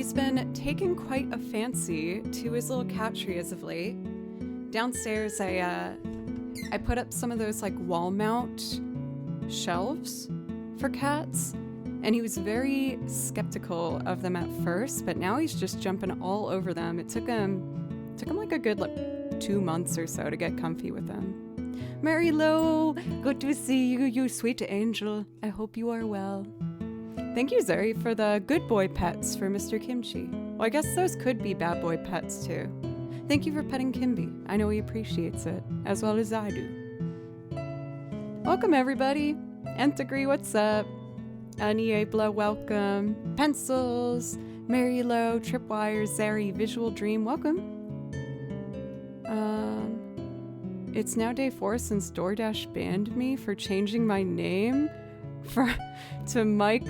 He's been taking quite a fancy to his little cat tree as of late. Downstairs, I put up some of those like wall mount shelves for cats, and he was very skeptical of them at first, but now he's just jumping all over them. It took him like a good 2 months or so to get comfy with them. Mary Lou, good to see you, you sweet angel. I hope you are well. Thank you, Zuri, for the good boy pets for Mr. Kimchi. Well, I guess those could be bad boy pets, too. Thank you for petting Kimby. I know he appreciates it, as well as I do. Welcome, everybody. Nth Degree, what's up? Aniebla, welcome. Pencils, Mary Lo, Tripwire, Zuri, Visual Dream, welcome. It's now day 4 since DoorDash banned me for changing my name to Mike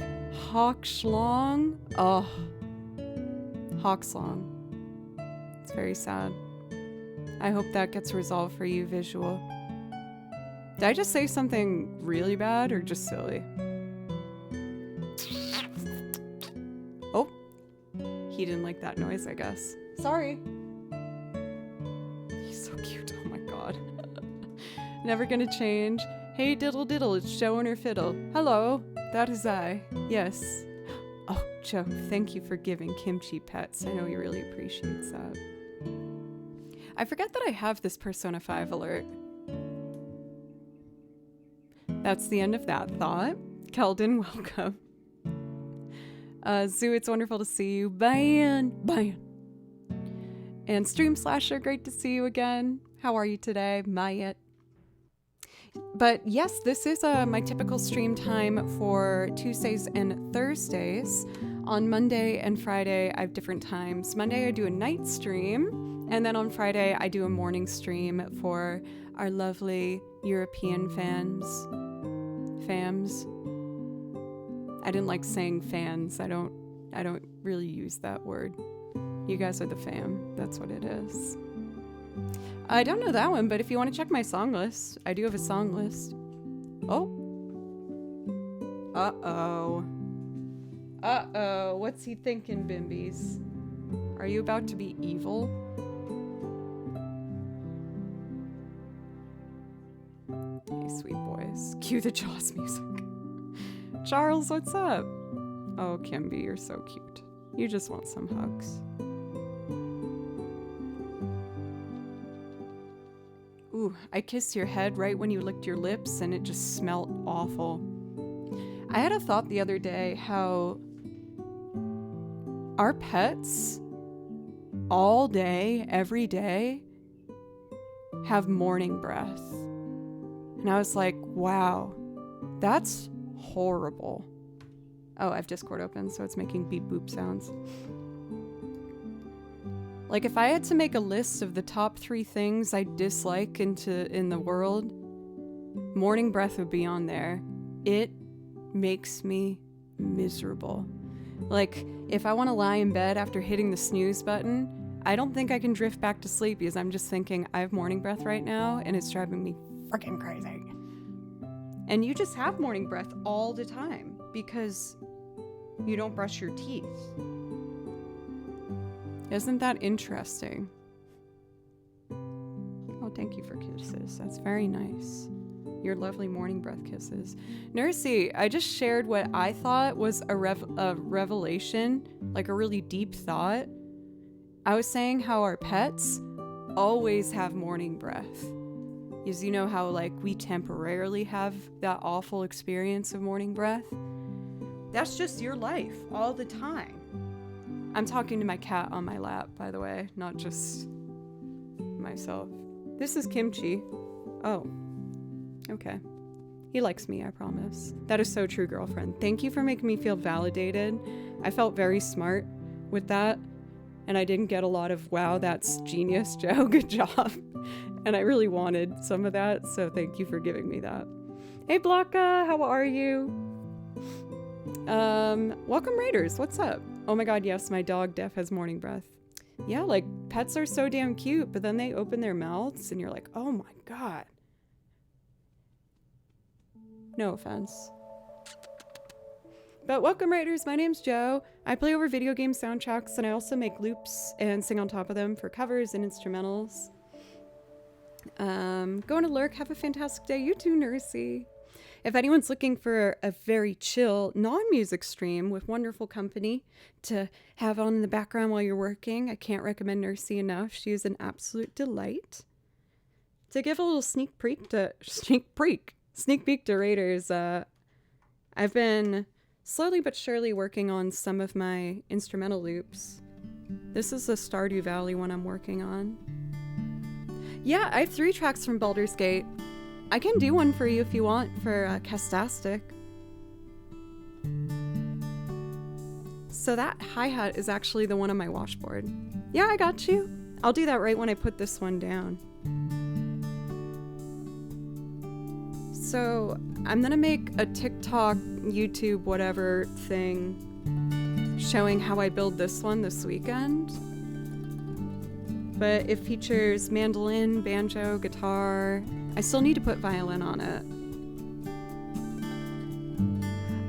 Hawkschlong. Oh, Hawkslong. It's very sad. I hope that gets resolved for you, Visual. Did I just say something really bad or just silly? Oh, he didn't like that noise, I guess. Sorry. He's so cute. Oh my god. Never gonna change. Hey, diddle diddle, it's Joe and her fiddle. Hello, that is I. Yes. Oh, Joe, thank you for giving Kimchi pets. I know he really appreciates that. I forget that I have this Persona 5 alert. That's the end of that thought. Keldon, welcome. Zoo, it's wonderful to see you. Ban. And Stream Slasher, great to see you again. How are you today, Mayet? But yes, this is my typical stream time for Tuesdays and Thursdays. On Monday and Friday, I have different times. Monday, I do a night stream. And then on Friday, I do a morning stream for our lovely European fams. I didn't like saying fans. I don't really use that word. You guys are the fam. That's what it is. I don't know that one, but if you want to check my song list, I do have a song list. Oh. Uh-oh. What's he thinking, Bimbies? Are you about to be evil? Hey, sweet boys. Cue the Jaws music. Charles, what's up? Oh, Kimby, you're so cute. You just want some hugs. Ooh, I kissed your head right when you licked your lips and it just smelled awful. I had a thought the other day how our pets all day, every day, have morning breath. And I was like, wow, that's horrible. Oh, I have Discord open, so it's making beep boop sounds. Like, if I had to make a list of the top 3 things I dislike in the world, morning breath would be on there. It makes me miserable. Like, if I want to lie in bed after hitting the snooze button, I don't think I can drift back to sleep because I'm just thinking I have morning breath right now and it's driving me freaking crazy. And you just have morning breath all the time because you don't brush your teeth. Isn't that interesting? Oh, thank you for kisses. That's very nice. Your lovely morning breath kisses. Nursey, I just shared what I thought was a revelation, like a really deep thought. I was saying how our pets always have morning breath. Because you know how like we temporarily have that awful experience of morning breath? That's just your life all the time. I'm talking to my cat on my lap, by the way, not just myself. This is Kimchi. Oh, okay. He likes me, I promise. That is so true, girlfriend. Thank you for making me feel validated. I felt very smart with that, and I didn't get a lot of, wow, that's genius, Joe, good job. And I really wanted some of that, so thank you for giving me that. Hey, Blanca, how are you? Welcome, Raiders, what's up? Oh my god, yes, my dog Def has morning breath. Yeah, like, pets are so damn cute, but then they open their mouths and you're like, oh my god. No offense. But welcome, writers. My name's Joe. I play over video game soundtracks, and I also make loops and sing on top of them for covers and instrumentals. Going to lurk. Have a fantastic day. You too, Nursey. If anyone's looking for a very chill, non-music stream with wonderful company to have on in the background while you're working, I can't recommend Nursey enough. She is an absolute delight. To give a little sneak peek to Raiders, I've been slowly but surely working on some of my instrumental loops. This is the Stardew Valley one I'm working on. Yeah, I have 3 tracks from Baldur's Gate. I can do one for you if you want for Castastic. So that hi-hat is actually the one on my washboard. Yeah, I got you. I'll do that right when I put this one down. So I'm gonna make a TikTok, YouTube, whatever thing showing how I build this one this weekend. But it features mandolin, banjo, guitar. I still need to put violin on it.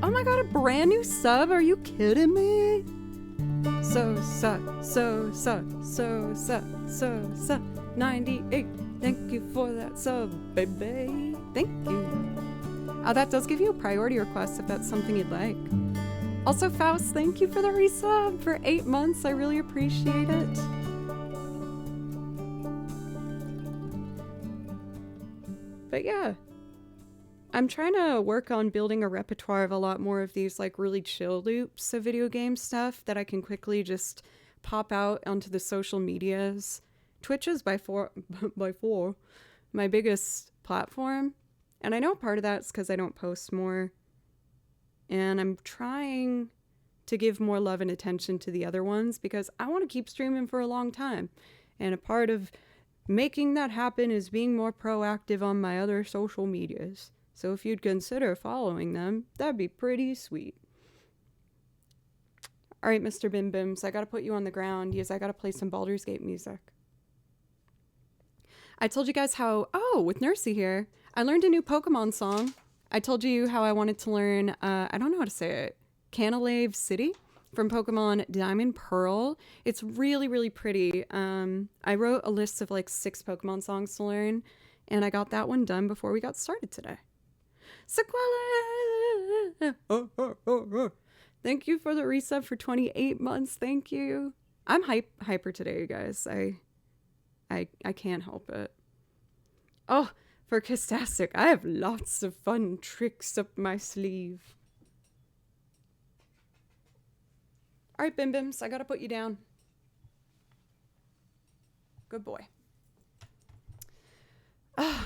Oh my god, a brand new sub? Are you kidding me? So 98. Thank you for that sub, baby. Thank you. Oh, that does give you a priority request if that's something you'd like. Also, Faust, thank you for the resub for 8 months. I really appreciate it. But yeah, I'm trying to work on building a repertoire of a lot more of these like really chill loops of video game stuff that I can quickly just pop out onto the social medias. Twitch is by far my biggest platform, and I know part of that's because I don't post more, and I'm trying to give more love and attention to the other ones because I want to keep streaming for a long time, and a part of making that happen is being more proactive on my other social medias. So if you'd consider following them, that'd be pretty sweet. All right, Mr. Bim Bims, I gotta put you on the ground because I gotta play some Baldur's Gate music. I told you guys how, with Nursey here, I learned a new Pokemon song. I told you how I wanted to learn, I don't know how to say it, Canalave City from Pokemon Diamond Pearl. It's really, really pretty. I wrote a list of like 6 Pokemon songs to learn, and I got that one done before we got started today. Sequela! Thank you for the resub for 28 months. Thank you. I'm hyper today, you guys. I can't help it. Oh, for Castastic, I have lots of fun tricks up my sleeve. All right, Bim Bims, I gotta put you down. Good boy.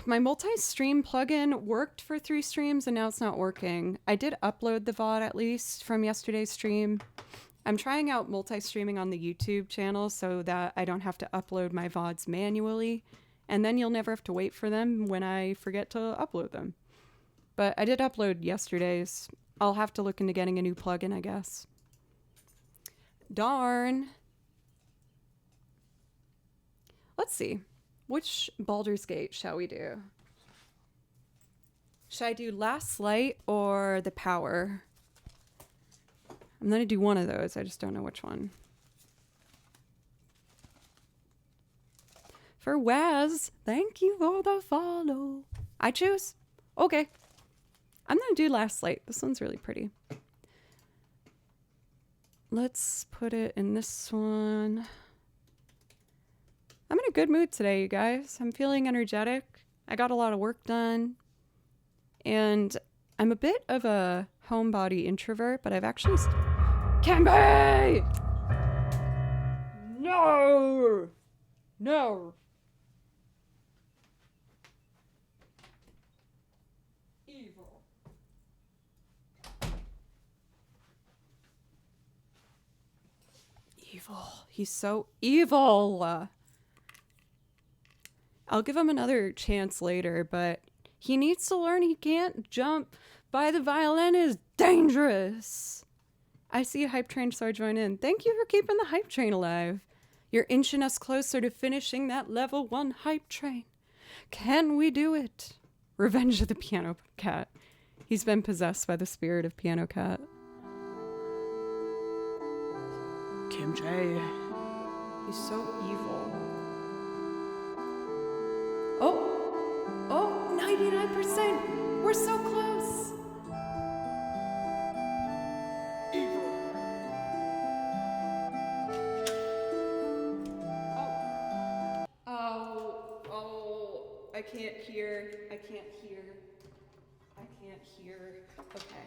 My multi-stream plugin worked for 3 streams and now it's not working. I did upload the VOD at least from yesterday's stream. I'm trying out multi-streaming on the YouTube channel so that I don't have to upload my VODs manually, and then you'll never have to wait for them when I forget to upload them. But I did upload yesterday's. I'll have to look into getting a new plugin, I guess. Darn. Let's see. Which Baldur's Gate shall we do? Should I do Last Light or The Power? I'm gonna do one of those. I just don't know which one. For Waz, thank you for the follow. I choose? Okay. I'm gonna do Last Light. This one's really pretty. Let's put it in this one. I'm in a good mood today, you guys. I'm feeling energetic. I got a lot of work done. And I'm a bit of a homebody introvert, but I've actually... Camby! No! No! Evil. Evil. He's so evil! I'll give him another chance later, but he needs to learn he can't jump by the violin is dangerous. I see a hype train, so I join in. Thank you for keeping the hype train alive. You're inching us closer to finishing that level 1 hype train. Can we do it? Revenge of the Piano Cat. He's been possessed by the spirit of Piano Cat. Kimchi. He's so evil. Oh, 99%. We're so close. I can't hear. Okay.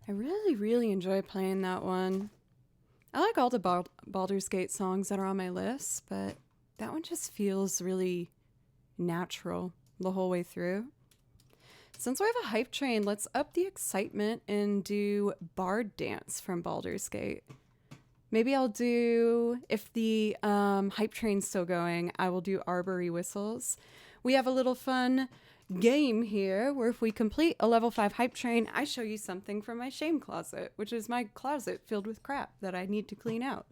I really, really enjoy playing that one. I like all the Baldur's Gate songs that are on my list, but that one just feels really natural the whole way through. Since we have a hype train, let's up the excitement and do Bard Dance from Baldur's Gate. Maybe I'll do, if the hype train's still going, I will do Arbory Whistles. We have a little fun game here where if we complete a level 5 hype train, I show you something from my shame closet, which is my closet filled with crap that I need to clean out.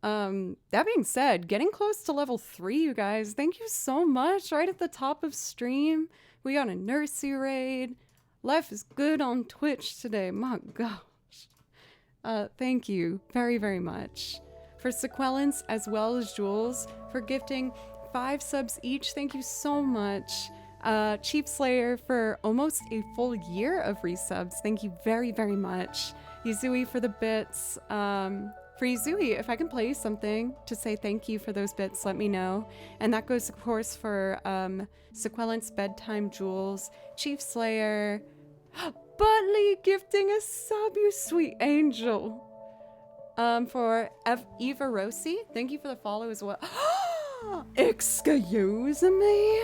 That being said, getting close to level 3, you guys. Thank you so much. Right at the top of stream, we got a Nursey raid. Life is good on Twitch today. My gosh. Thank you very, very much. For Sequelance as well as Jules for gifting 5 subs each. Thank you so much. Chief Slayer for almost a full year of resubs. Thank you very, very much. Yuzui for the bits. For Yuzui, if I can play you something to say thank you for those bits, let me know. And that goes, of course, for Sequelance, Bedtime, Jules, Chief Slayer, Butley gifting a sub, you sweet angel. For Eva Rossi, thank you for the follow as well. Excuse me?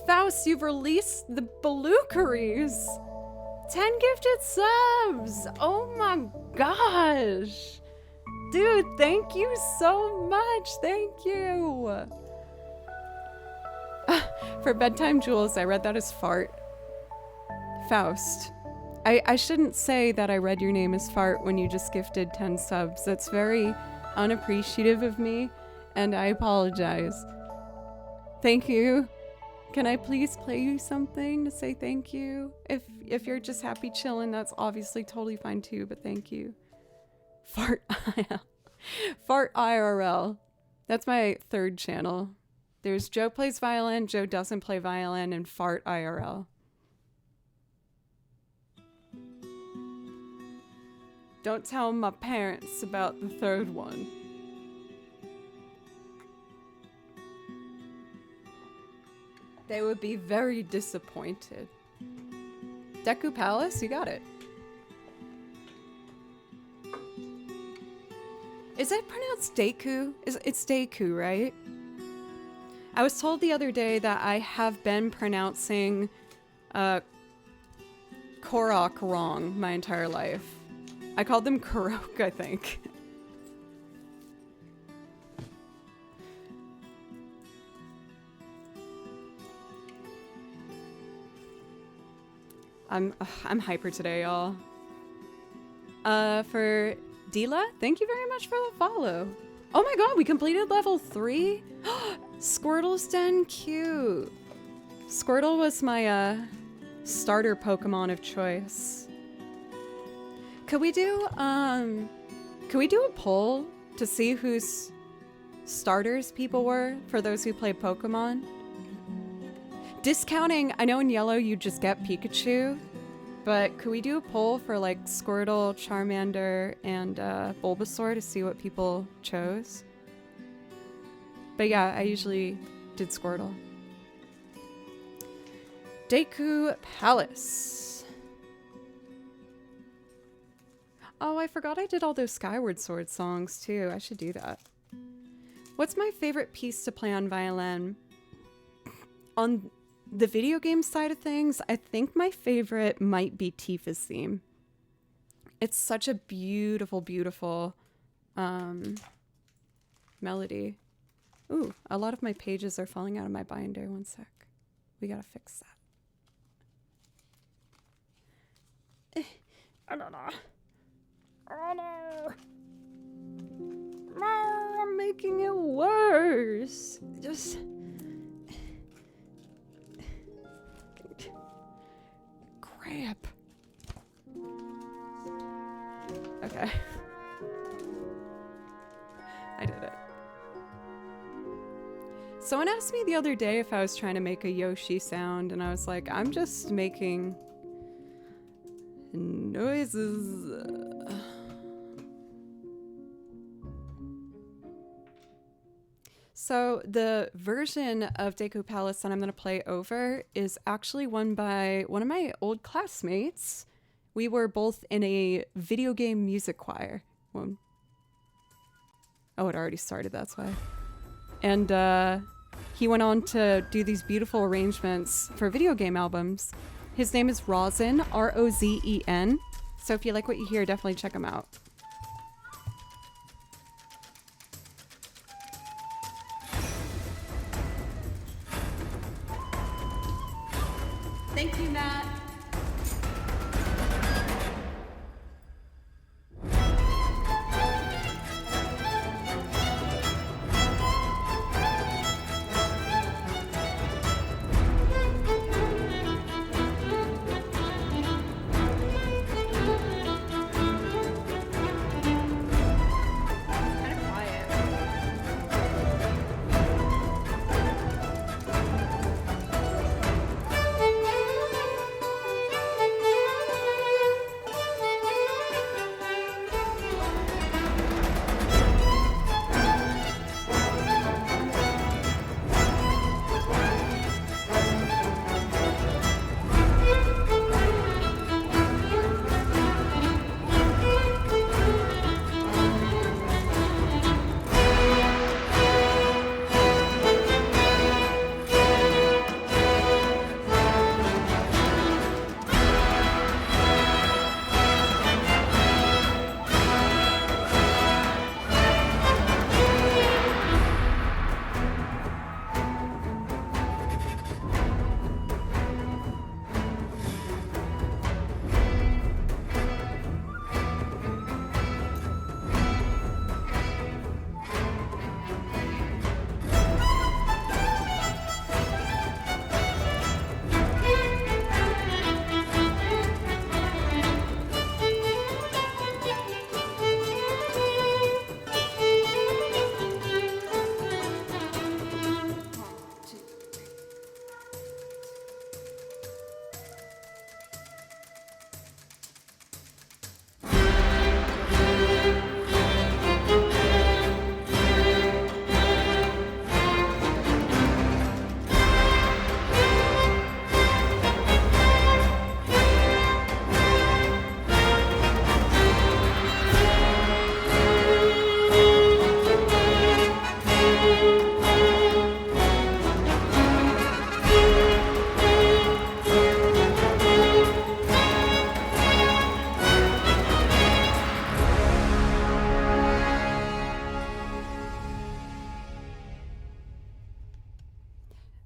Faust, you've released the Belucaries. 10 gifted subs. Oh my gosh. Dude, thank you so much. Thank you. For Bedtime Jules, I read that as fart. Faust. I shouldn't say that I read your name as fart when you just gifted 10 subs. That's very unappreciative of me, and I apologize. Thank you. Can I please play you something to say thank you? If you're just happy chilling, that's obviously totally fine too, but thank you. Fart IRL. Fart IRL. That's my third channel. There's Joe Plays Violin, Joe Doesn't Play Violin, and Fart IRL. Don't tell my parents about the third one. They would be very disappointed. Deku Palace, you got it. Is it pronounced Deku? It's Deku, right? I was told the other day that I have been pronouncing Korok wrong my entire life. I called them Korok, I think. I'm hyper today, y'all. For Dila, thank you very much for the follow. Oh my god, we completed level 3? Squirtle's den, cute. Squirtle was my starter Pokemon of choice. Could we do a poll to see whose starters people were for those who play Pokemon? Discounting, I know in yellow you just get Pikachu, but could we do a poll for like Squirtle, Charmander, and Bulbasaur to see what people chose? But yeah, I usually did Squirtle. Deku Palace. Oh, I forgot I did all those Skyward Sword songs too. I should do that. What's my favorite piece to play on violin? On the video game side of things, I think my favorite might be Tifa's theme. It's such a beautiful, beautiful melody. Ooh, a lot of my pages are falling out of my binder. One sec. We gotta fix that. I don't know. Oh no! No, I'm making it worse. Just... crap. Okay. I did it. Someone asked me the other day if I was trying to make a Yoshi sound, and I was like, I'm just making noises. So the version of Deku Palace that I'm going to play over is actually one by one of my old classmates. We were both in a video game music choir. Well, oh, it already started, that's why. And he went on to do these beautiful arrangements for video game albums. His name is Rozen, R-O-Z-E-N. So if you like what you hear, definitely check him out. Thank you, Matt.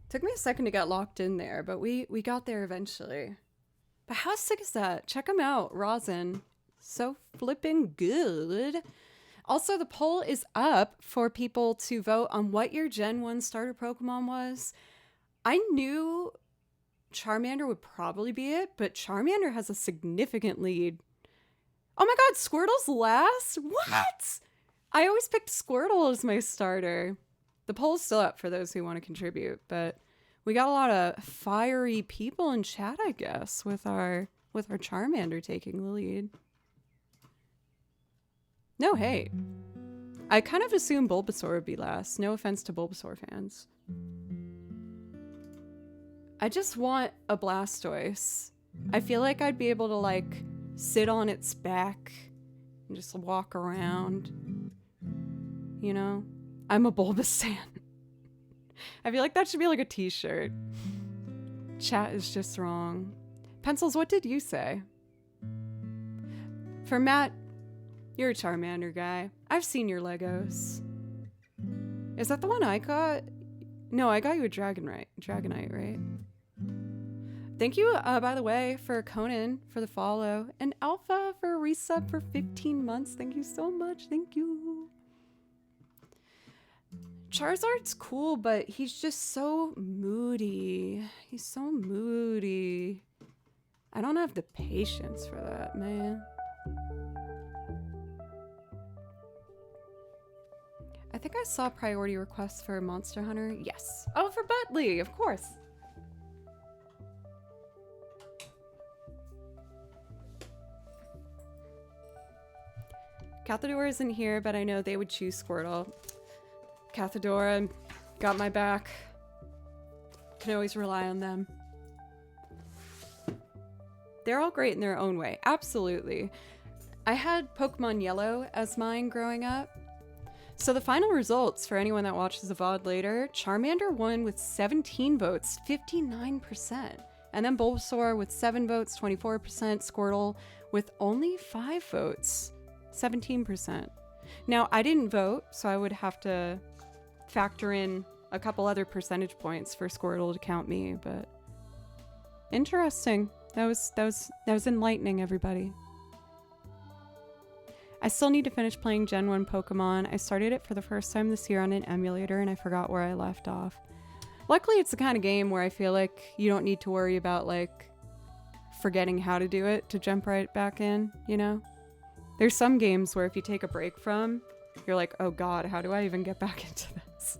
Took me a second to get locked in there, but we got there eventually. But how sick is that? Check him out, Rozen. So flipping good. Also, the poll is up for people to vote on what your Gen 1 starter Pokemon was. I knew Charmander would probably be it, but Charmander has a significant lead. Oh my god, Squirtle's last? What? I always picked Squirtle as my starter. The poll's still up for those who want to contribute, but we got a lot of fiery people in chat, I guess, with our Charmander taking the lead. No hate. I kind of assumed Bulbasaur would be last. No offense to Bulbasaur fans. I just want a Blastoise. I feel like I'd be able to, like, sit on its back and just walk around. You know? I'm a Bulbasaur. I feel like that should be like a t-shirt. Chat is just wrong. Pencils, what did you say? For Matt, you're a Charmander guy. I've seen your Legos. Is that the one I got? No, I got you a Dragonite, right? Thank you, by the way, for Conan for the follow. And Alpha for a resub for 15 months. Thank you so much. Thank you. Charizard's cool, but he's just so moody. He's so moody. I don't have the patience for that, man. I think I saw priority requests for Monster Hunter. Yes. Oh, for Butley, of course. Cathador isn't here, but I know they would choose Squirtle. Cathadora got my back. Can always rely on them. they're all great in their own way. Absolutely. I had Pokemon Yellow as mine growing up. So the final results for anyone that watches the VOD later, Charmander won with 17 votes, 59%. And then Bulbasaur with 7 votes, 24%. Squirtle with only 5 votes, 17%. Now, I didn't vote, so I would have to factor in a couple other percentage points for Squirtle to count me, but interesting. That was enlightening, everybody. I still need to finish playing Gen 1 Pokemon. I started it for the first time this year on an emulator and I forgot where I left off. Luckily, it's the kind of game where I feel like you don't need to worry about like forgetting how to do it to jump right back in, you know? There's some games where if you take a break from, you're like, oh god, how do I even get back into this?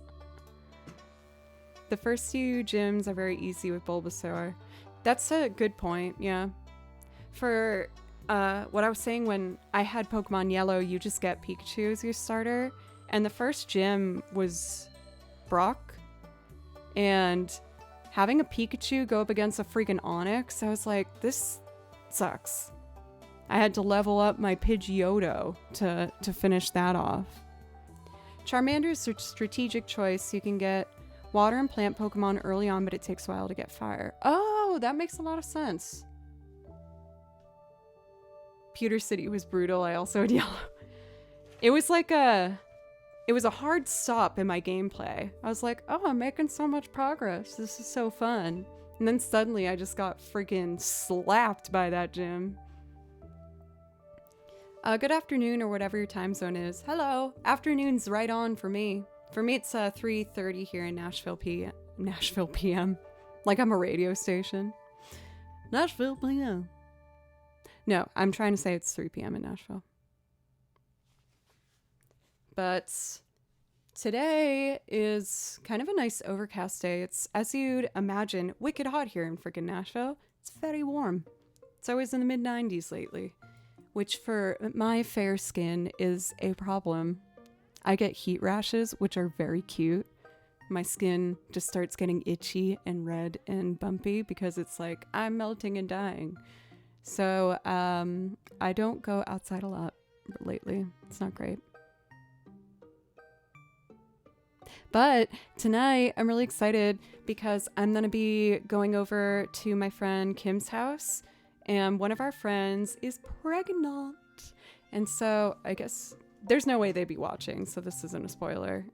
The first few gyms are very easy with Bulbasaur. That's a good point, yeah. For what I was saying, when I had Pokemon Yellow, you just get Pikachu as your starter. And the first gym was Brock. And having a Pikachu go up against a freaking Onix, I was like, this sucks. I had to level up my Pidgeotto to finish that off. Charmander is a strategic choice. You can get water and plant Pokemon early on, but it takes a while to get fire. Oh, that makes a lot of sense. Pewter City was brutal. I also had Yellow. It was a hard stop in my gameplay. I was like, oh, I'm making so much progress. This is so fun. And then suddenly I just got freaking slapped by that gym. Good afternoon, or whatever your time zone is. Hello. Afternoon's right on for me. For me, it's 3:30 here in Nashville PM. Like I'm a radio station. Nashville PM. No, I'm trying to say it's 3 p.m. in Nashville. But today is kind of a nice overcast day. It's, as you'd imagine, wicked hot here in freaking Nashville. It's very warm. It's always in the mid-90s lately, which for my fair skin is a problem. I get heat rashes, which are very cute. My skin just starts getting itchy and red and bumpy because it's like I'm melting and dying. So I don't go outside a lot lately. It's not great. But tonight I'm really excited because I'm going to be going over to my friend Kim's house, and one of our friends is pregnant. And so I guess there's no way they'd be watching, so this isn't a spoiler.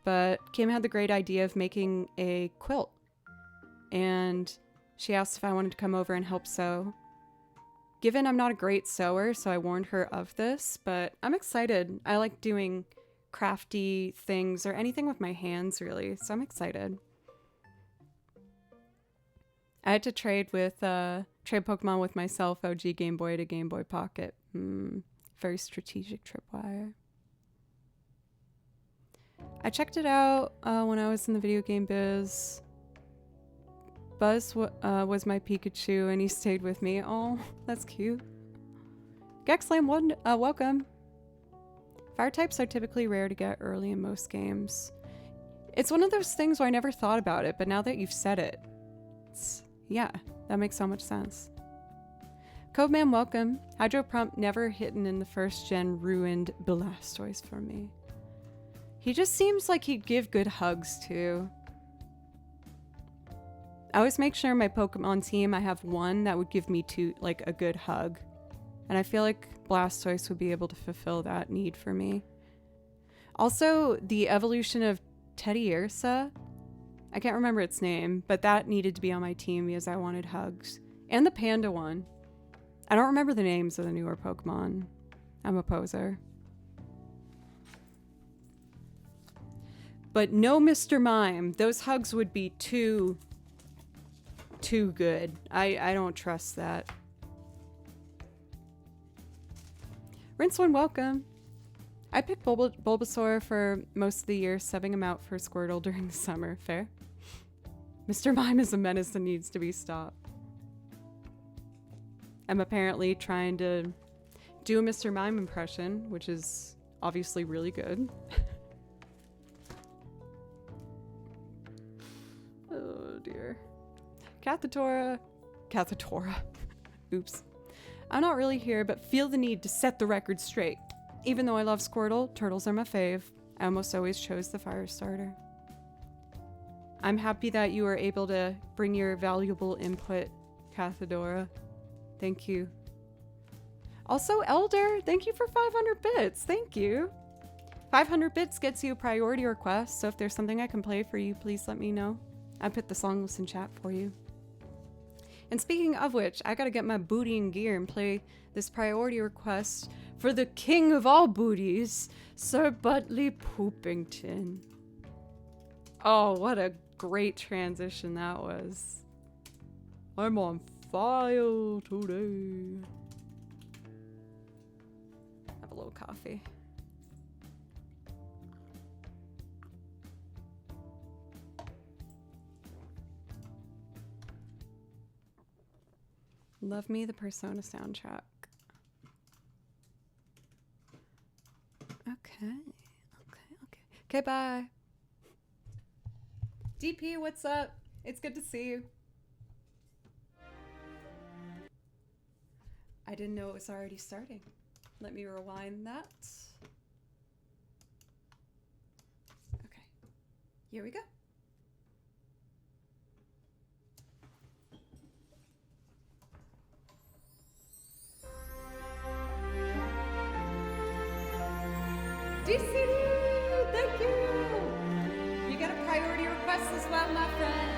But Kim had the great idea of making a quilt, and she asked if I wanted to come over and help sew. Given I'm not a great sewer, so I warned her of this, but I'm excited. I like doing crafty things or anything with my hands, really, so I'm excited. I had to trade Pokemon with myself, OG Game Boy to Game Boy Pocket. Very strategic tripwire. I checked it out when I was in the video game biz. Buzz was my Pikachu, and he stayed with me. Oh, that's cute. Gexlam, welcome. Fire types are typically rare to get early in most games. It's one of those things where I never thought about it, but now that you've said it, yeah, that makes so much sense. Coveman, welcome. Hydro Pump never hidden in the first gen ruined Blastoise for me. He just seems like he'd give good hugs too. I always make sure my Pokemon team I have one that would give me a good hug. And I feel like Blastoise would be able to fulfill that need for me. Also, the evolution of Teddiursa, I can't remember its name, but that needed to be on my team because I wanted hugs. And the panda one. I don't remember the names of the newer Pokemon. I'm a poser. But no Mr. Mime. Those hugs would be too good. I don't trust that. Rincewind, welcome. I picked Bulbasaur for most of the year, subbing him out for Squirtle during the summer. Fair. Mr. Mime is a menace that needs to be stopped. I'm apparently trying to do a Mr. Mime impression, which is obviously really good. Oh dear. Cathatora, Cathatora. Oops. I'm not really here, but feel the need to set the record straight. Even though I love Squirtle, turtles are my fave. I almost always chose the fire starter. I'm happy that you were able to bring your valuable input, Cathadora. Thank you. Also, Elder, thank you for 500 bits. Thank you. 500 bits gets you a priority request, so if there's something I can play for you, please let me know. I put the song list in chat for you. And speaking of which, I gotta get my booty in gear and play this priority request for the king of all booties, Sir Butley Poopington. Oh, what a great transition that was. I'm on fire today. Have a little coffee. Love Me, the Persona soundtrack. Okay. Okay, bye. DP, what's up? It's good to see you. I didn't know it was already starting. Let me rewind that. Okay, here we go. DC, thank you! You get a priority request as well, my friend.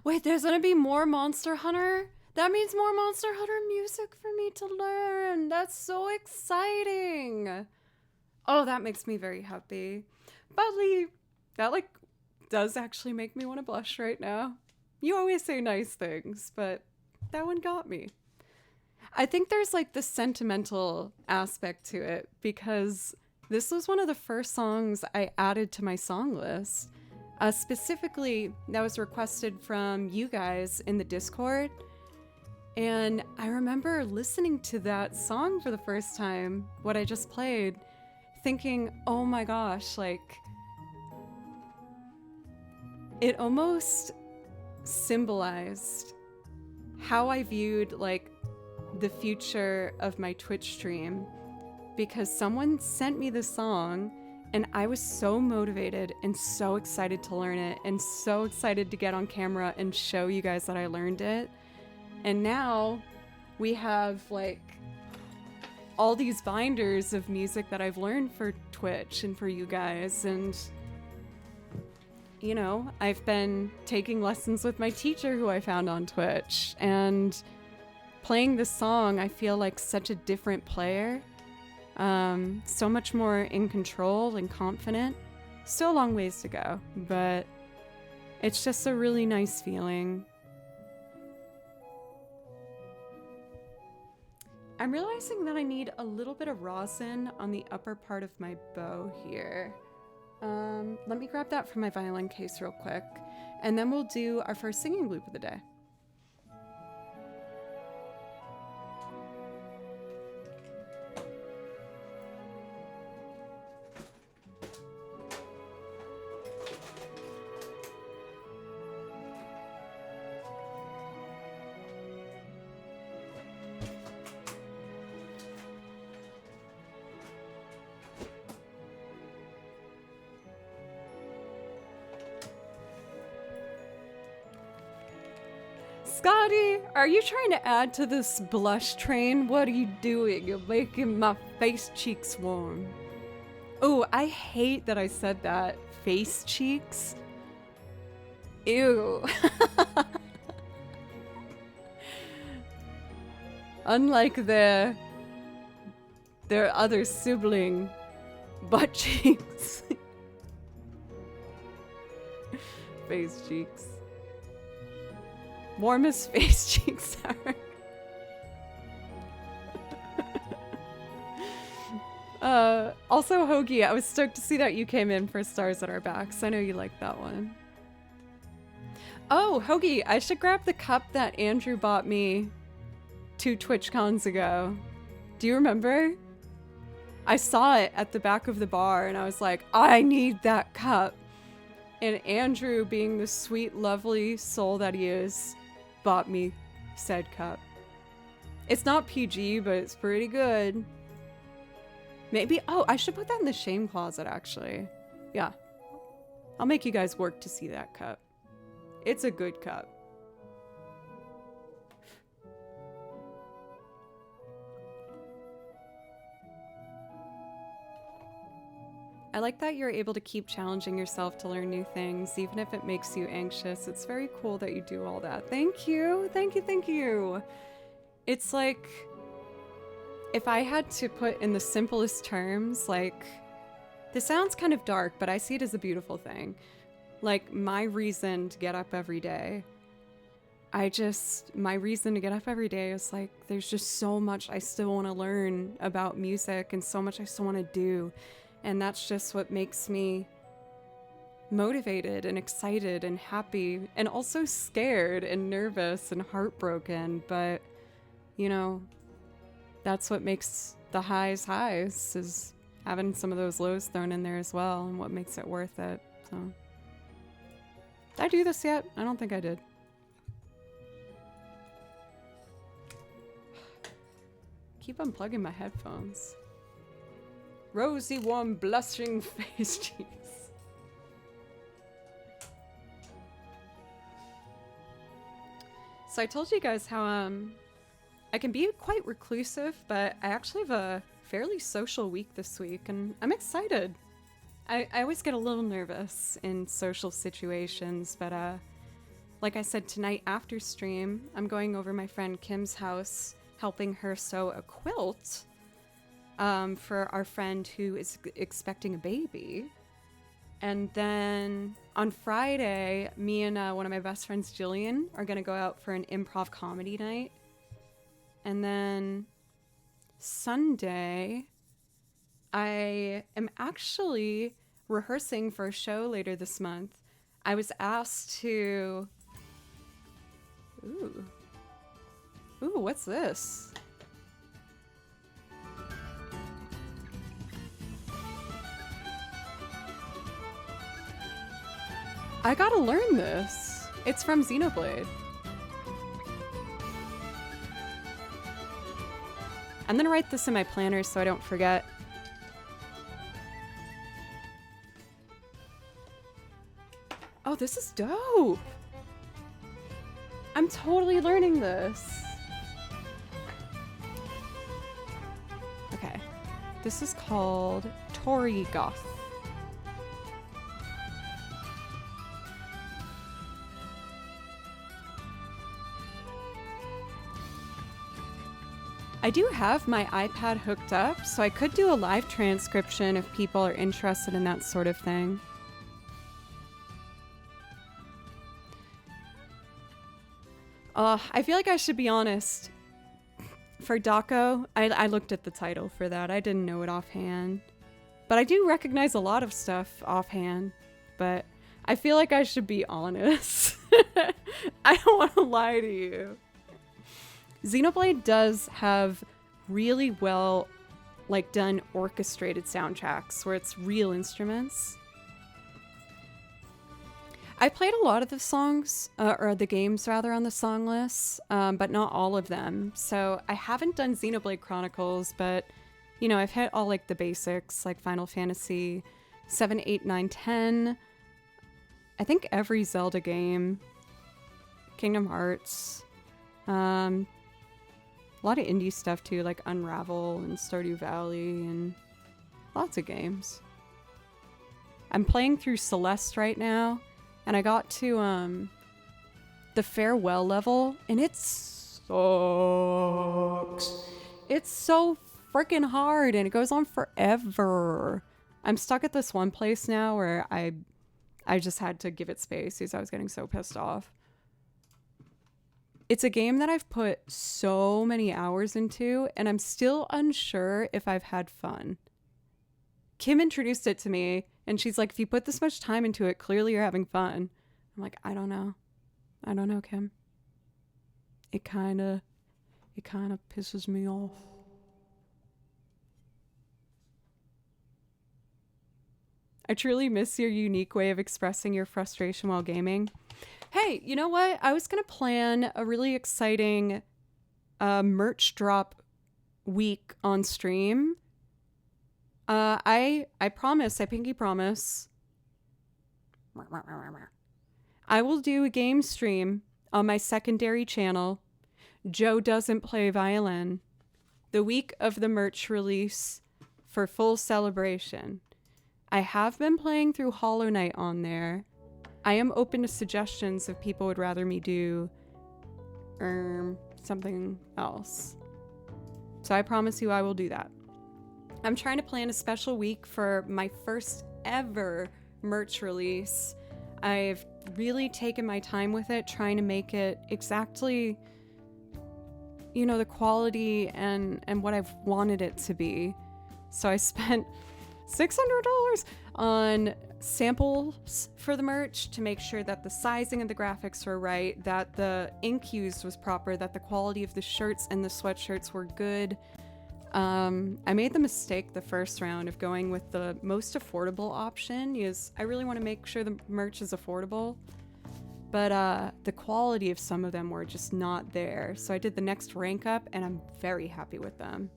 Wait, there's gonna be more Monster Hunter? That means more Monster Hunter music for me to learn. That's so exciting. Oh, that makes me very happy. Budley, that like does actually make me want to blush right now. You always say nice things, but that one got me. I think there's like the sentimental aspect to it because this was one of the first songs I added to my song list. Specifically, that was requested from you guys in the Discord. And I remember listening to that song for the first time, what I just played, thinking, oh my gosh, like, it almost symbolized how I viewed, like, the future of my Twitch stream. Because someone sent me this song, and I was so motivated and so excited to learn it, and so excited to get on camera and show you guys that I learned it. And now we have like all these binders of music that I've learned for Twitch and for you guys. And, you know, I've been taking lessons with my teacher who I found on Twitch. And playing this song, I feel like such a different player. So much more in control and confident. Still a long ways to go, but it's just a really nice feeling. I'm realizing that I need a little bit of rosin on the upper part of my bow here. Let me grab that from my violin case real quick, and then we'll do our first singing loop of the day. Scotty, are you trying to add to this blush train? What are you doing? You're making my face cheeks warm. Oh, I hate that I said that. Face cheeks? Ew. Unlike their other sibling, butt cheeks. Face cheeks. Warmest face cheeks ever. Also, Hoagie, I was stoked to see that you came in for Stars at Our Backs. I know you liked that one. Oh, Hoagie, I should grab the cup that Andrew bought me 2 TwitchCons ago. Do you remember? I saw it at the back of the bar and I was like, I need that cup. And Andrew, being the sweet, lovely soul that he is, bought me said cup. It's not PG, but it's pretty good. Maybe, oh, I should put that in the shame closet, actually. Yeah. I'll make you guys work to see that cup. It's a good cup. I like that you're able to keep challenging yourself to learn new things, even if it makes you anxious. It's very cool that you do all that. Thank you. Thank you. Thank you. It's like, if I had to put in the simplest terms, like, this sounds kind of dark, but I see it as a beautiful thing. Like, my reason to get up every day. My reason to get up every day is like, there's just so much I still want to learn about music and so much I still want to do. And that's just what makes me motivated and excited and happy and also scared and nervous and heartbroken. But, you know, that's what makes the highs, is having some of those lows thrown in there as well, and what makes it worth it. So, did I do this yet? I don't think I did. Keep unplugging my headphones. Rosy, warm, blushing face cheeks. So I told you guys how I can be quite reclusive, but I actually have a fairly social week this week, and I'm excited. I always get a little nervous in social situations, but like I said, tonight after stream, I'm going over my friend Kim's house, helping her sew a quilt for our friend who is expecting a baby. And then on Friday, me and one of my best friends, Jillian, are going to go out for an improv comedy night. And then Sunday, I am actually rehearsing for a show later this month. I was asked to... Ooh, what's this? I gotta learn this. It's from Xenoblade. I'm gonna write this in my planner so I don't forget. Oh, this is dope. I'm totally learning this. Okay. This is called Tori Goth. I do have my iPad hooked up, so I could do a live transcription if people are interested in that sort of thing. I feel like I should be honest. For Dako, I looked at the title for that. I didn't know it offhand. But I do recognize a lot of stuff offhand. But I feel like I should be honest. I don't want to lie to you. Xenoblade does have really well, done orchestrated soundtracks where it's real instruments. I played a lot of the songs, or the games rather, on the song list, but not all of them. So I haven't done Xenoblade Chronicles, but, I've hit all, the basics, like Final Fantasy 7, 8, 9, 10. I think every Zelda game. Kingdom Hearts. A lot of indie stuff too, like Unravel and Stardew Valley and lots of games. I'm playing through Celeste right now, and I got to the farewell level, and it sucks. It's so freaking hard, and it goes on forever. I'm stuck at this one place now where I just had to give it space because I was getting so pissed off. It's a game that I've put so many hours into, and I'm still unsure if I've had fun. Kim introduced it to me, and she's like, if you put this much time into it, clearly you're having fun. I'm like, I don't know. I don't know, Kim. It kind of pisses me off. I truly miss your unique way of expressing your frustration while gaming. Hey, you know what? I was going to plan a really exciting merch drop week on stream. I promise, I pinky promise. I will do a game stream on my secondary channel, Joe Doesn't Play Violin, the week of the merch release for full celebration. I have been playing through Hollow Knight on there. I am open to suggestions if people would rather me do something else. So I promise you I will do that. I'm trying to plan a special week for my first ever merch release. I've really taken my time with it, trying to make it exactly, the quality and what I've wanted it to be. So I spent $600 on samples for the merch to make sure that the sizing and the graphics were right, that the ink used was proper, that the quality of the shirts and the sweatshirts were good. I made the mistake the first round of going with the most affordable option because I really want to make sure the merch is affordable, but the quality of some of them were just not there. So I did the next rank up and I'm very happy with them.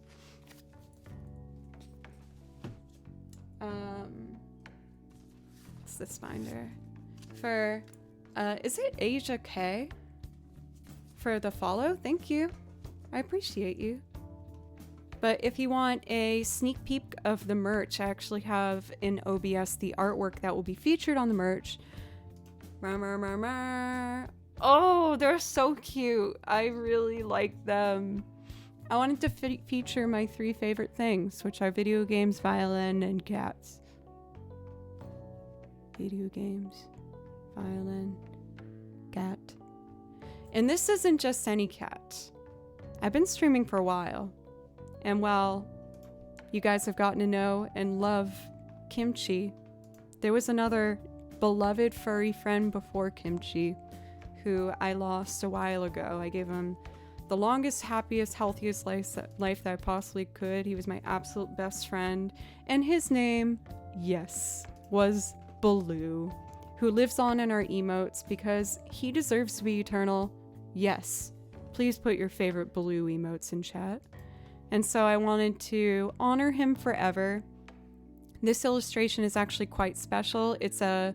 What's this binder? For, is it Asia K? For the follow? Thank you. I appreciate you. But if you want a sneak peek of the merch, I actually have in OBS the artwork that will be featured on the merch. Oh, they're so cute. I really like them. I wanted to feature my 3 favorite things, which are video games, violin, and cats. Video games, violin, cat. And this isn't just any cat. I've been streaming for a while. And while you guys have gotten to know and love Kimchi, there was another beloved furry friend before Kimchi who I lost a while ago. I gave him the longest, happiest, healthiest life that I possibly could. He was my absolute best friend. And his name, yes, was Baloo, who lives on in our emotes because he deserves to be eternal. Yes, please put your favorite Baloo emotes in chat. And so I wanted to honor him forever. This illustration is actually quite special. It's a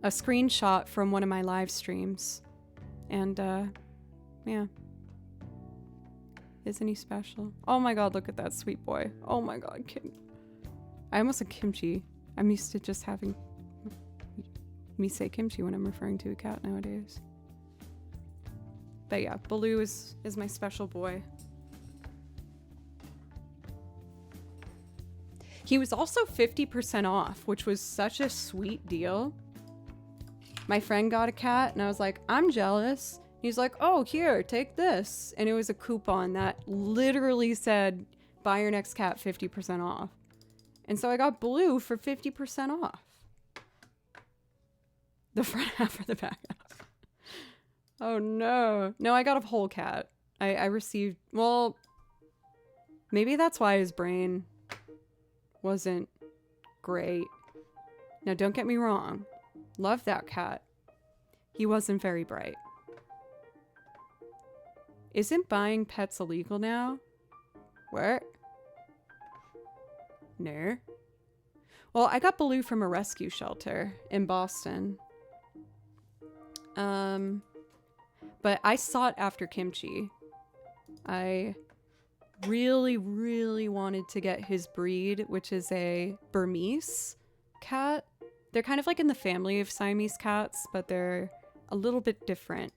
screenshot from one of my live streams. And yeah. Isn't he special? Oh my god, look at that sweet boy. Oh my god, I almost said Kimchi. I'm used to just having me say Kimchi when I'm referring to a cat nowadays. But yeah, Baloo is my special boy. He was also 50% off, which was such a sweet deal. My friend got a cat and I was like, I'm jealous. He's like, oh, here, take this. And it was a coupon that literally said, buy your next cat 50% off. And so I got Blue for 50% off. The front half or the back half? Oh no. No, I got a whole cat. I received, well, maybe that's why his brain wasn't great. Now don't get me wrong. Love that cat. He wasn't very bright. Isn't buying pets illegal now? What? No. Well, I got Baloo from a rescue shelter in Boston. But I sought after Kimchi. I really, really wanted to get his breed, which is a Burmese cat. They're kind of like in the family of Siamese cats, but they're a little bit different.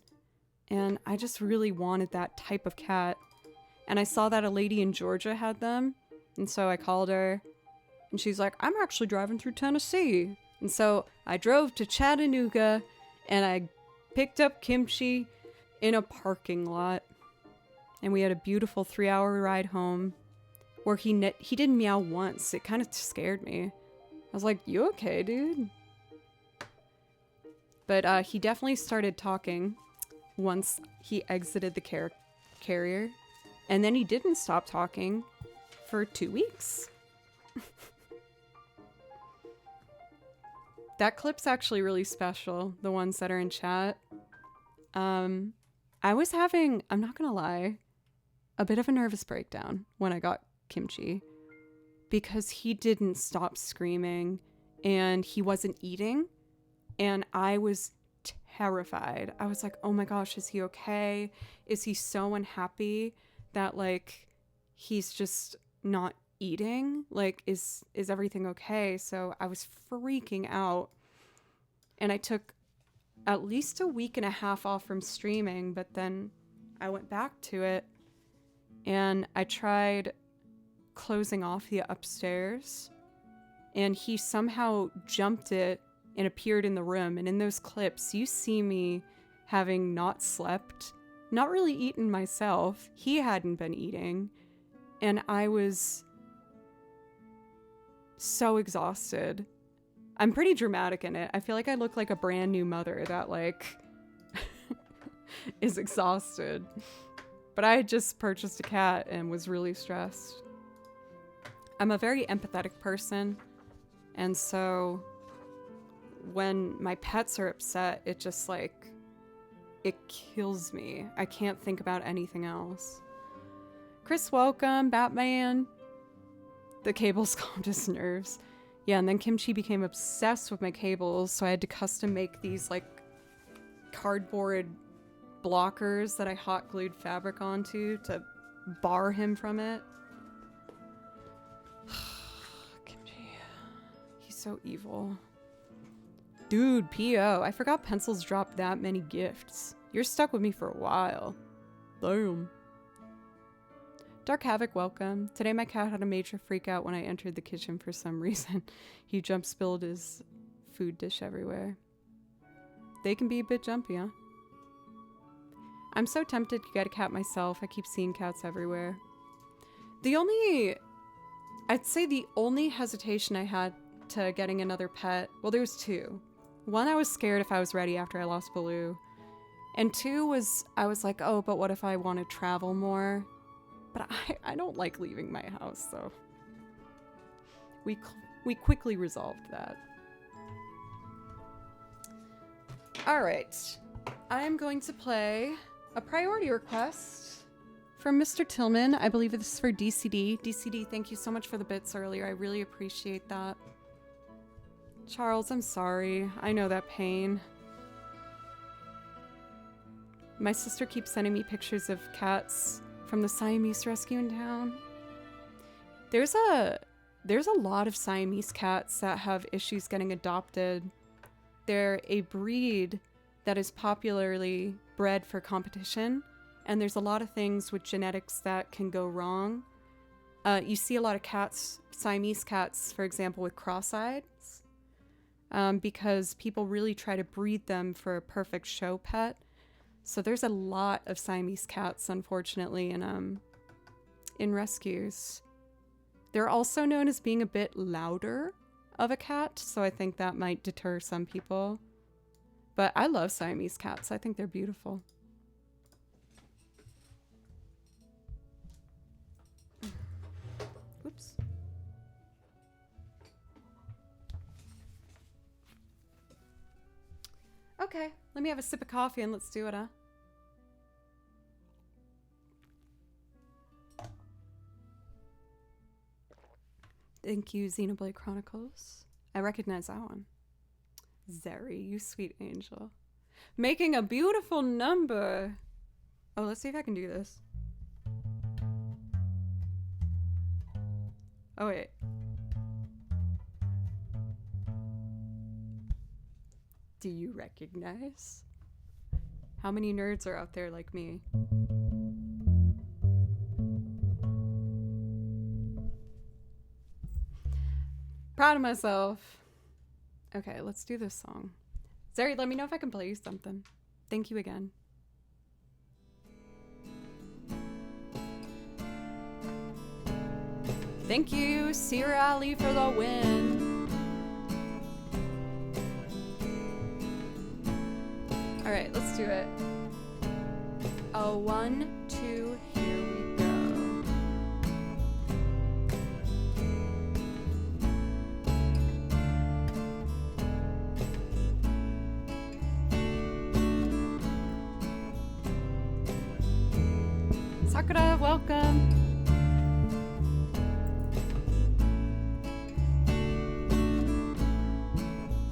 And I just really wanted that type of cat. And I saw that a lady in Georgia had them. And so I called her. And she's like, I'm actually driving through Tennessee. And so I drove to Chattanooga. And I picked up Kimchi in a parking lot. And we had a beautiful 3-hour ride home. Where he didn't meow once. It kind of scared me. I was like, you okay, dude? But he definitely started talking once he exited the carrier. And then he didn't stop talking for 2 weeks. That clip's actually really special, the ones that are in chat. I was having, I'm not gonna lie, a bit of a nervous breakdown when I got Kimchi. Because he didn't stop screaming and he wasn't eating. And I was terrified. I was like, oh my gosh, is he okay? Is he so unhappy that like he's just not eating? Like, is everything okay? So I was freaking out. And I took at least a week and a half off from streaming, but then I went back to it and I tried closing off the upstairs and he somehow jumped it and appeared in the room. And in those clips, you see me having not slept, not really eaten myself. He hadn't been eating. And I was so exhausted. I'm pretty dramatic in it. I feel like I look like a brand new mother that like is exhausted. But I had just purchased a cat and was really stressed. I'm a very empathetic person. And so when my pets are upset, it just like, it kills me. I can't think about anything else. Chris, welcome. Batman. The cables calmed his nerves. Yeah, and then Kimchi became obsessed with my cables, so I had to custom make these like cardboard blockers that I hot glued fabric onto to bar him from it. Kimchi. He's so evil. Dude, P.O. I forgot pencils dropped that many gifts You're stuck with me for a while. Damn. Dark Havoc, welcome. Today my cat had a major freak out when I entered the kitchen for some reason. He jump spilled his food dish everywhere. They can be a bit jumpy, huh? I'm so tempted to get a cat myself. I keep seeing cats everywhere. I'd say the only hesitation I had to getting another pet, well, there was two. One, I was scared if I was ready after I lost Baloo. And two was, I was like, oh, but what if I want to travel more? But I don't like leaving my house, so we quickly resolved that. All right, I am going to play a priority request from Mr. Tillman. I believe this is for DCD. DCD, thank you so much for the bits earlier. I really appreciate that. Charles, I'm sorry. I know that pain. My sister keeps sending me pictures of cats from the Siamese rescue in town. There's a lot of Siamese cats that have issues getting adopted. They're a breed that is popularly bred for competition, and there's a lot of things with genetics that can go wrong. You see a lot of cats, Siamese cats, for example, with cross-eyes, because people really try to breed them for a perfect show pet. So there's a lot of Siamese cats, unfortunately, in rescues. They're also known as being a bit louder of a cat, so I think that might deter some people. But I love Siamese cats. I think they're beautiful. Oops. Okay, let me have a sip of coffee and let's do it, huh? Thank you, Xenoblade Chronicles. I recognize that one. Zeri, you sweet angel. Making a beautiful number. Oh, let's see if I can do this. Oh, wait. Do you recognize? How many nerds are out there like me? Proud of myself. Okay, let's do this song. Zeri, let me know if I can play you something. Thank you again. Thank you, Sir Ali, for the win. All right, let's do it. A 1, 2, here we go. Sakura, welcome.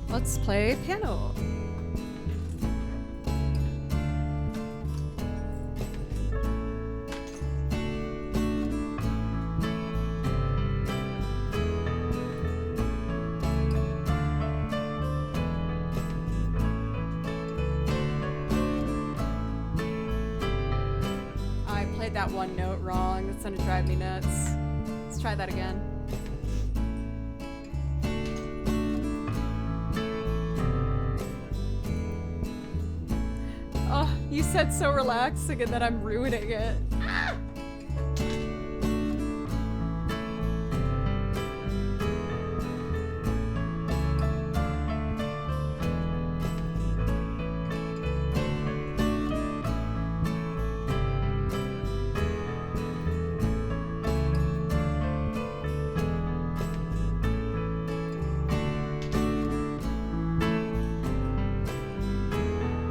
Let's play piano. I played that one note wrong. That's gonna drive me nuts. Let's try that again. Oh, you said so relaxing and then I'm ruining it. Ah!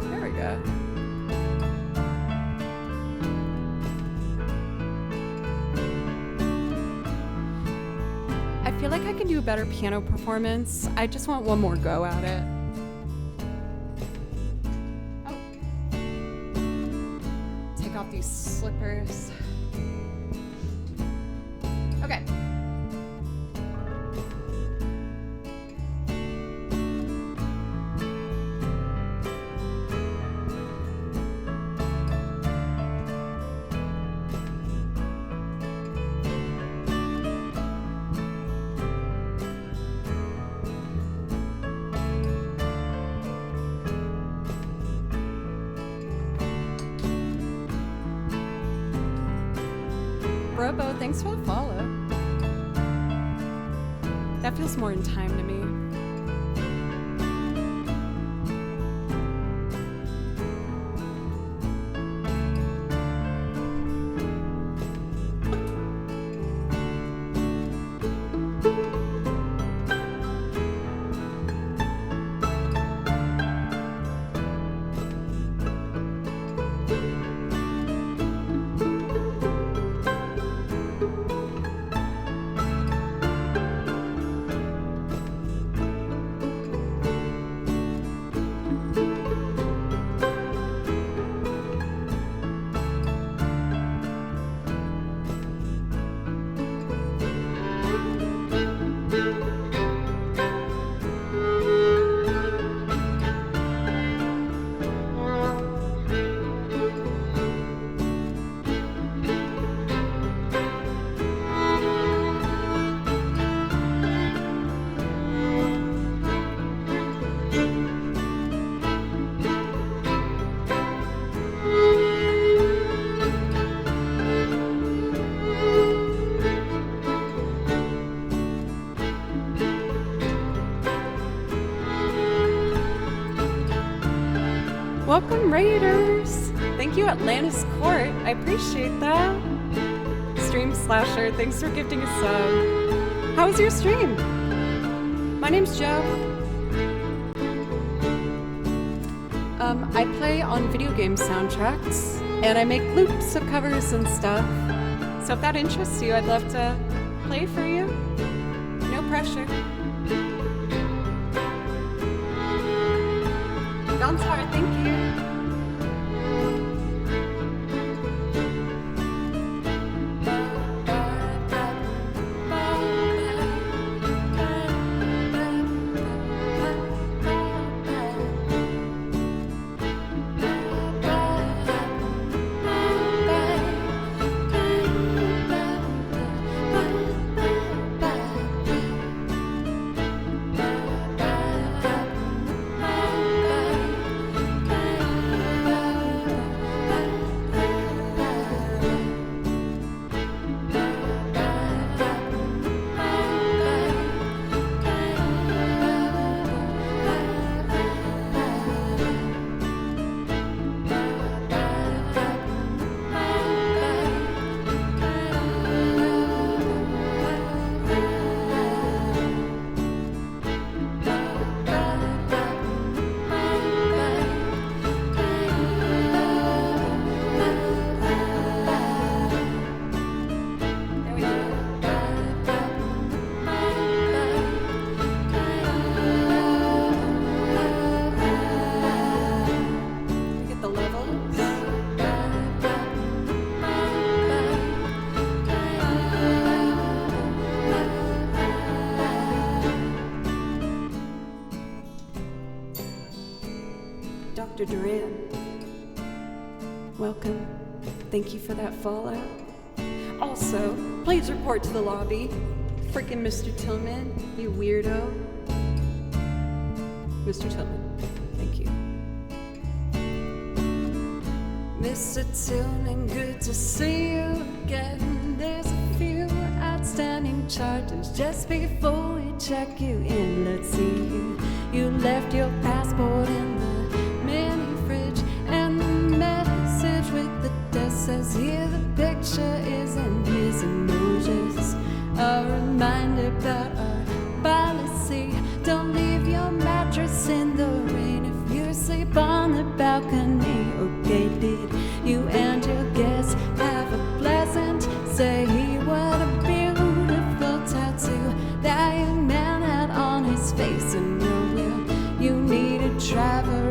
There we go. I feel like I can do a better piano performance. I just want one more go at it. Oh. Take off these slippers. Okay. Robo, thanks for the follow. That feels more in time to me. Welcome, Raiders! Thank you, Atlantis Court. I appreciate that. Stream Slasher, thanks for gifting a sub. How was your stream? My name's Joe. I play on video game soundtracks, and I make loops of covers and stuff. So if that interests you, I'd love to play for you. No pressure. Bounce hard, thank you. Dr. Duran, welcome. Thank you for that follow. Also, please report to the lobby. Freaking Mr. Tillman, you weirdo. Mr. Tillman, thank you. Mr. Tillman, good to see you again. There's a few outstanding charges just before we check you in. Let's see, you left your passport in the mini fridge, and the message with the desk says here the picture is in his emojis. A reminder about our policy: don't leave your mattress in the rain if you sleep on the balcony. Okay, did you and your guests have a pleasant stay? What a beautiful tattoo that young man had on his face. And no will you need a driver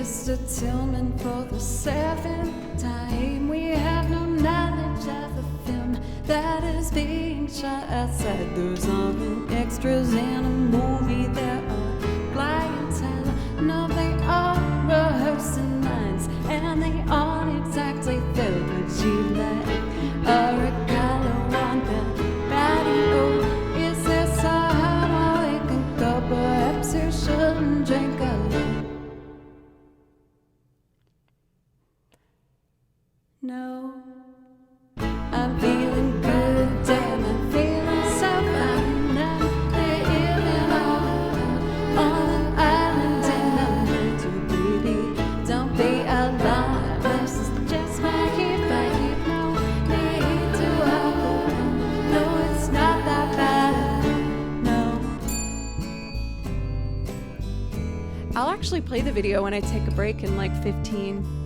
Mr. Tillman, for the 7th time, we have no knowledge of the film that is being shot outside. Those aren't extras in a movie, there are clientele. No, they are rehearsing lines, and they aren't exactly filled with you like a regatta on the patio. Is this a hard waking cup? Perhaps you shouldn't drink alone. No, I'm feeling good, damn, I'm feeling so fine. Now they're living on an island in the night. Baby, don't be alarmed, this is just my heat vibe. No need to hug, no, it's not that bad. No, I'll actually play the video when I take a break in like 15.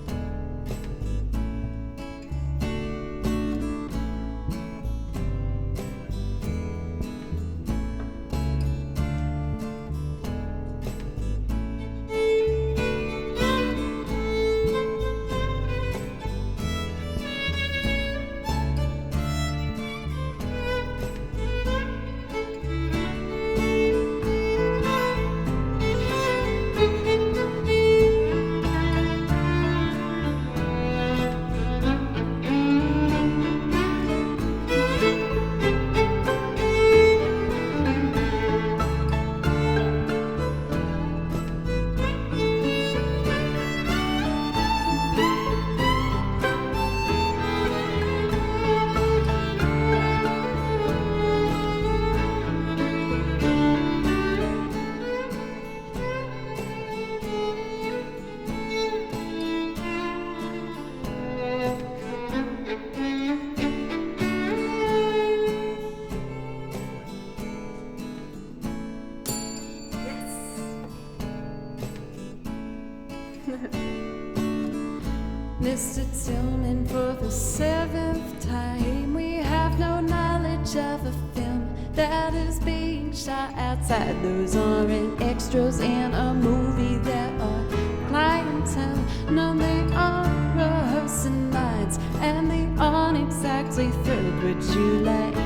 Mr. Tillman, for the 7th time, we have no knowledge of a film that is being shot outside. Those aren't extras in a movie, there are clientele. No, they aren't rehearsing lines, and they aren't exactly thrilled with you like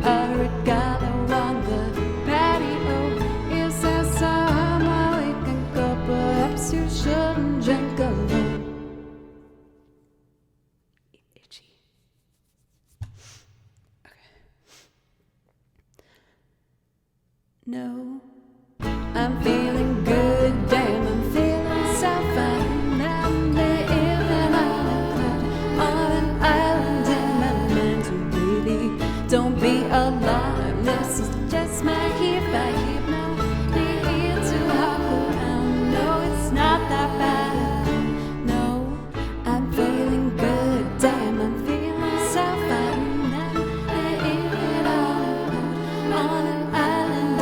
a regatta on the patio. Is there somewhere we can go? Perhaps you shouldn't drink alone. No, I'm feeling good, damn, I'm feeling so fine. I'm living on an island in my mind. So baby, don't be alarmed, this is just my heat vibe. No need to hop around, no, it's not that bad. No, I'm feeling good, damn, I'm feeling so fine. I'm living on an island.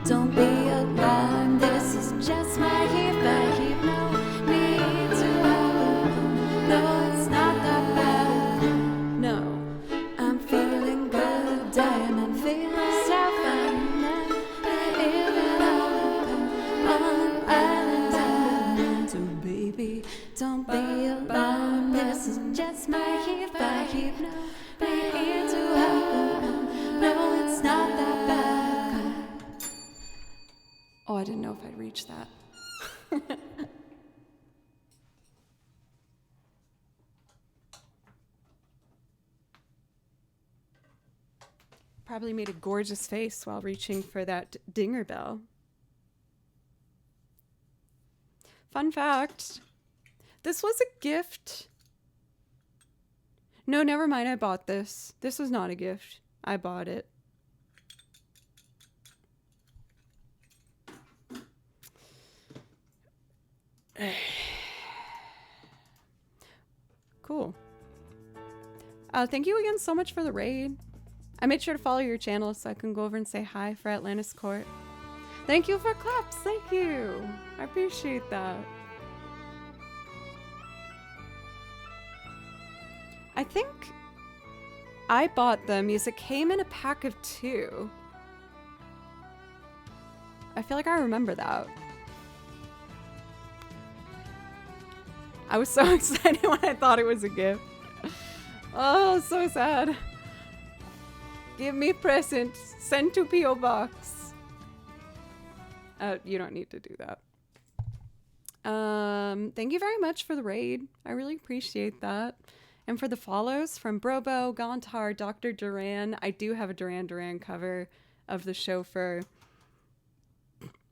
Don't be alarmed, this is just my heat vibe. No need to hug, no, it's not that bad. No, I'm feeling good, damn, I'm feeling so fine. I'm living on an island. So baby, don't be alarmed, this is just my heat vibe. No need to hug, no, it's not that bad. Oh, I didn't know if I'd reach that. Probably made a gorgeous face while reaching for that dinger bell. Fun fact, this was a gift. No, never mind, I bought this. This was not a gift. I bought it. Cool. Thank you again so much for the raid. I made sure to follow your channel so I can go over and say hi for Atlantis Court. Thank you for claps. Thank you. I appreciate that. I think I bought them because it came in a pack of 2. I feel like I remember that. I was so excited when I thought it was a gift. Oh, so sad. Give me presents. Send to P.O. Box. You don't need to do that. Thank you very much for the raid. I really appreciate that. And for the follows from Brobo, Gontar, Dr. Duran. I do have a Duran Duran cover of The Chauffeur.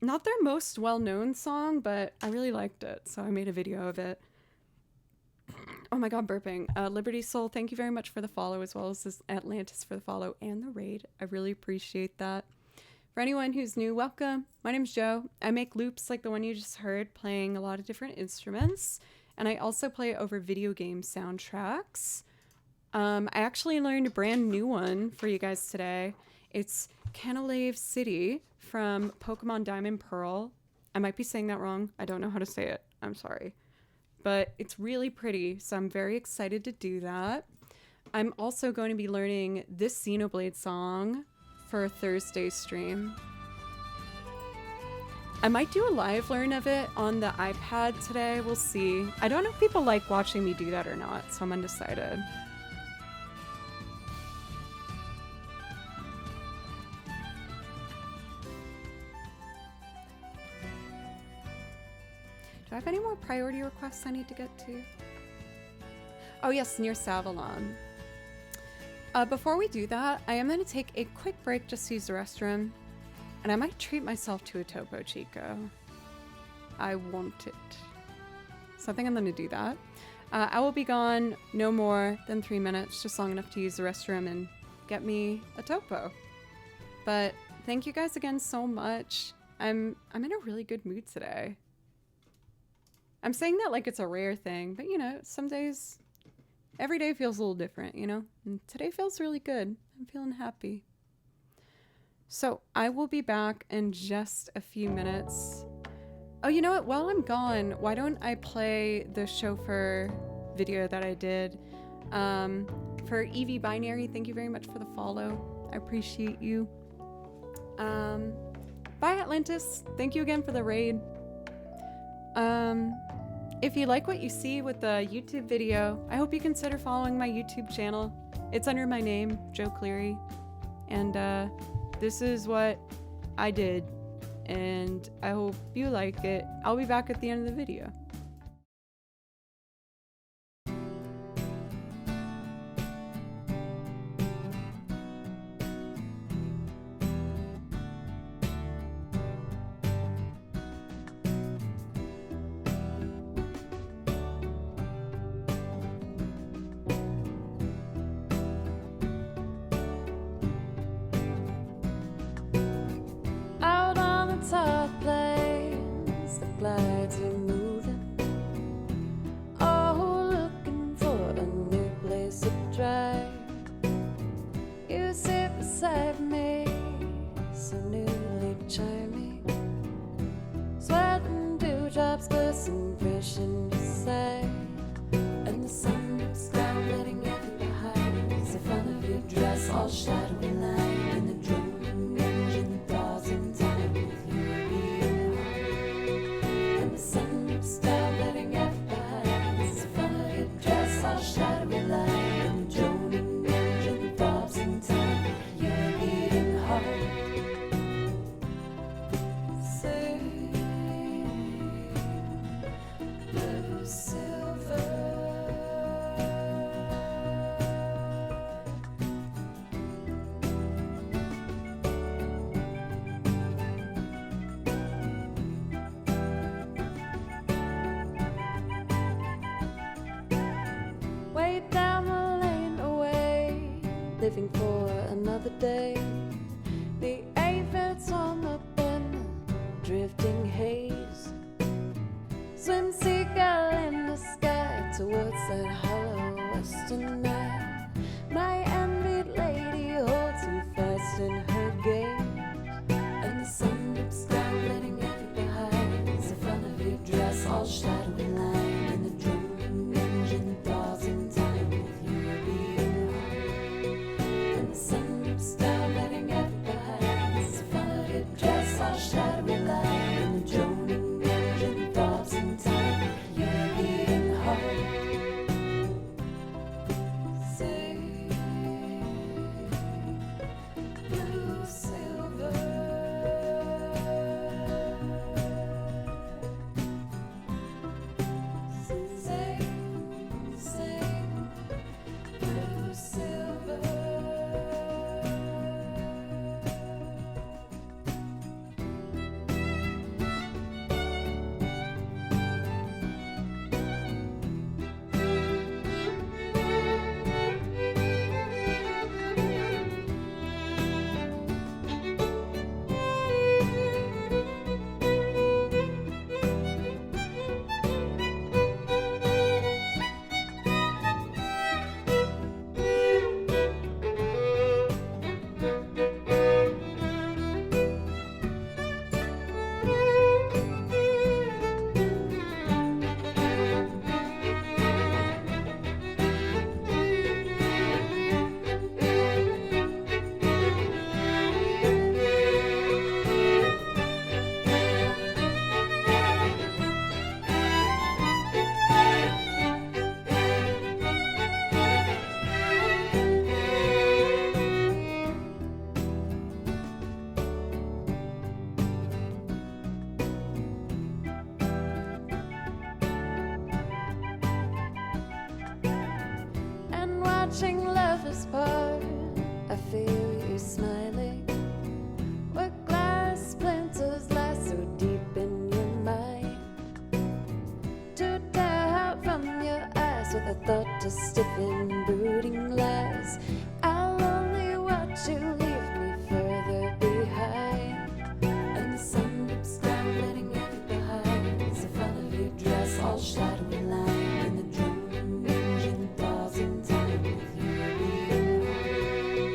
Not their most well-known song, but I really liked it, so I made a video of it. Oh my god, burping. Liberty Soul, thank you very much for the follow, as well as this Atlantis for the follow and the raid. I really appreciate that. For anyone who's new, welcome. My name's Joe. I make loops like the one you just heard, playing a lot of different instruments. And I also play over video game soundtracks. I actually learned a brand new one for you guys today. It's Canalave City from Pokemon Diamond Pearl. I might be saying that wrong. I don't know how to say it. I'm sorry. But it's really pretty, so I'm very excited to do that. I'm also going to be learning this Xenoblade song for a Thursday stream. I might do a live learn of it on the iPad today. We'll see. I don't know if people like watching me do that or not, so I'm undecided. Do I have any more priority requests I need to get to? Oh yes, near Savalon. Before we do that, I am going to take a quick break just to use the restroom. And I might treat myself to a Topo Chico. I want it. So I think I'm going to do that. I will be gone no more than 3 minutes, just long enough to use the restroom and get me a Topo. But thank you guys again so much. I'm in a really good mood today. I'm saying that like it's a rare thing, but you know, some days, every day feels a little different, you know? And today feels really good. I'm feeling happy. So I will be back in just a few minutes. Oh, you know what? While I'm gone, why don't I play the Chauffeur video that I did? For EV Binary, thank you very much for the follow. I appreciate you. Bye, Atlantis. Thank you again for the raid. If you like what you see with the YouTube video, I hope you consider following my YouTube channel. It's under my name, Joe Cleary. And this is what I did. And I hope you like it. I'll be back at the end of the video. Living for another day. The aphids on the bend, drifting haze. Swim seagull in the sky towards that hollow western night. My envied lady holds me fast in her gaze, and the sun dips down, letting everything behind. It's the front of your dress, all shadowy line, and the droning engine throbs in time with your beating heart. And the sun dips down, letting everything behind. It's the front of your dress, all shadowy line, and the droning engine throbs in time with your beating heart. watching lovers part. I feel you smiling. What glass splinters lie so deep in your mind? To tear out from your eyes with a thought to stiffen brooding lies. I'll only watch you leave me further behind. And the sun dips down, letting it behind. It's the front of your dress, all shadowy line. And the droning engine thaws in time with you being home.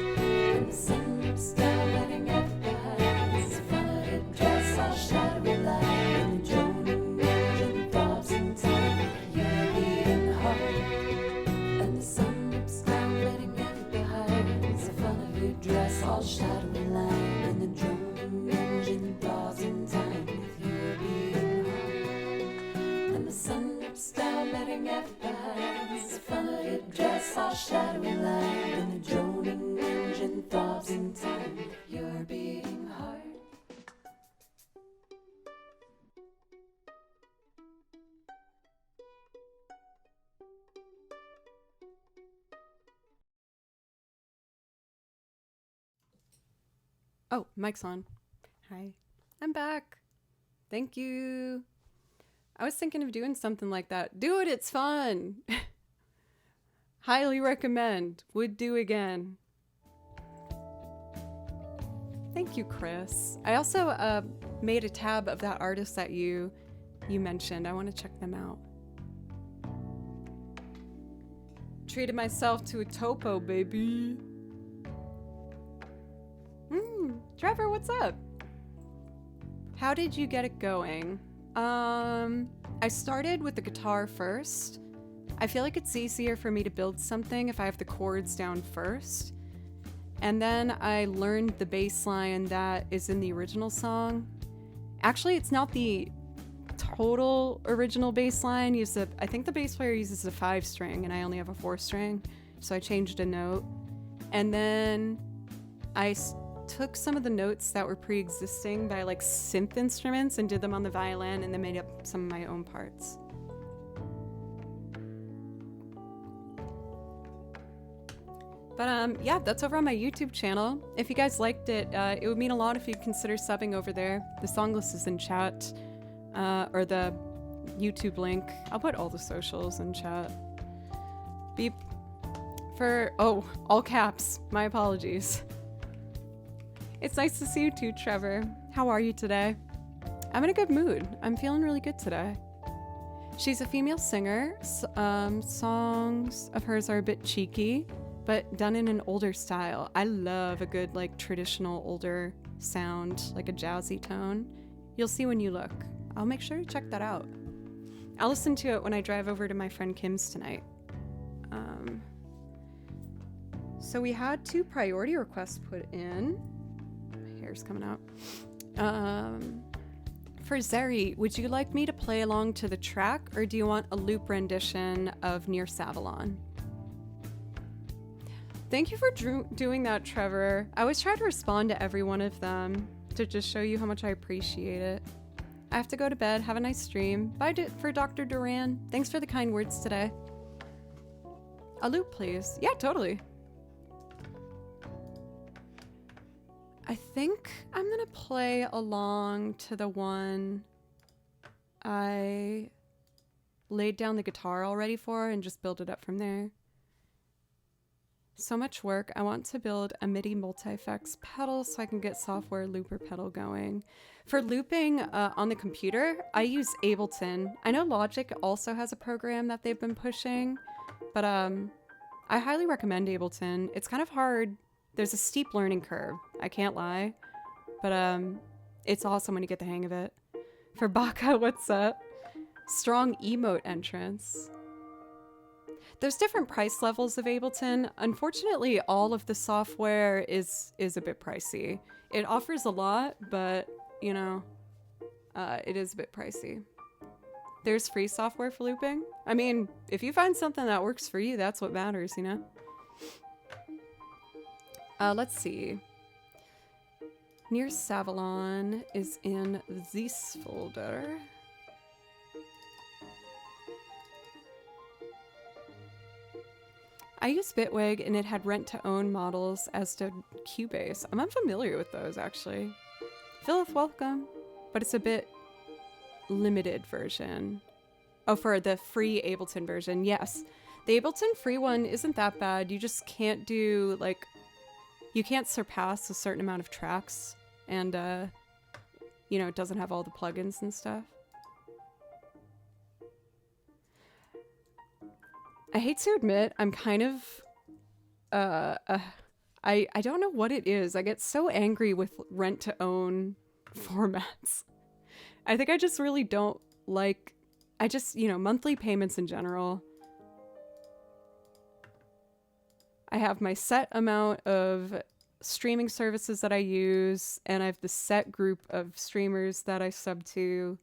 And the sun dips down, letting it behind. It's the front of your dress, all shadowy line. And the droning engine thaws in time with you being home. And the sun dips down, letting it behind. It's the front of your dress, all shadowy line. And the droning engine thaws in time with you being home. And the sun dips down, letting it behind. It's the front of your dress, all shadowy line. And the droning engine thaws in time with your beating heart. Oh, mic's on. Hi. I'm back. Thank you. I was thinking of doing something like that. Do it, it's fun. Highly recommend. Would do again. Thank you, Chris. I also made a tab of that artist that you mentioned. I want to check them out. Treated myself to a topo, baby. Trevor, what's up? How did you get it going? I started with the guitar first. I feel like it's easier for me to build something if I have the chords down first. And then I learned the bass line that is in the original song. Actually, it's not the total original bass line. I think the bass player uses a 5-string and I only have a 4-string. So I changed a note. And then I took some of the notes that were pre-existing by like synth instruments and did them on the violin and then made up some of my own parts. But yeah, that's over on my YouTube channel. If you guys liked it, it would mean a lot if you'd consider subbing over there. The song list is in chat, or the YouTube link. I'll put all the socials in chat. Beep. Oh, all caps. My apologies. It's nice to see you too, Trevor. How are you today? I'm in a good mood. I'm feeling really good today. She's a female singer. Songs of hers are a bit cheeky, but done in an older style. I love a good, like, traditional older sound, like a jazzy tone. You'll see when you look. I'll make sure to check that out. I'll listen to it when I drive over to my friend Kim's tonight. So we had 2 priority requests put in. My hair's coming out. For Zeri, would you like me to play along to the track, or do you want a loop rendition of Near Savalon? Thank you for doing that, Trevor. I always try to respond to every one of them to just show you how much I appreciate it. I have to go to bed. Have a nice stream. Bye for Dr. Duran. Thanks for the kind words today. A loop, please. Yeah, totally. I think I'm gonna play along to the one I laid down the guitar already for and just build it up from there. So much work. I want to build a MIDI multi-effects pedal so I can get software looper pedal going. For looping on the computer, I use Ableton. I know Logic also has a program that they've been pushing, but I highly recommend Ableton. It's kind of hard. There's a steep learning curve, I can't lie, but it's awesome when you get the hang of it. For Baka, what's up? Strong emote entrance. There's different price levels of Ableton. Unfortunately, all of the software is a bit pricey. It offers a lot, but, you know, it is a bit pricey. There's free software for looping. I mean, if you find something that works for you, that's what matters, you know? Let's see. Near Savalon is in this folder. I use Bitwig and it had rent-to-own models, as did Cubase. I'm unfamiliar with those, actually. Philip, welcome. But it's a bit limited version. Oh, for the free Ableton version, yes. The Ableton free one isn't that bad. You just can't do, like, you can't surpass a certain amount of tracks. And, you know, it doesn't have all the plugins and stuff. I hate to admit, I'm kind of, I don't know what it is. I get so angry with rent-to-own formats. I think I just really don't like, you know, monthly payments in general. I have my set amount of streaming services that I use, and I have the set group of streamers that I sub to.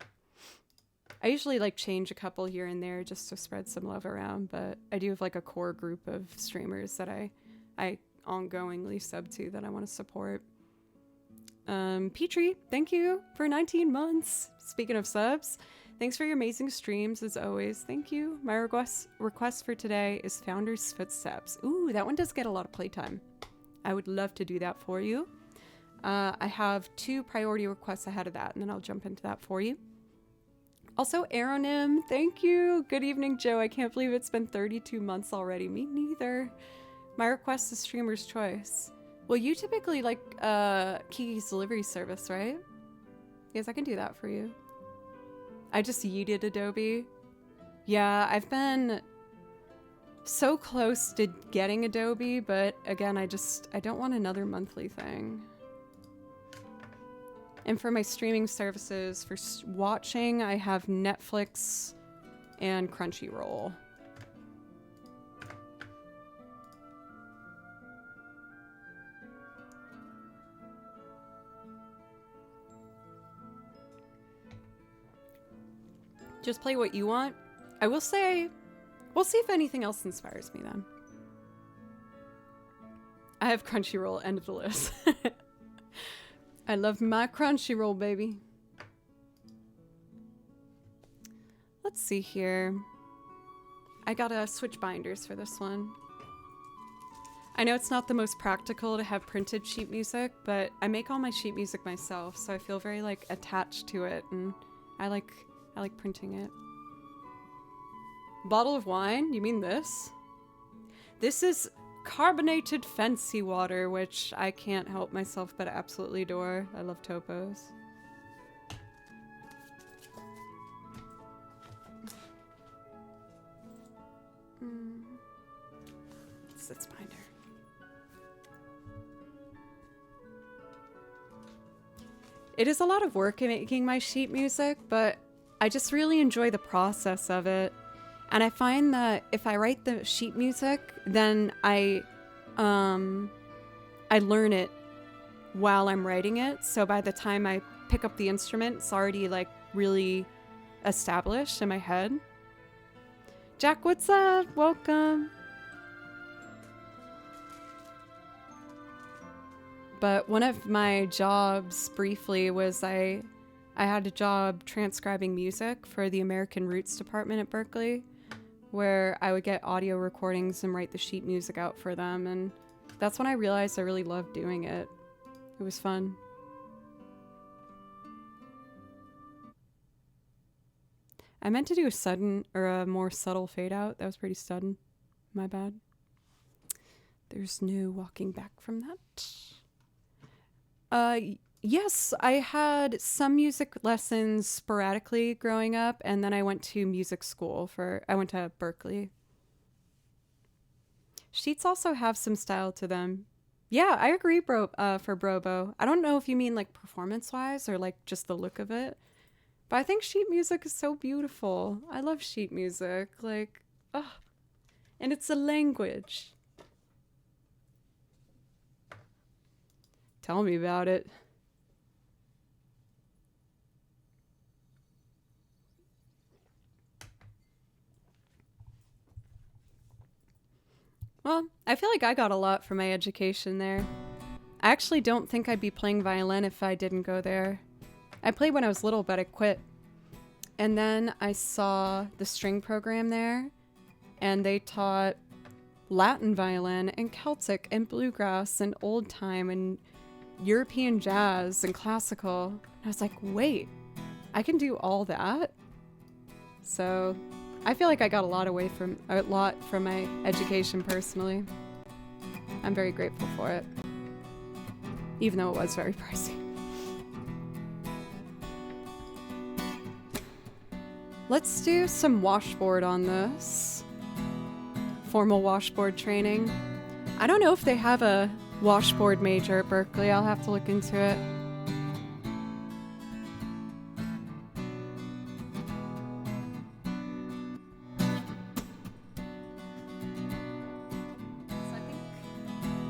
I usually like change a couple here and there just to spread some love around, but I do have like a core group of streamers that I ongoingly sub to that I want to support. Petrie, thank you for 19 months. Speaking of subs, thanks for your amazing streams as always. Thank you. My request for today is Founder's Footsteps. Ooh, that one does get a lot of playtime. I would love to do that for you. I have 2 priority requests ahead of that, and then I'll jump into that for you. Also, Aeronym, thank you. Good evening, Joe. I can't believe it's been 32 months already. Me neither. My request is Streamer's Choice. Well, you typically like Kiki's delivery service, right? Yes, I can do that for you. I just yeeted Adobe. Yeah, I've been so close to getting Adobe, but again, I don't want another monthly thing. And for my streaming services, for watching, I have Netflix and Crunchyroll. Just play what you want. I will say, we'll see if anything else inspires me then. I have Crunchyroll, end of the list. I love my Crunchyroll, baby. Let's see here. I gotta switch binders for this one. I know it's not the most practical to have printed sheet music, but I make all my sheet music myself, so I feel very like attached to it, and I like printing it. Bottle of wine? You mean this? This is carbonated fancy water, which I can't help myself but absolutely adore. I love topos. It's binder. It is a lot of work in making my sheet music, but I just really enjoy the process of it. And I find that if I write the sheet music, then I learn it while I'm writing it. So by the time I pick up the instrument, it's already like really established in my head. Jack, what's up? Welcome. But one of my jobs briefly was I had a job transcribing music for the American Roots department at Berkeley, where I would get audio recordings and write the sheet music out for them, and that's when I realized I really loved doing it. It was fun. I meant to do a sudden or a more subtle fade out. That was pretty sudden. My bad. There's no walking back from that. Yes, I had some music lessons sporadically growing up, and then I went to music school I went to Berkeley. Sheets also have some style to them. Yeah, I agree, for Brobo. I don't know if you mean like performance-wise or like just the look of it, but I think sheet music is so beautiful. I love sheet music, like, ugh. And it's a language. Tell me about it. Well, I feel like I got a lot from my education there. I actually don't think I'd be playing violin if I didn't go there. I played when I was little, but I quit. And then I saw the string program there, and they taught Latin violin and Celtic and bluegrass and old time and European jazz and classical. And I was like, wait, I can do all that? So I feel like I got a lot from my education personally. I'm very grateful for it, even though it was very pricey. Let's do some washboard on this. Formal washboard training. I don't know if they have a washboard major at Berkeley. I'll have to look into it.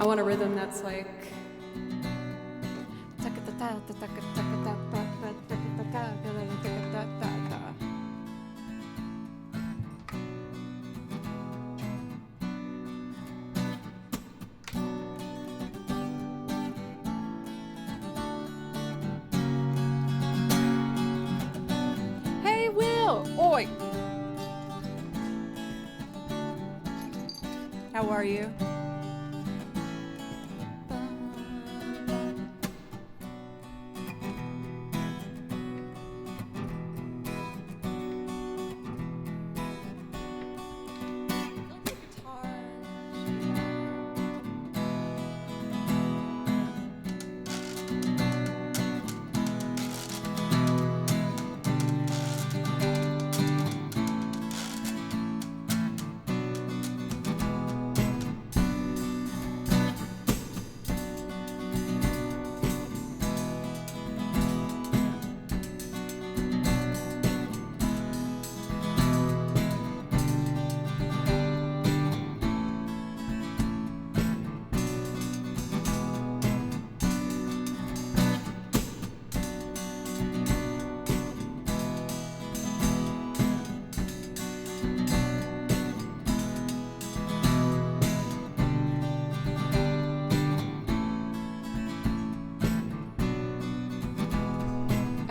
I want a rhythm that's like Hey Will! Oi! How are you?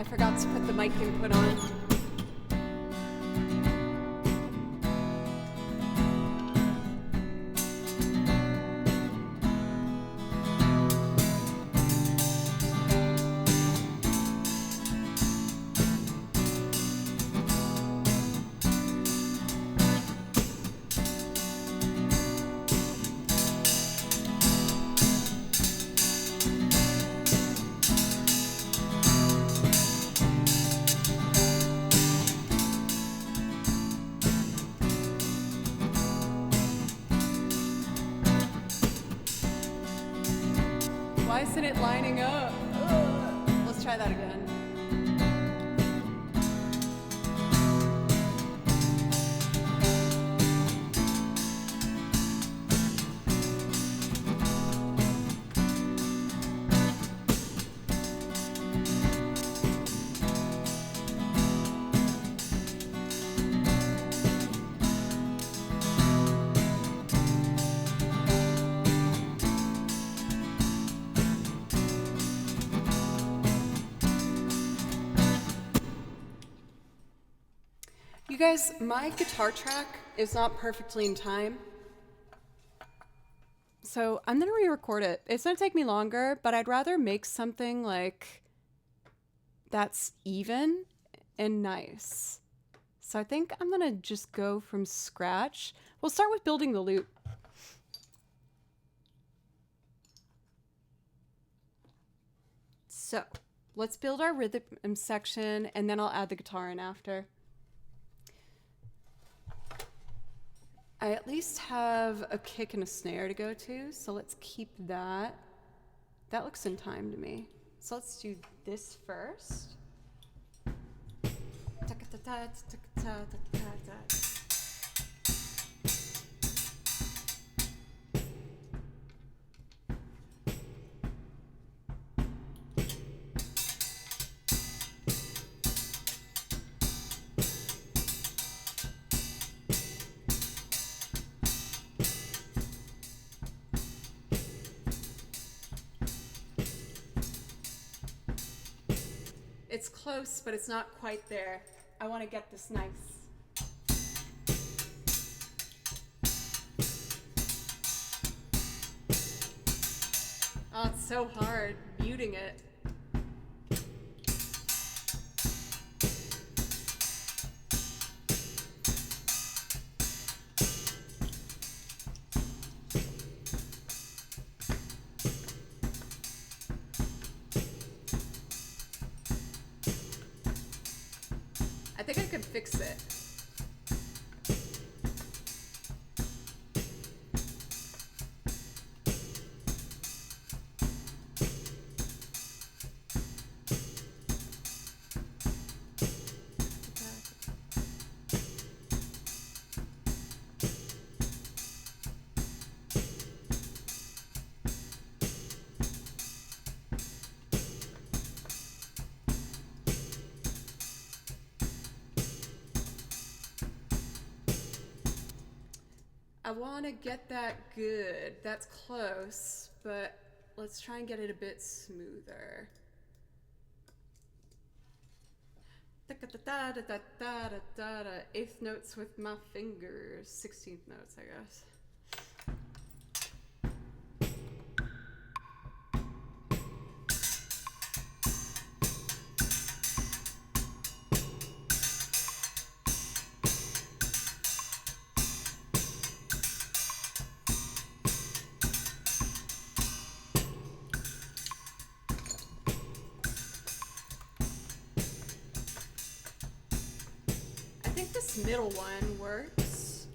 Forgot to put the mic input on. Why isn't it lining up? Ugh. Let's try that again. You guys, my guitar track is not perfectly in time. So I'm gonna re-record it. It's gonna take me longer, but I'd rather make something like that's even and nice. So I think I'm gonna just go from scratch. We'll start with building the loop. So let's build our rhythm section and then I'll add the guitar in after. I at least have a kick and a snare to go to, so let's keep that. That looks in time to me. So let's do this first. It's close, but it's not quite there. I want to get this nice. so hard muting it. I think I could fix it. I want to get that good. That's close, but let's try and get it a bit smoother. Eighth notes with my fingers. 16th notes, I guess. I think this middle one works.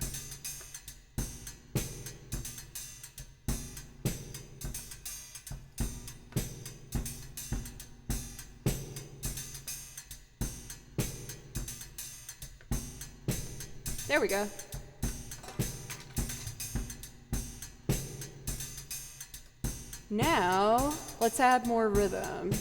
There we go. Now, let's add more rhythm.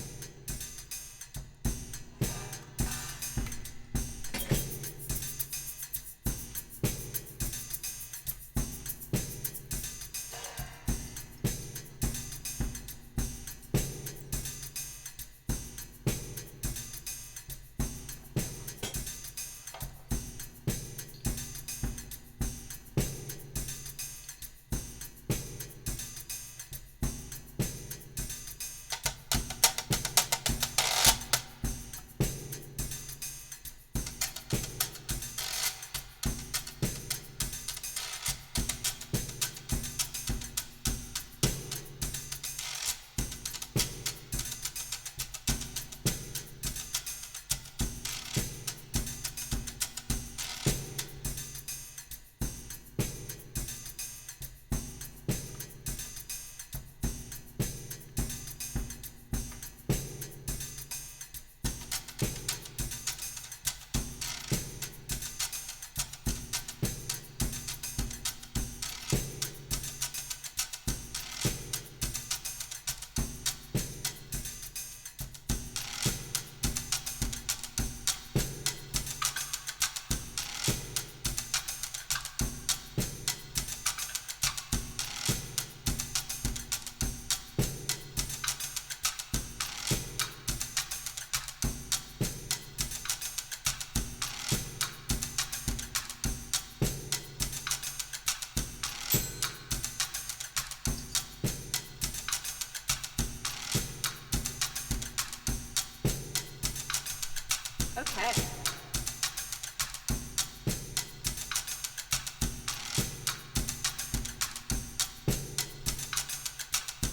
Okay.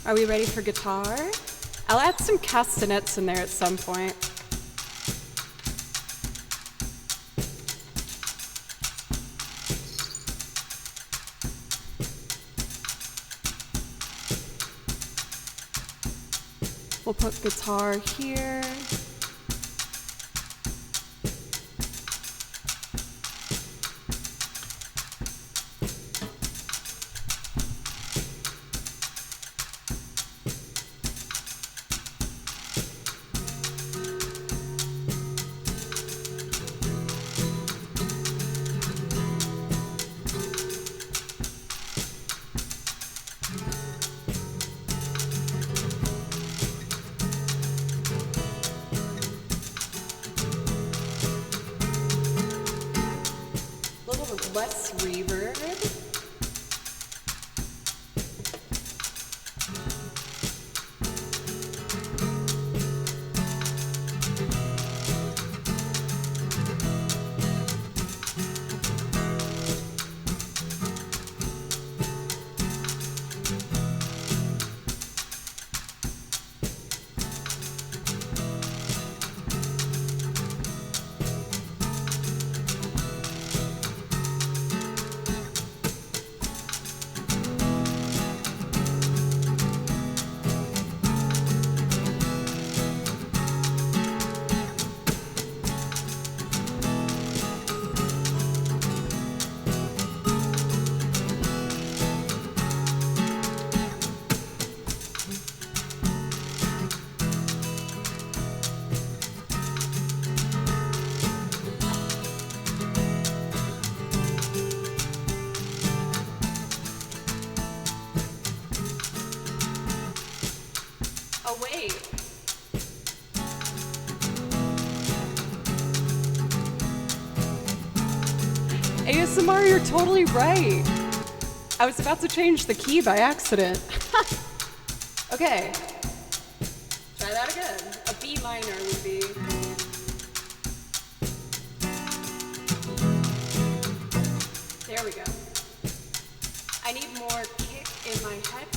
Are we ready for guitar? I'll add some castanets in there at some point. We'll put guitar here. Oh, wait. ASMR, you're totally right. I was about to change the key by accident. Okay. Try that again. A B minor would be. There we go. I need more kick in my headphones.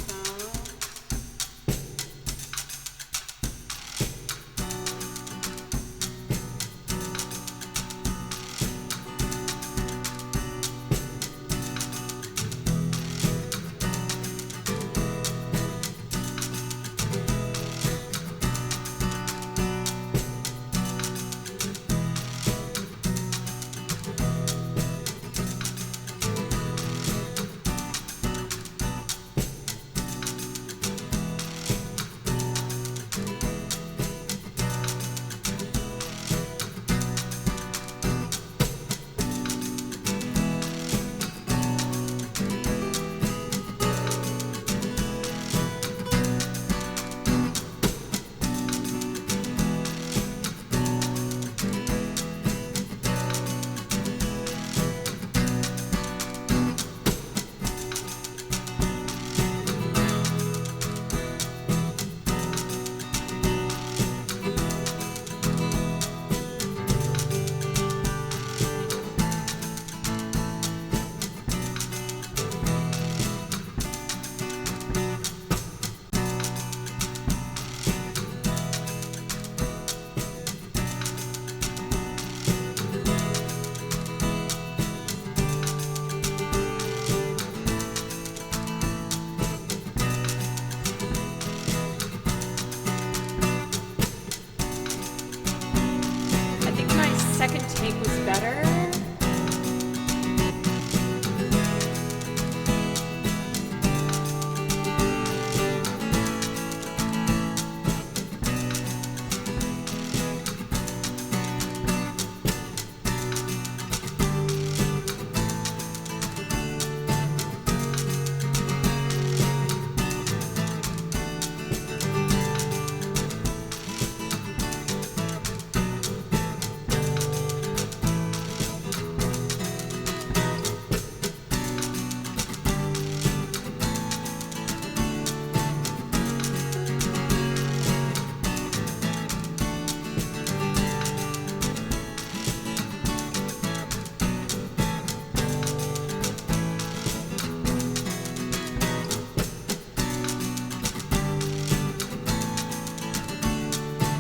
Second take was better.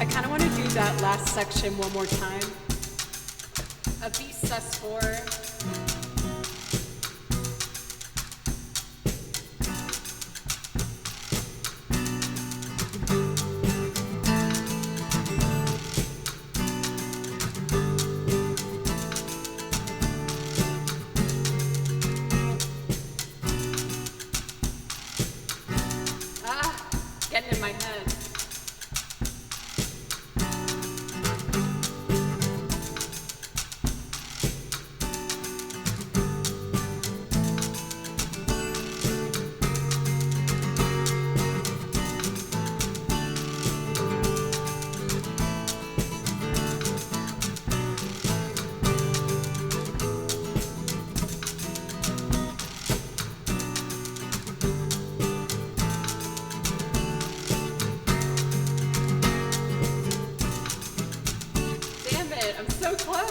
I kind of want to do that last section one more time. A B sus4. Getting in my head. I'm so close.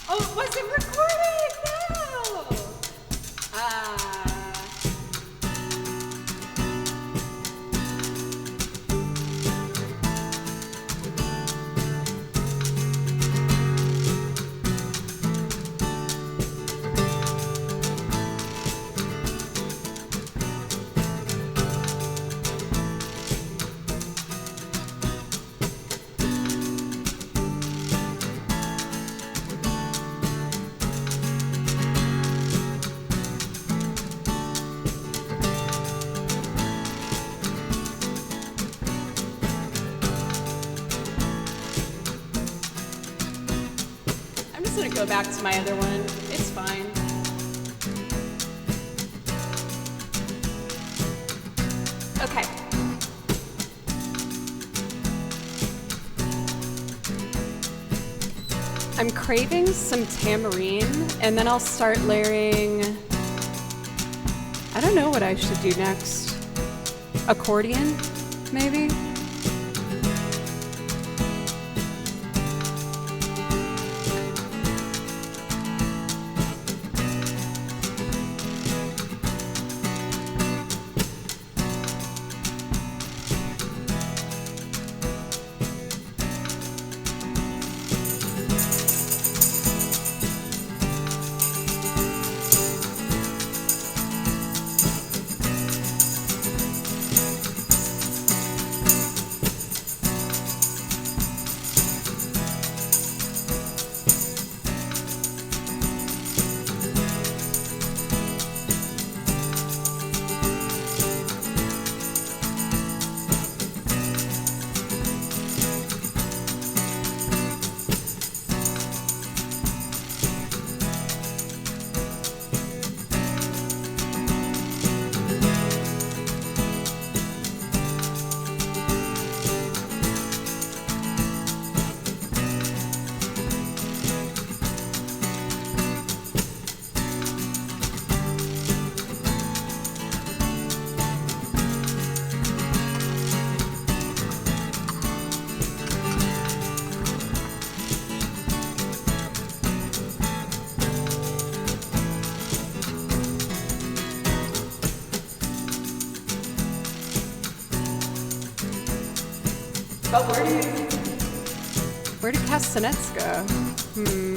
Oh, it wasn't recorded! No! go back to my other one. It's fine. Okay. I'm craving some tambourine, and then I'll start layering. I don't know what I should do next. Accordion, maybe? But where did castanets go? Ooh,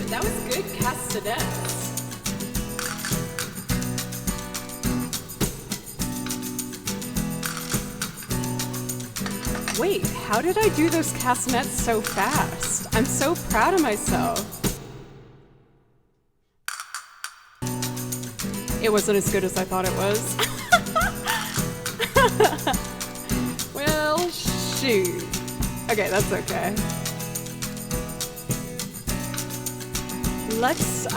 that was good castanets. Wait, how did I do those castanets so fast? I'm so proud of myself. It wasn't as good as I thought it was. Well, shoot. Okay, that's okay. Let's,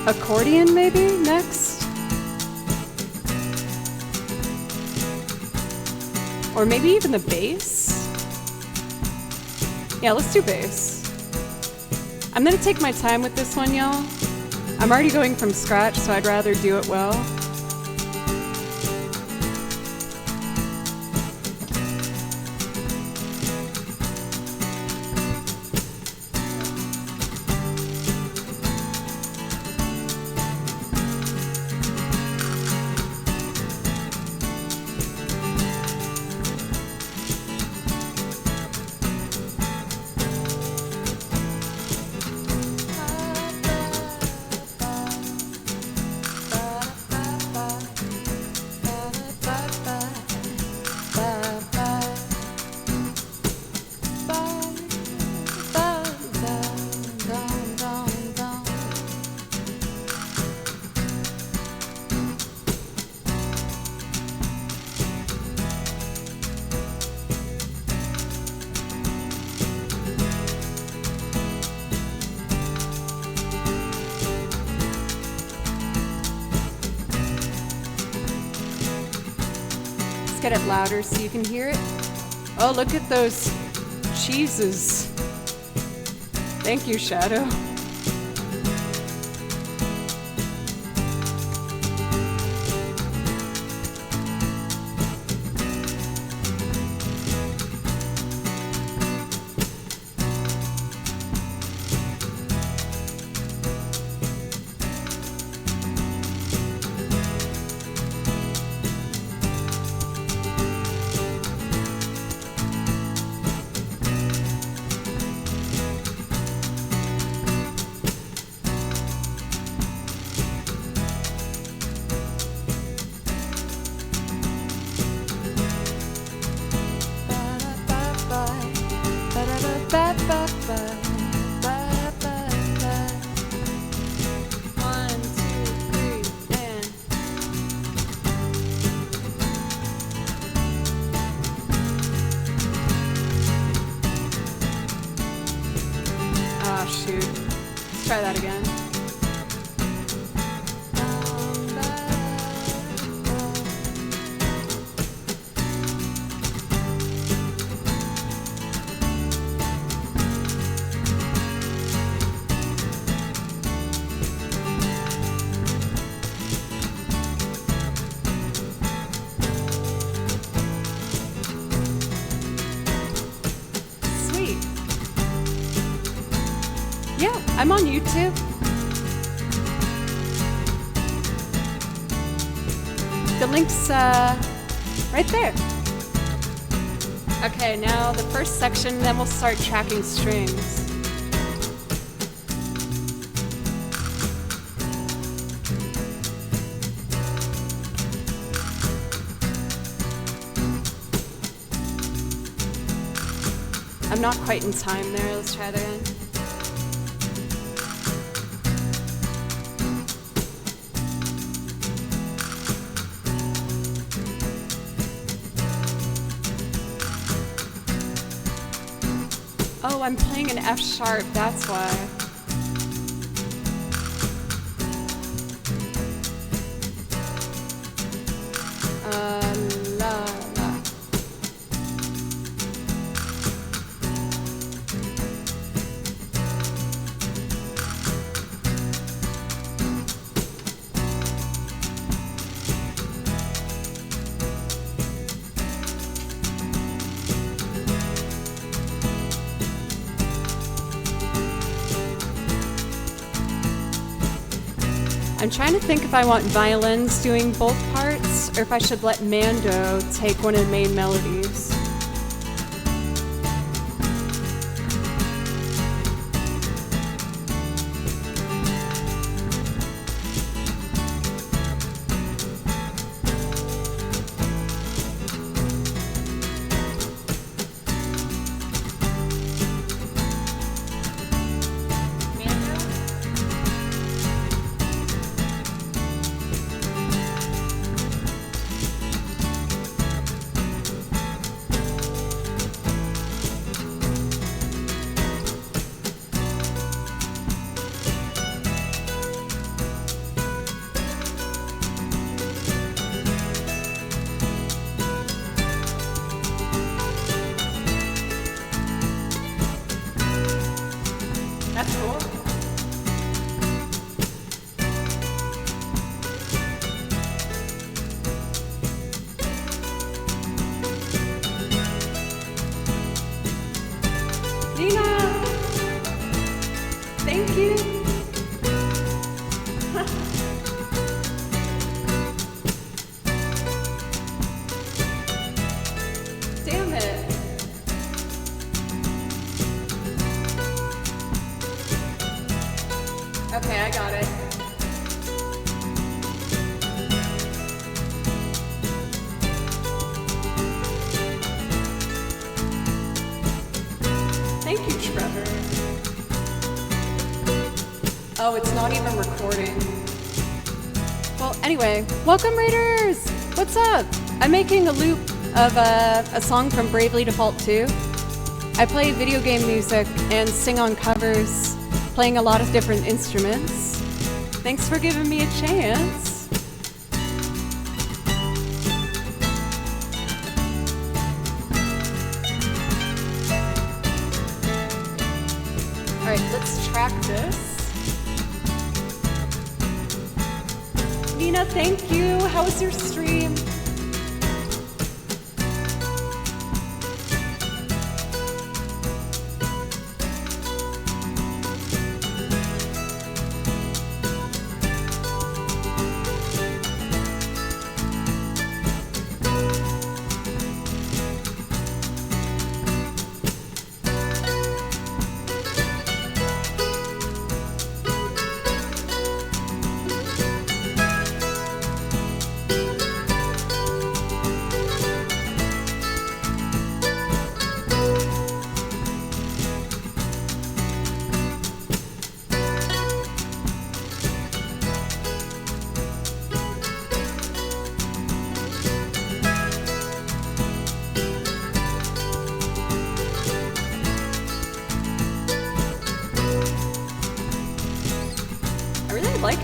accordion maybe next? Or maybe even the bass? Yeah, let's do bass. I'm gonna take my time with this one, y'all. I'm already going from scratch, so I'd rather do it well. Get it louder so you can hear it. Oh, look at those cheeses. Thank you, Shadow. shoot. Let's try that again. Yeah, I'm on YouTube. The link's right there. Okay, now the first section, then we'll start tracking strings. I'm not quite in time there. Let's try that again. Oh, I'm playing an F sharp, that's why. La, la. I'm trying to think if I want violins doing both parts or if I should let Mando take one of the main melodies. That's cool. Nina! Thank you! Damn it! Okay, I got it. Thank you, Trevor. Oh, it's not even recording. Well, anyway, welcome Raiders! What's up? I'm making a loop of a song from Bravely Default 2. I play video game music and sing on covers, playing a lot of different instruments. Thanks for giving me a chance. All right, let's track this. Nina, thank you. How was your stream?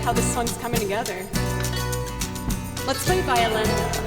how this song's coming together. Let's play violin.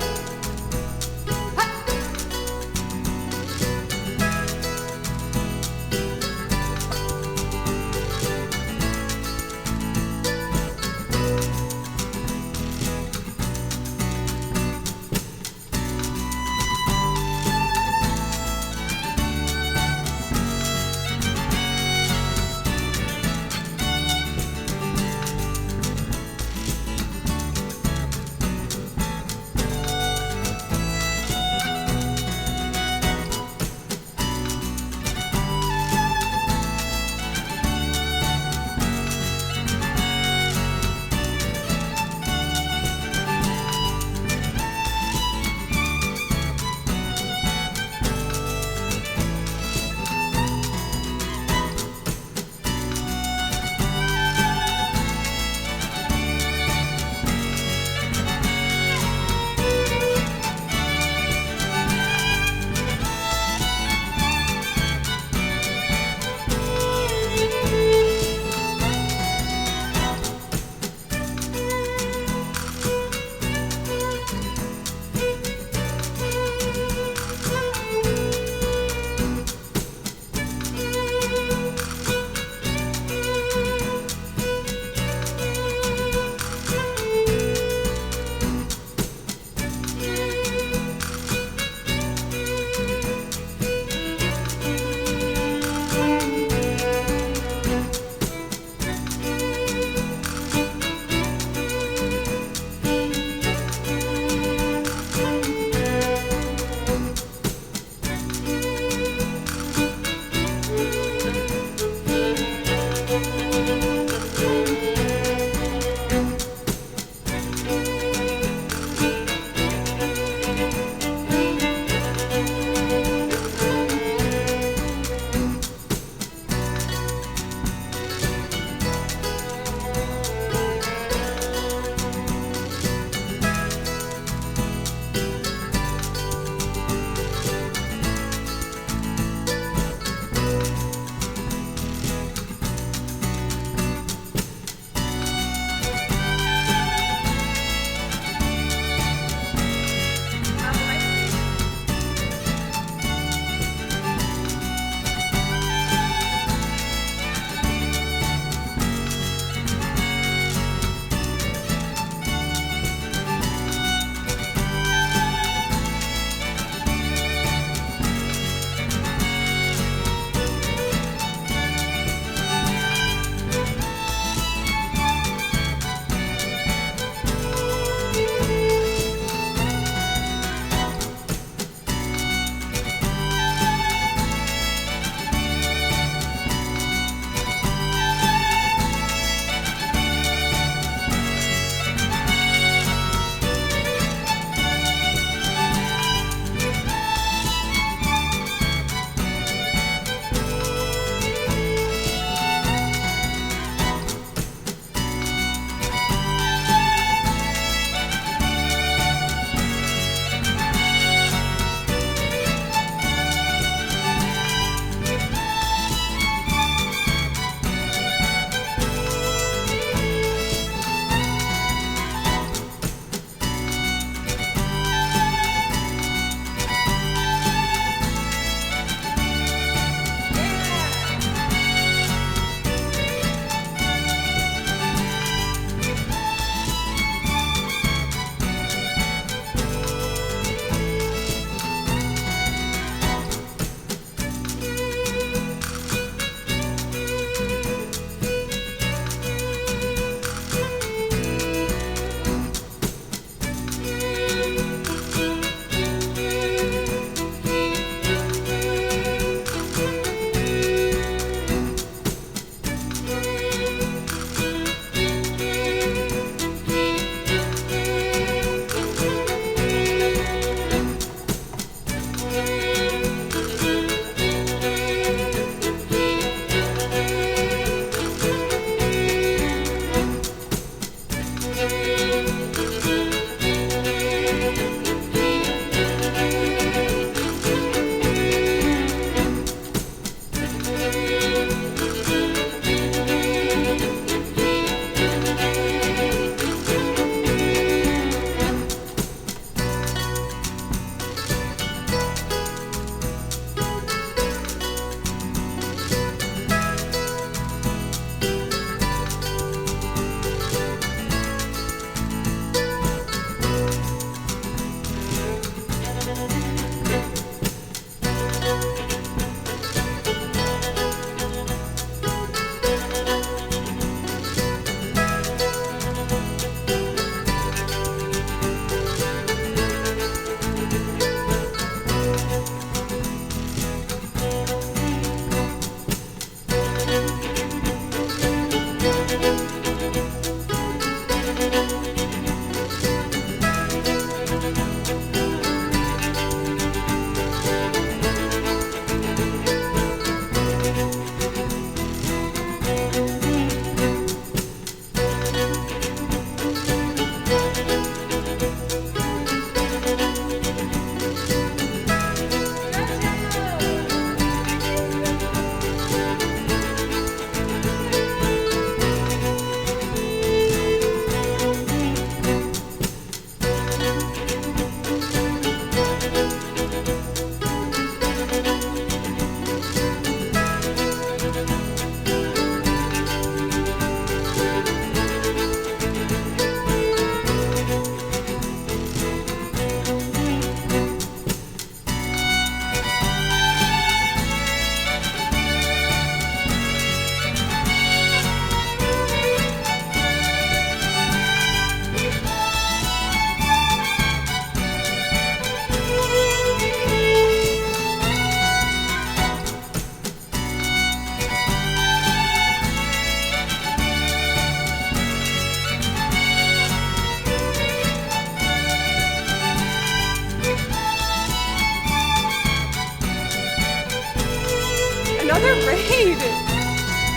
another raid.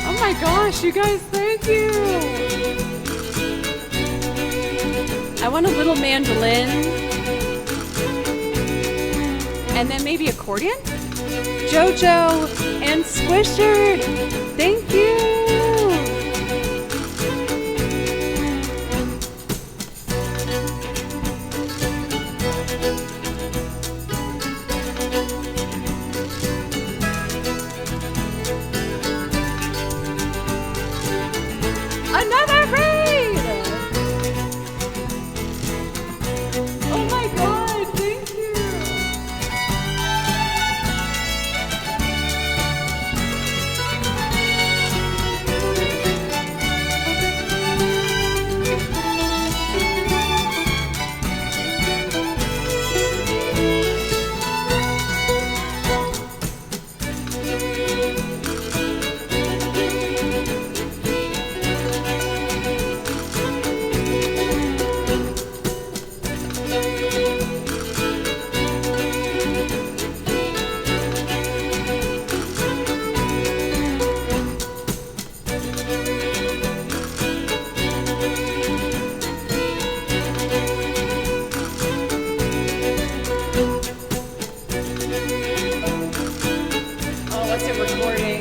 Oh my gosh, you guys, thank you. I want a little mandolin. And then maybe accordion? Jojo and Squisher, thank you. Another raid! Oh my god, thank you. Oh, what's it recording?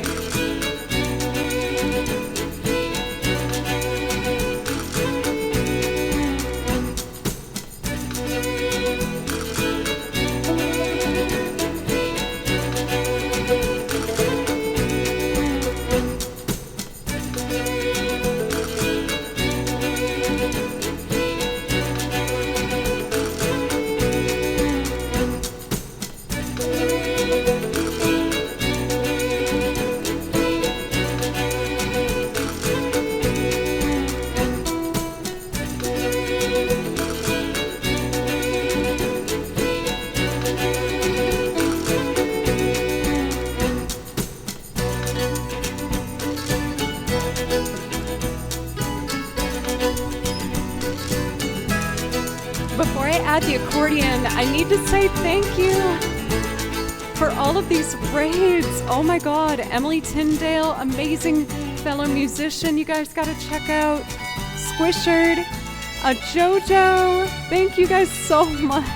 Before I add the accordion, I need to say thank you for all of these raids. Oh my god, Emily Tyndale, amazing fellow musician. You guys gotta check out Squishered, Jojo. Thank you guys so much.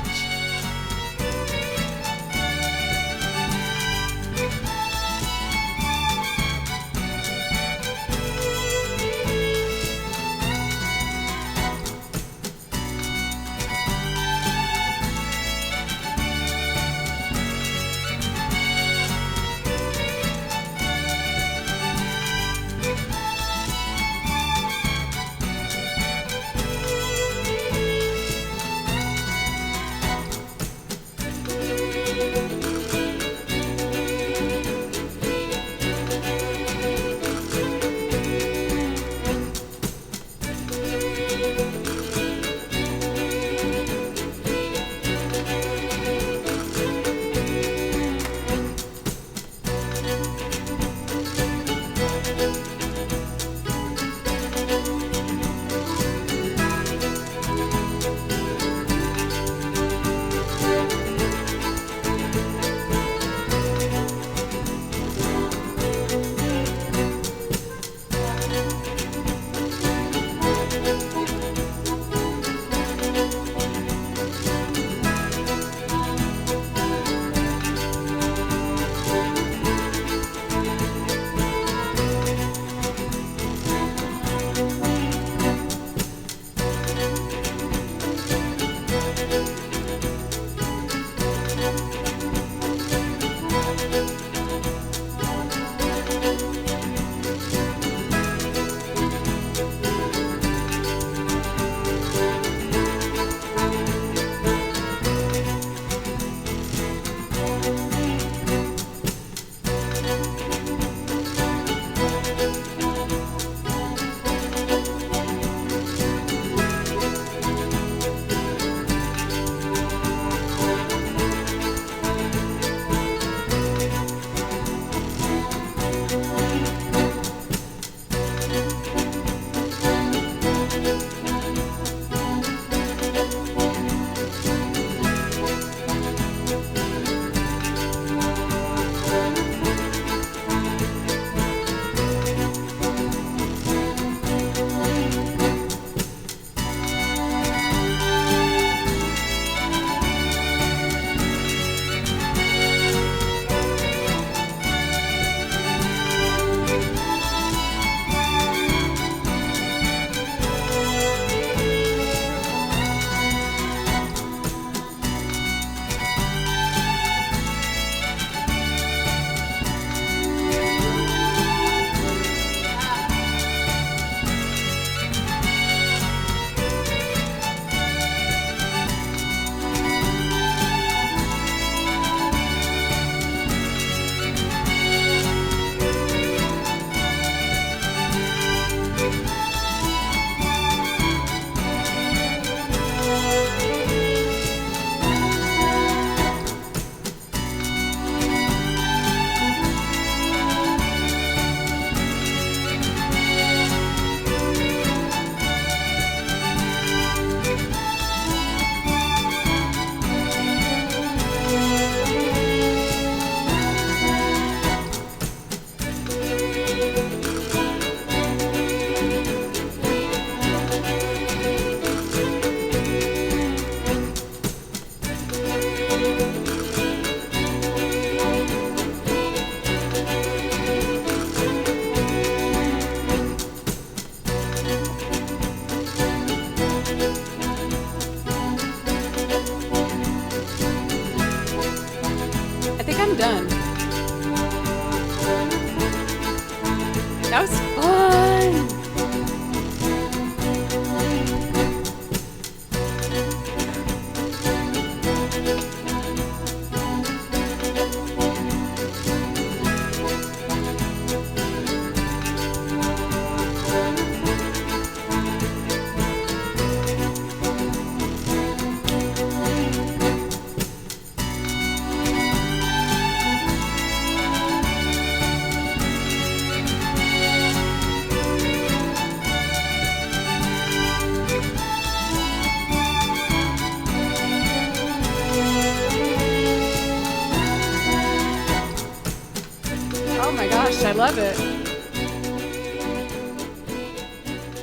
gosh, I love it.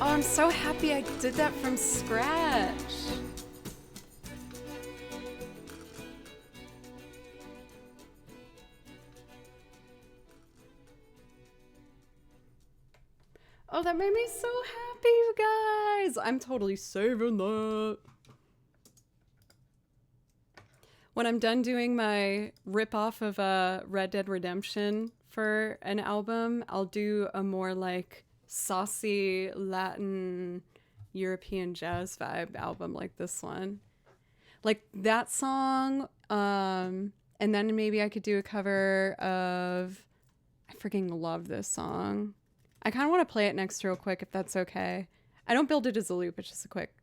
Oh, I'm so happy I did that from scratch. Oh, that made me so happy, you guys. I'm totally saving that. When I'm done doing my rip-off of Red Dead Redemption for an album, I'll do a more like saucy Latin European jazz vibe album like this one. Like that song, and then maybe I could do a cover of... I freaking love this song. I kind of want to play it next real quick if that's okay. I don't build it as a loop, it's just a quick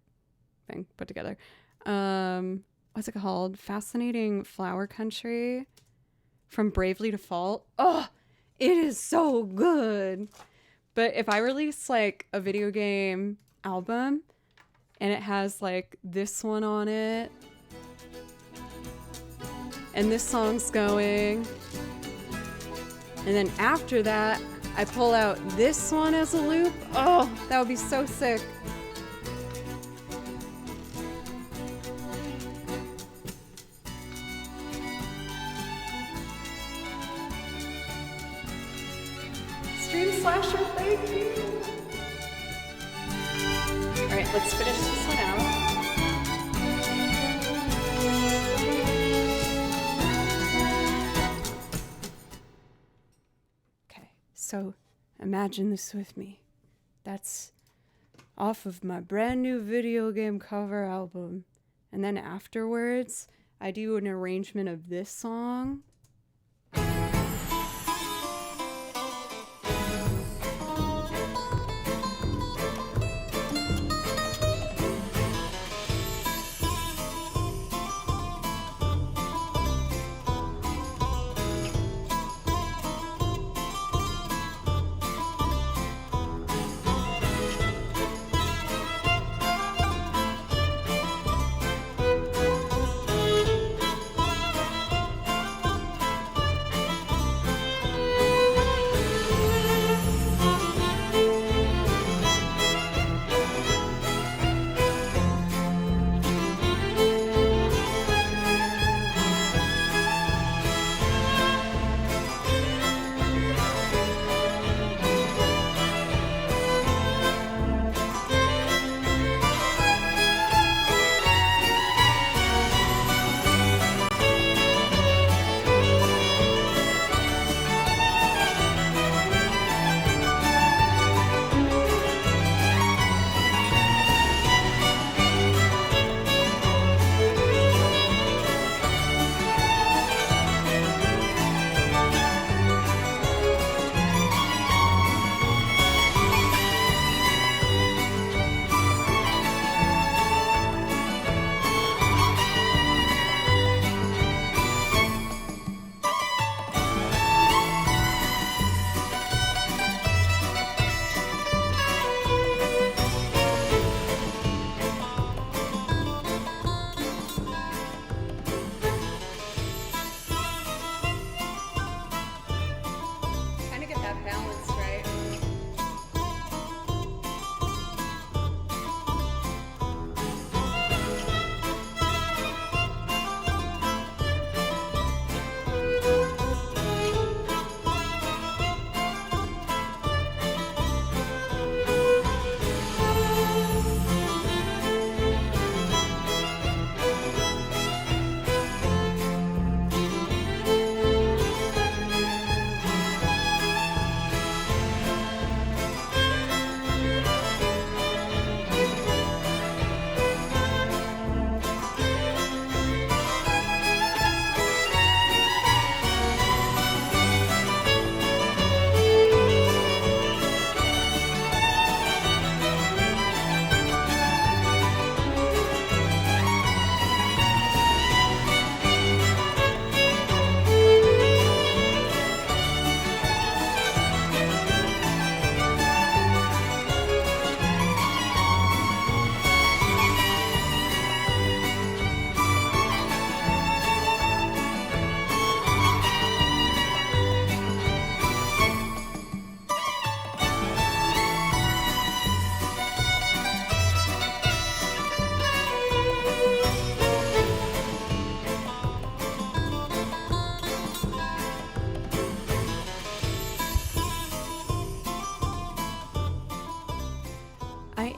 thing put together. What's it called? Fascinating Flower Country from Bravely Default. Oh, it is so good. But if I release like a video game album and it has like this one on it and this song's going, and then after that I pull out this one as a loop, oh, that would be so sick. Stream Slasher, thank you. All right, let's finish this one out. Okay, so imagine this with me. That's off of my brand new video game cover album. And then afterwards, I do an arrangement of this song.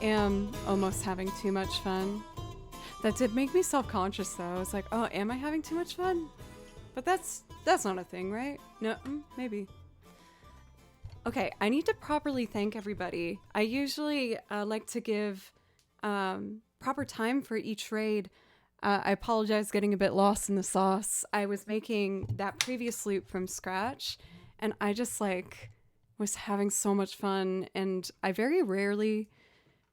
am almost having too much fun. That did make me self-conscious though. I was like, oh, am I having too much fun? But that's not a thing, right? No, maybe. Okay, I need to properly thank everybody. I usually like to give proper time for each raid. I apologize getting a bit lost in the sauce. I was making that previous loop from scratch, and I just was having so much fun, and I very rarely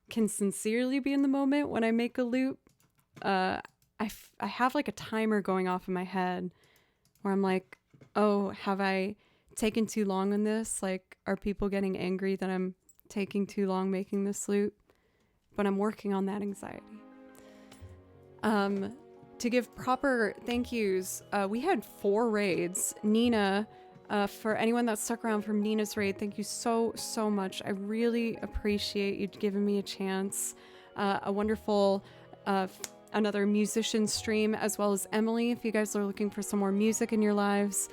can sincerely be in the moment when I make a loop. I have like a timer going off in my head where I'm like, oh, have I taken too long on this? Like, are people getting angry that I'm taking too long making this loop? But I'm working on that anxiety. To give proper thank yous, we had 4 raids. Nina, for anyone that stuck around from Nina's raid, thank you so much. I really appreciate you giving me a chance. A wonderful another musician stream, as well as Emily, if you guys are looking for some more music in your lives.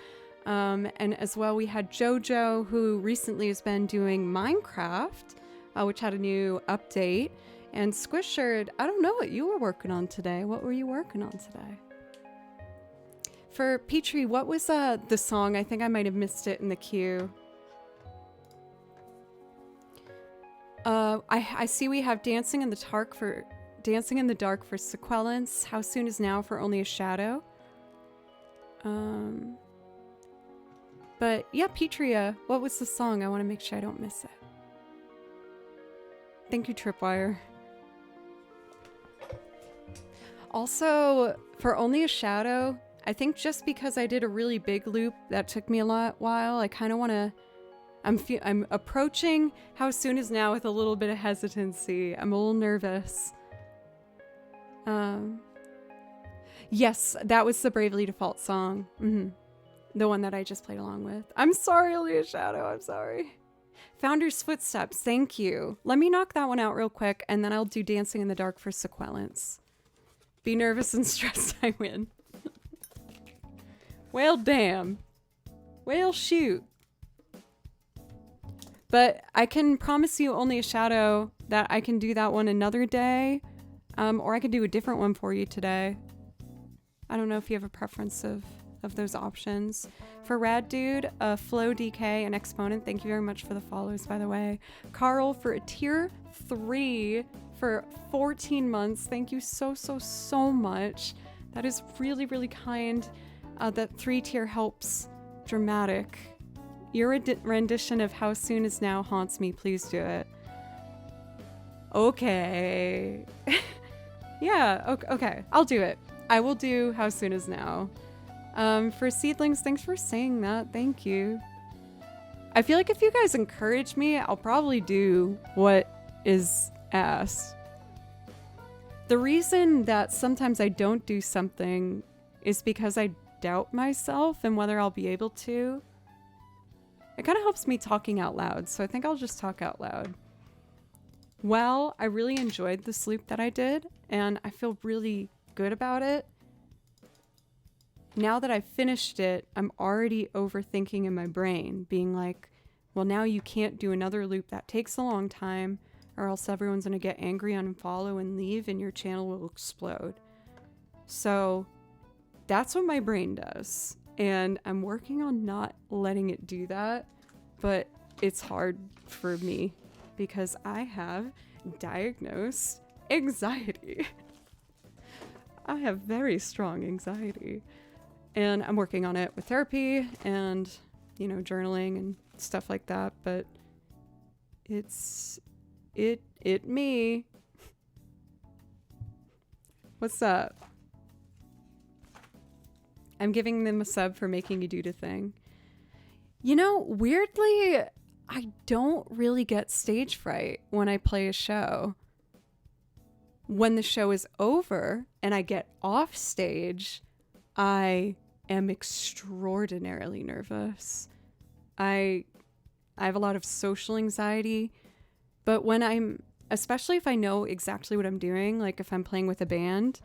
And as well, we had Jojo, who recently has been doing Minecraft, which had a new update. And Squishered, I don't know what you were working on today. What were you working on today? For Petrie, what was the song? I think I might have missed it in the queue. I see we have Dancing in the Dark for Sequelance. How Soon Is Now for Only a Shadow. But yeah, Petria, what was the song? I want to make sure I don't miss it. Thank you, Tripwire. Also, for Only a Shadow, I think just because I did a really big loop that took me a while, I kind of want to... I'm approaching How Soon Is Now with a little bit of hesitancy. I'm a little nervous. Yes, that was the Bravely Default song. The one that I just played along with. I'm sorry, Only a Shadow. I'm sorry. Founder's Footsteps. Thank you. Let me knock that one out real quick, and then I'll do Dancing in the Dark for Sequelance. Be nervous and stressed, I win. Well, damn. Well, shoot. But I can promise you, Only a Shadow, that I can do that one another day. Or I could do a different one for you today. I don't know if you have a preference of those options. For Rad Dude, Flow DK and Exponent, thank you very much for the follows, by the way. Carl for a tier 3 for 14 months. Thank you so much. That is really, really kind. That 3-tier helps dramatic. Your rendition of How Soon Is Now haunts me. Please do it. Okay. Yeah, okay. I'll do it. I will do How Soon Is Now. For Seedlings, thanks for saying that. Thank you. I feel like if you guys encourage me, I'll probably do what is asked. The reason that sometimes I don't do something is because I doubt myself and whether I'll be able to. It kind of helps me talking out loud, so I think I'll just talk out loud. Well, I really enjoyed this loop that I did, and I feel really good about it. Now that I've finished it, I'm already overthinking in my brain, being like, well, now you can't do another loop that takes a long time, or else everyone's going to get angry, unfollow, and leave, and your channel will explode. So that's what my brain does. And I'm working on not letting it do that, but it's hard for me because I have diagnosed anxiety. I have very strong anxiety. And I'm working on it with therapy and, you know, journaling and stuff like that, but it's me. What's up? I'm giving them a sub for making you do the thing. You know, weirdly, I don't really get stage fright when I play a show. When the show is over and I get off stage, I am extraordinarily nervous. I have a lot of social anxiety, but when especially if I know exactly what I'm doing, like if I'm playing with a band,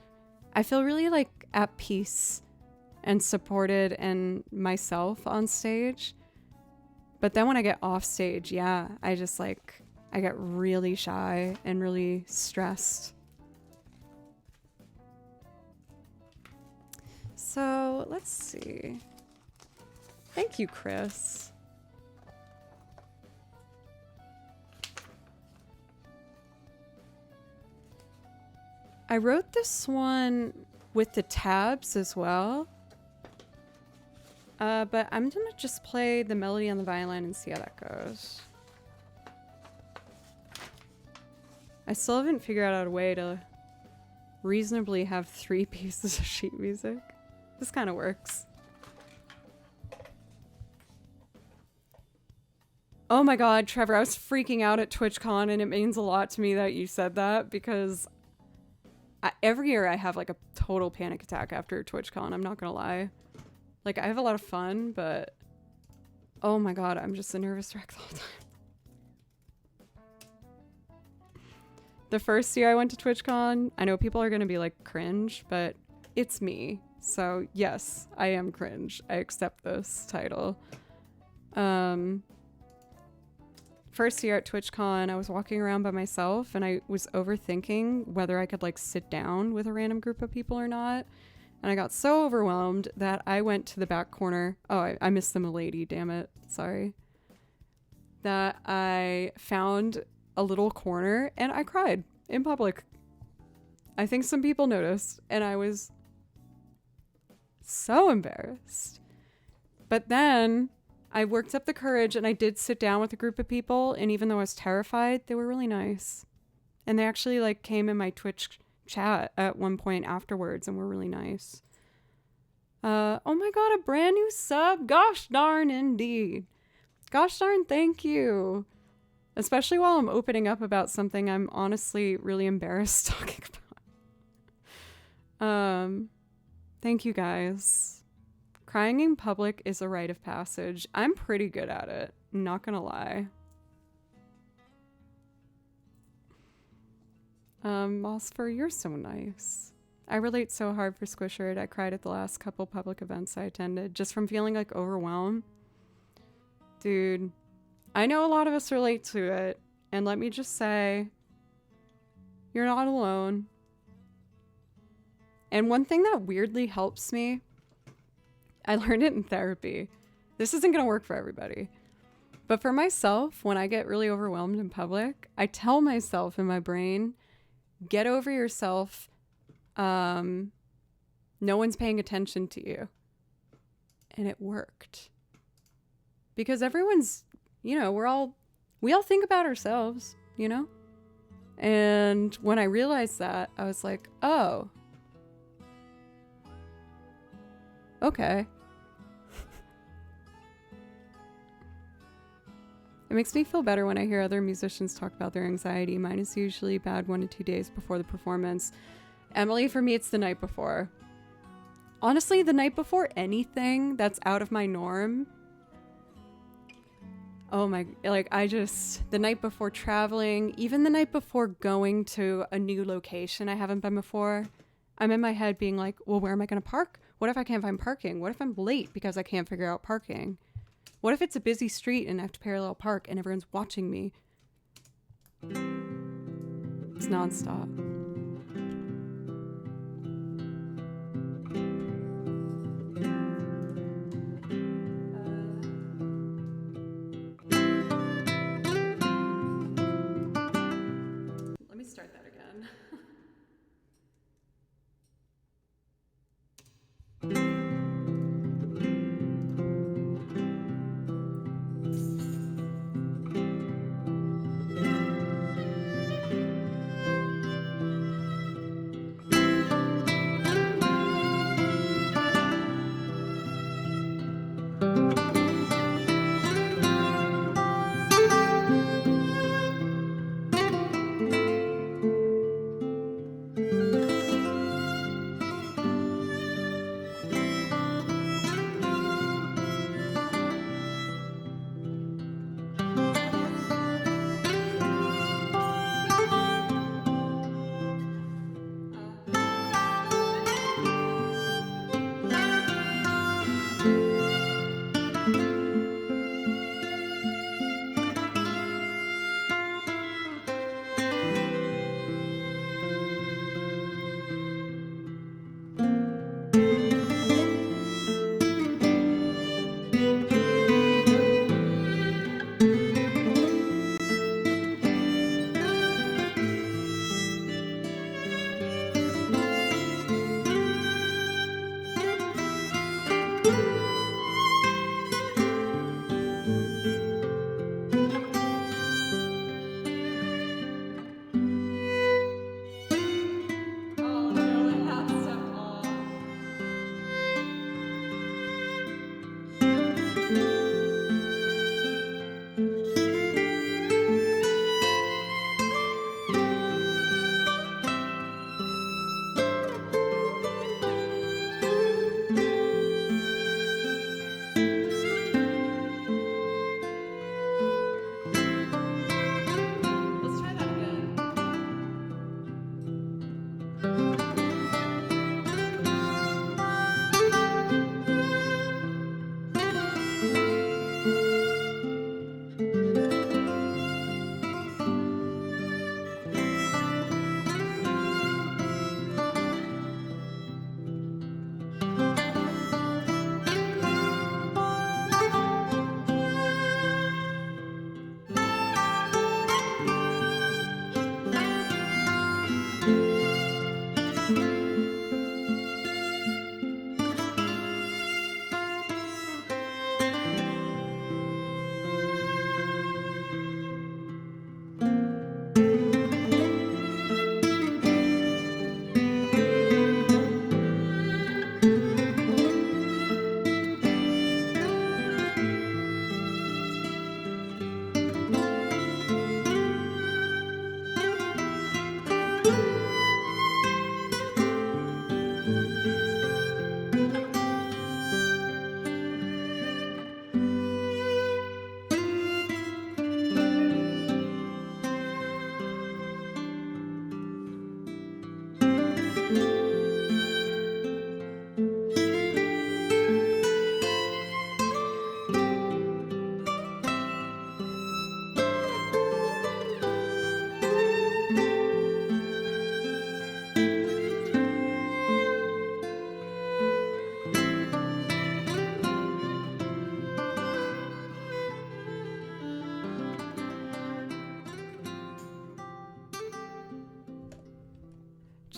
I feel really like at peace and supported and myself on stage. But then when I get off stage, yeah, I just like I get really shy and really stressed. So let's see. Thank you, Chris. I wrote this one with the tabs as well. But I'm gonna just play the melody on the violin and see how that goes. I still haven't figured out a way to reasonably have 3 pieces of sheet music. This kind of works. Oh my god, Trevor, I was freaking out at TwitchCon, and it means a lot to me that you said that, because every year I have like a total panic attack after TwitchCon, I'm not gonna lie. Like, I have a lot of fun, but oh my god, I'm just a nervous wreck the whole time. The first year I went to TwitchCon, I know people are gonna be like cringe, but it's me. So yes, I am cringe. I accept this title. First year at TwitchCon, I was walking around by myself and I was overthinking whether I could like sit down with a random group of people or not. And I got so overwhelmed that I went to the back corner. Oh, I missed the milady, damn it. Sorry. That I found a little corner and I cried in public. I think some people noticed and I was so embarrassed. But then I worked up the courage and I did sit down with a group of people, and even though I was terrified, they were really nice. And they actually like came in my Twitch chat at one point afterwards and were really nice. Oh my god, a brand new sub. Gosh darn, indeed. Gosh darn, thank you. Especially while I'm opening up about something I'm honestly really embarrassed talking about. Thank you guys. Crying in public is a rite of passage. I'm pretty good at it, not gonna lie. Mosfer, you're so nice. I relate so hard for Squishered. I cried at the last couple public events I attended just from feeling like overwhelmed. Dude, I know a lot of us relate to it, and let me just say, you're not alone. And one thing that weirdly helps me, I learned it in therapy. This isn't gonna work for everybody. But for myself, when I get really overwhelmed in public, I tell myself in my brain, get over yourself. No one's paying attention to you. And it worked. Because everyone's, you know, we all think about ourselves, you know? And when I realized that, I was like, oh, okay. It makes me feel better when I hear other musicians talk about their anxiety. Mine is usually bad 1 to 2 days before the performance. Emily, for me, it's the night before. Honestly, the night before anything that's out of my norm. Oh my, like the night before traveling, even the night before going to a new location I haven't been before, I'm in my head being like, well, where am I going to park? What if I can't find parking? What if I'm late because I can't figure out parking? What if it's a busy street and I have to parallel park and everyone's watching me? It's nonstop. Let me start that again.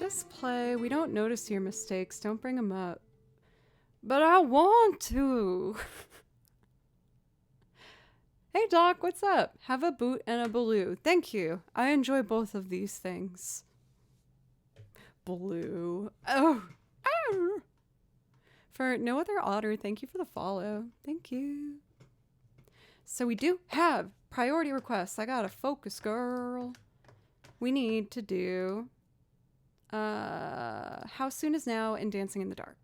Just play. We don't notice your mistakes. Don't bring them up. But I want to. Hey, Doc, what's up? Have a boot and a baloo. Thank you. I enjoy both of these things. Blue. Oh. Oh. For no other otter, thank you for the follow. Thank you. So we do have priority requests. I got a focus, girl. We need to do How Soon Is Now and Dancing in the Dark.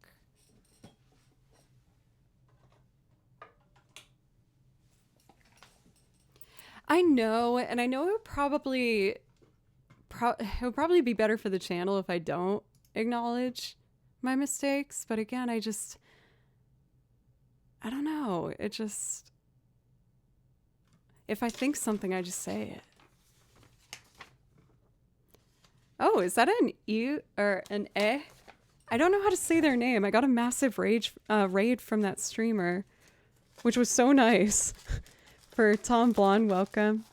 I know, and I know it would probably be better for the channel if I don't acknowledge my mistakes, but again, I don't know. It just, if I think something, I just say it. Oh, is that an E or an E? I don't know how to say their name. I got a massive raid from that streamer, which was so nice. For Tom Blonde, welcome.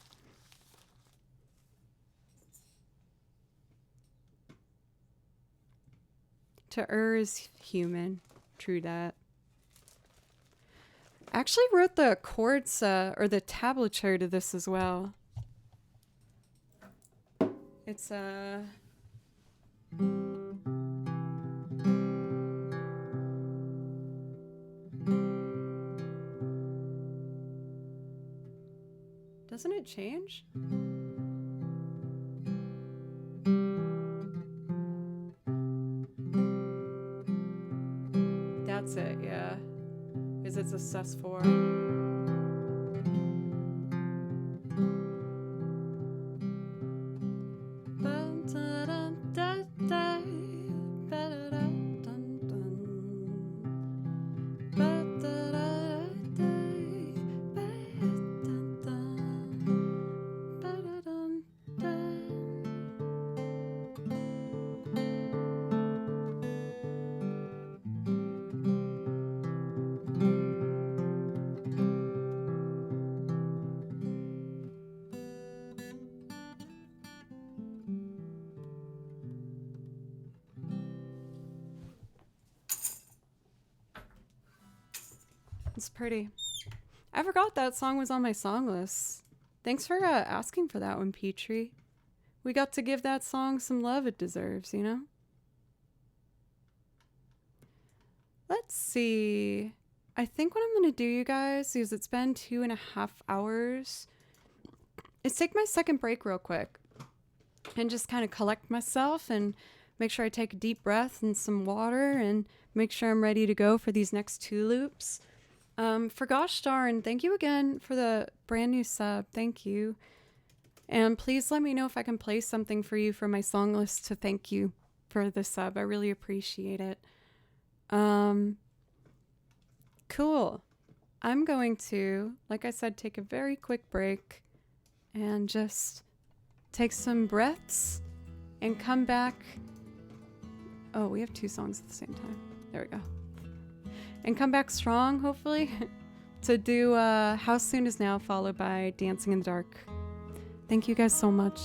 To is human. True that. I actually wrote the chords or the tablature to this as well. It's doesn't it change? That's it, yeah. Because it's a sus4. It's pretty. I forgot that song was on my song list. Thanks for asking for that one, Petrie. We got to give that song some love it deserves, you know? Let's see. I think what I'm going to do, you guys, is it's been 2.5 hours, is take my second break real quick and just kind of collect myself and make sure I take a deep breath and some water and make sure I'm ready to go for these next 2 loops. For gosh darn, thank you again for the brand new sub. Thank you. And please let me know if I can play something for you from my song list to thank you for the sub. I really appreciate it. Cool. I'm going to, like I said, take a very quick break and just take some breaths and come back. Oh, we have 2 songs at the same time. There we go. And come back strong, hopefully, to do How Soon Is Now, followed by Dancing in the Dark. Thank you guys so much.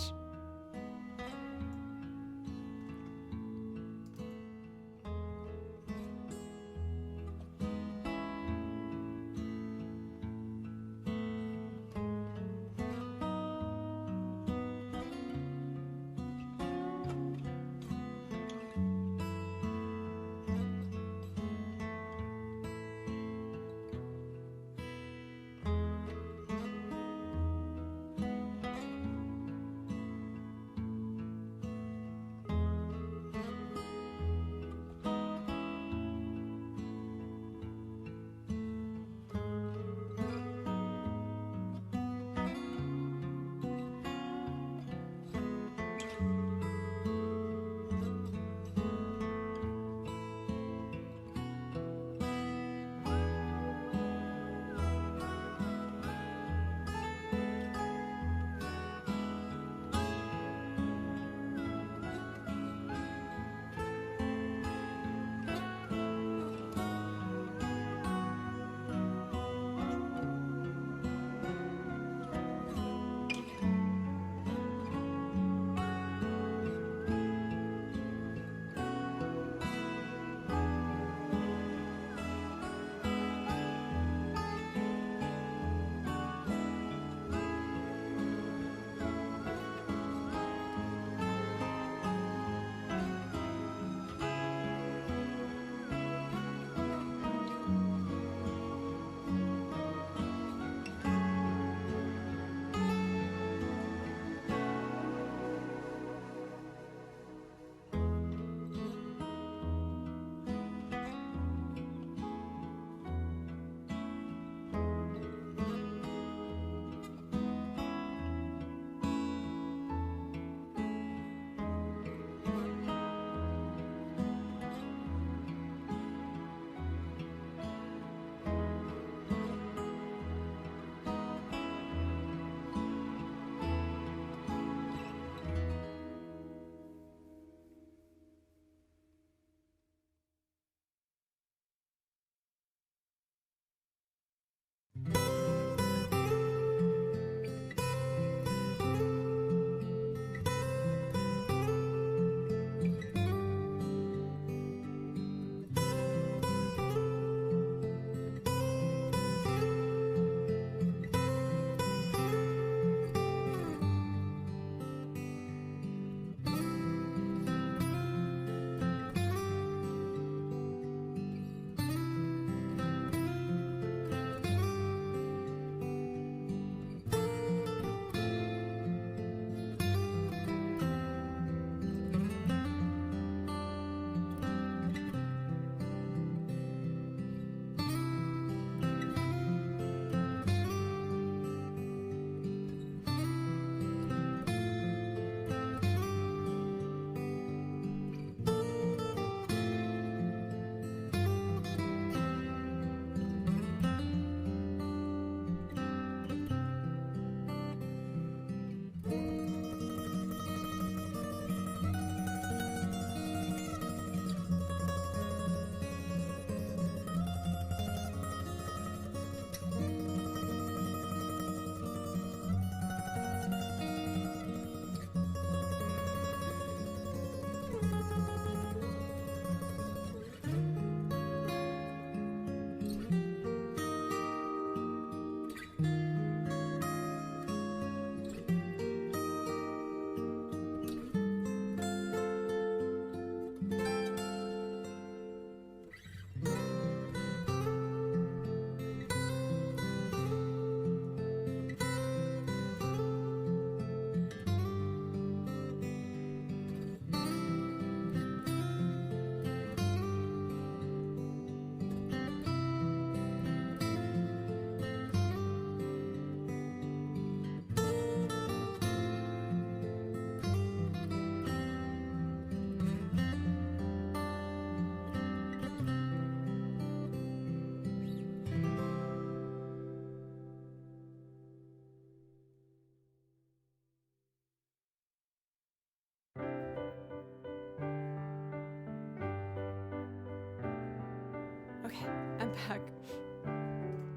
I'm back.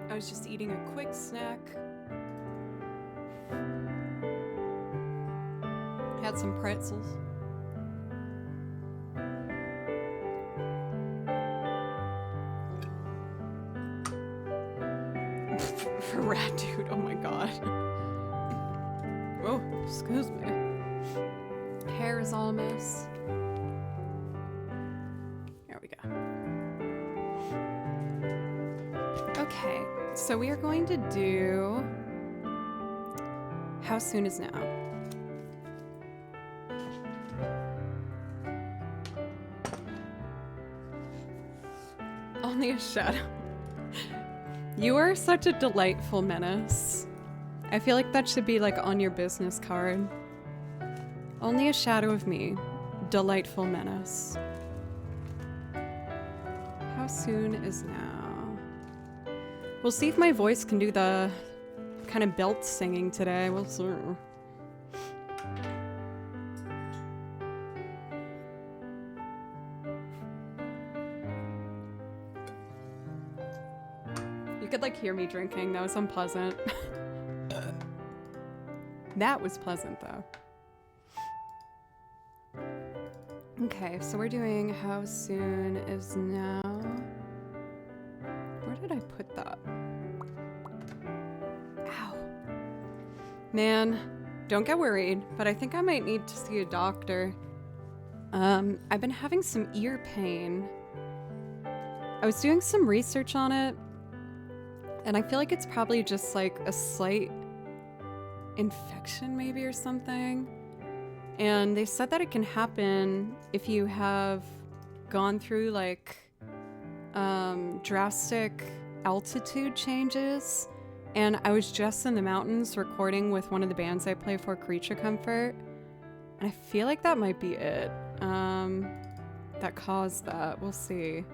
I was just eating a quick snack. Had some pretzels. Rat dude, oh my god. Oh, excuse me. Hair is all a mess. There we go. Okay, so we are going to do How Soon Is Now. Only a shadow. You are such a delightful menace. I feel like that should be like on your business card. Only a shadow of me. Delightful menace. How soon is now? We'll see if my voice can do the kind of belt singing today. We'll see. You could like hear me drinking. That was unpleasant. That was pleasant though. Okay, so we're doing How Soon Is Now. Where did I put that? Ow. Man, don't get worried, but I think I might need to see a doctor. I've been having some ear pain. I was doing some research on it, and I feel like it's probably just like a slight infection maybe or something. And they said that it can happen if you have gone through like drastic altitude changes. And I was just in the mountains recording with one of the bands I play for, Creature Comfort. And I feel like that might be it that caused that. We'll see.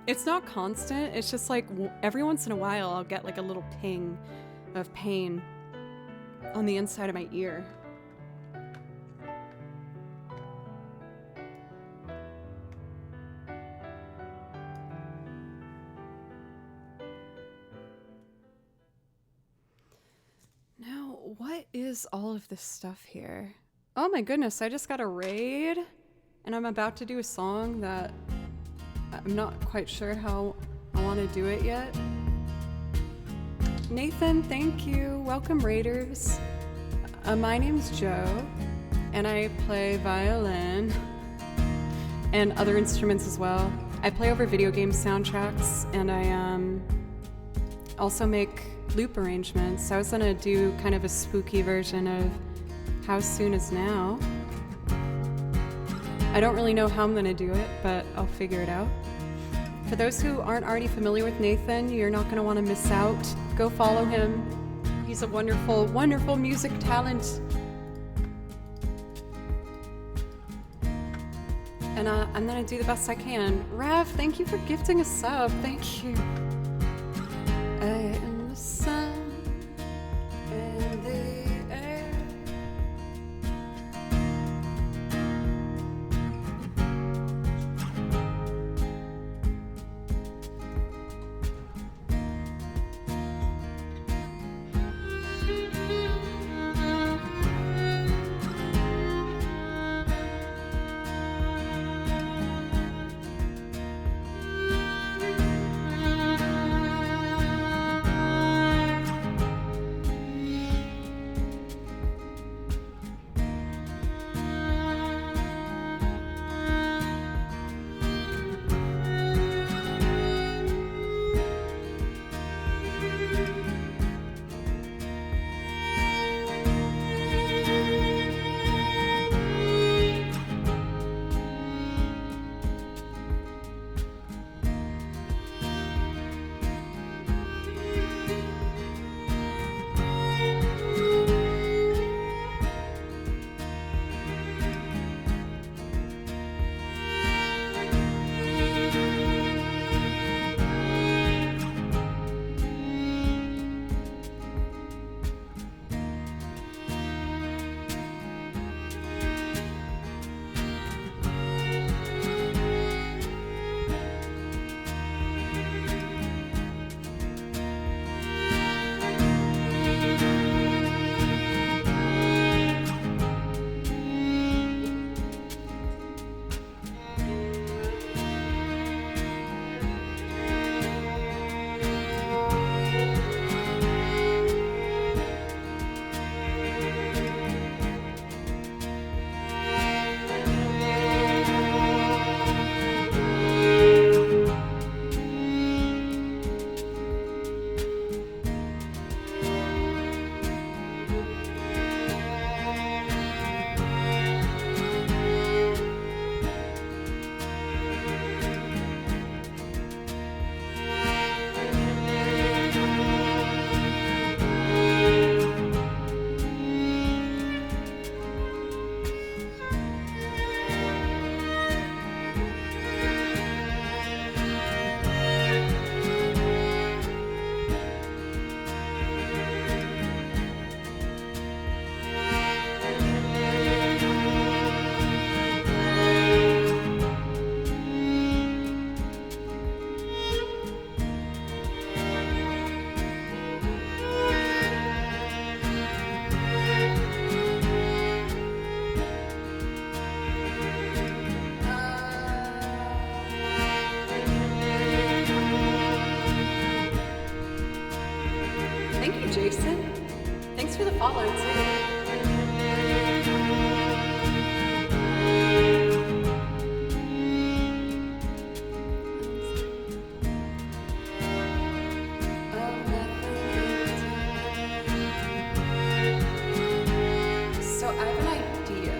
It's not constant. It's just like every once in a while I'll get like a little ping of pain on the inside of my ear. Now, what is all of this stuff here? Oh my goodness, I just got a raid and I'm about to do a song that I'm not quite sure how I want to do it yet. Nathan, thank you. Welcome, Raiders. My name's Joe, and I play violin and other instruments as well. I play over video game soundtracks, and I also make loop arrangements. I was gonna do kind of a spooky version of How Soon Is Now. I don't really know how I'm gonna do it, but I'll figure it out. For those who aren't already familiar with Nathan, you're not gonna wanna miss out. Go follow him. He's a wonderful, wonderful music talent. And I'm gonna do the best I can. Rav, thank you for gifting a sub. Thank you. I am the sun and the air. Jason. Thanks for the follow, too. So I have an idea.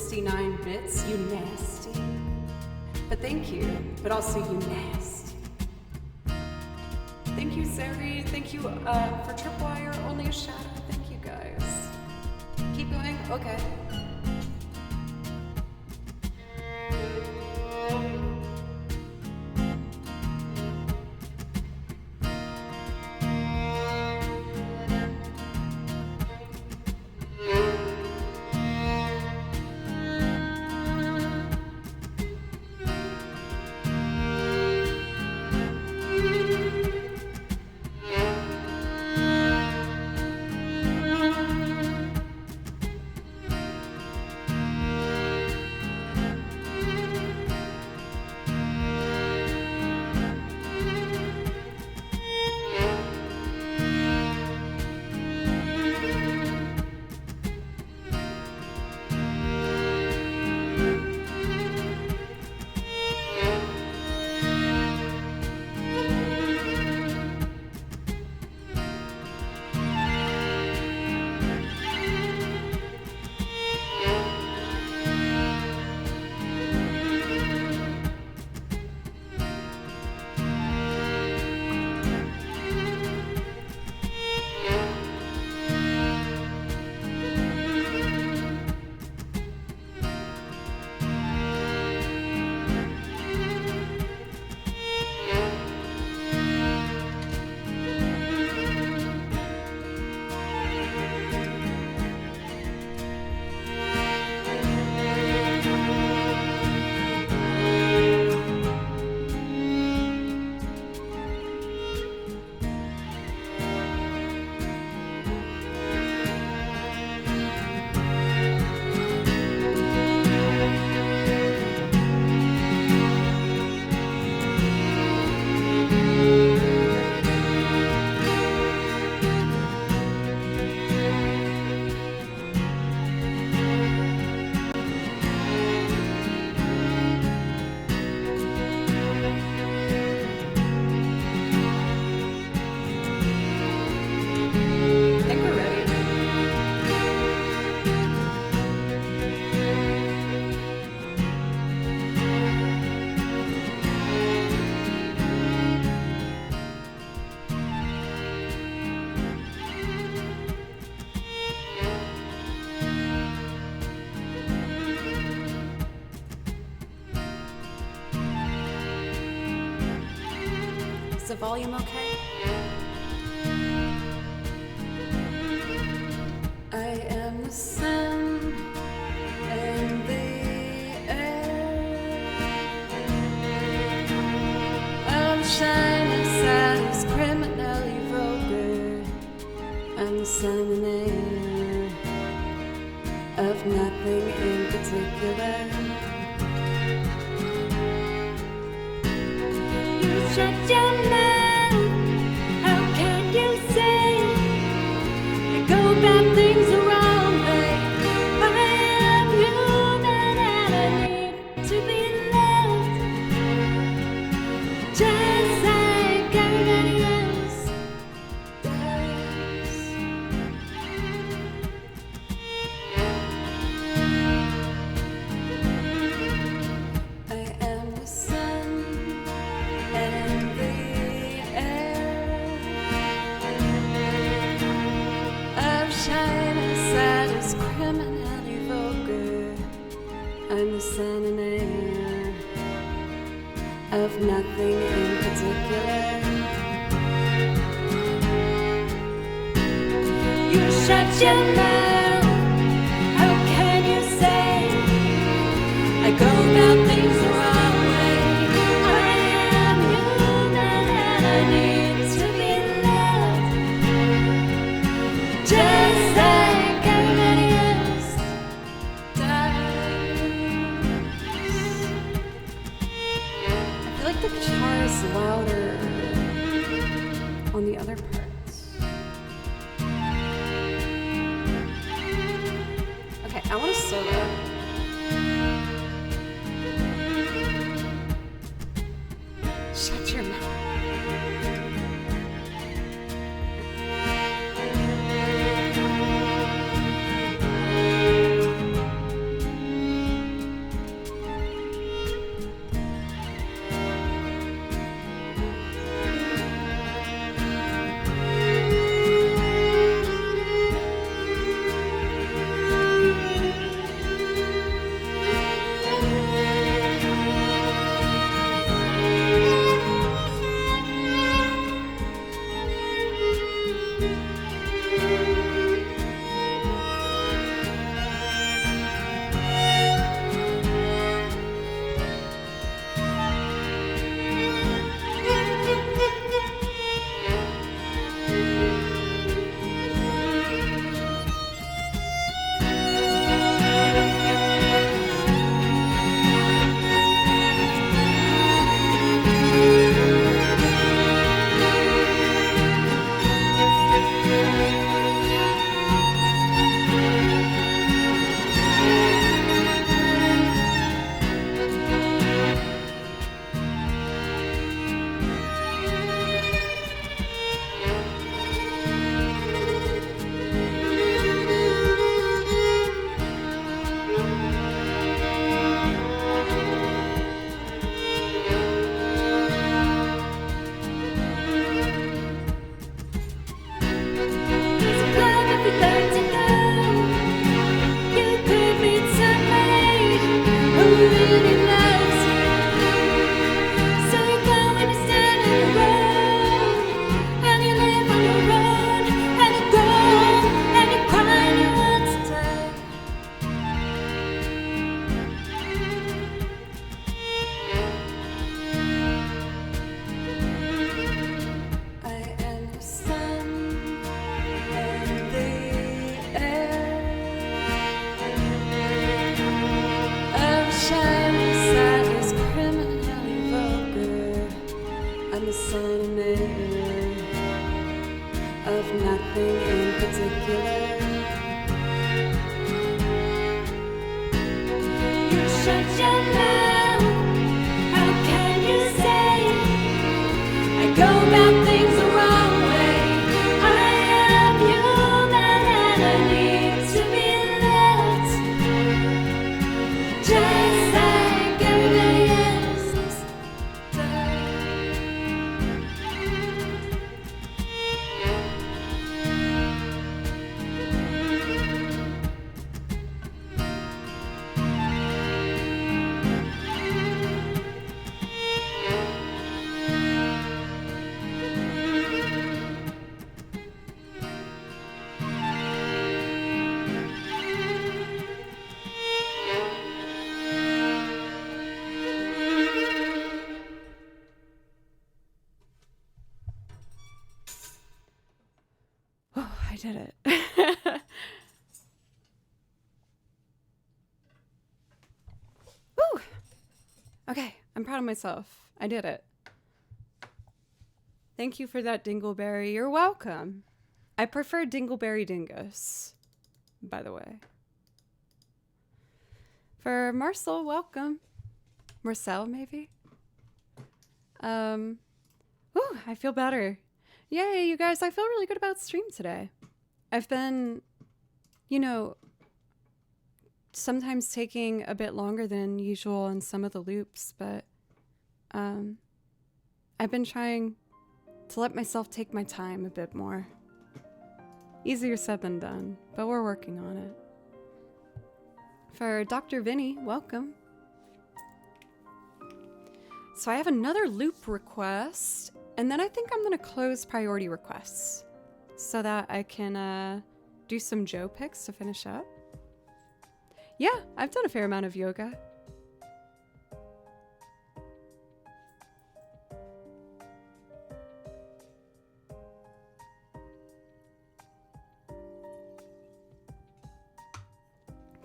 69 bits, you nasty. But thank you, but also you nasty. Thank you, Zeri. Thank you for Tripwire, Only a Shadow. Thank you, guys. Keep going? Okay. Is the volume okay? I am the sun and the air. I'm shining as criminally vulgar. I'm the sun and air of nothing in particular. Shut your mouth. How can you say I go about things the wrong way? I am human and I need to be loved, just like everybody else does. I am the sun and the air. I'm shining sad as criminally vulgar. I'm the sun and air of nothing in particular. You shut your mouth. How can you say I go about things the wrong way? I am human and I need to be loved, just like everybody else does. I feel like the guitar is louder on the other parts. did it. Woo! Okay, I'm proud of myself. I did it. Thank you for that, Dingleberry. You're welcome. I prefer Dingleberry Dingus, by the way. For Marcel, welcome. Marcel, maybe? Ooh, I feel better. Yay, you guys, I feel really good about stream today. I've been, sometimes taking a bit longer than usual in some of the loops, but I've been trying to let myself take my time a bit more. Easier said than done, but we're working on it. For Dr. Vinny, welcome. So I have another loop request, and then I think I'm going to close priority requests so that I can do some Joe picks to finish up. Yeah, I've done a fair amount of yoga.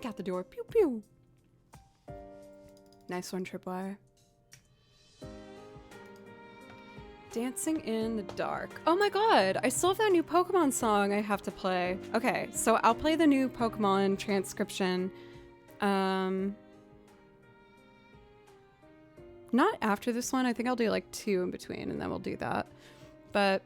Got the door. Pew pew. Nice one, Tripwire. Dancing in the Dark. Oh my god, I still have that new Pokemon song I have to play. Okay, so I'll play the new Pokemon transcription. Not after this one. I think I'll do like 2 in between and then we'll do that. But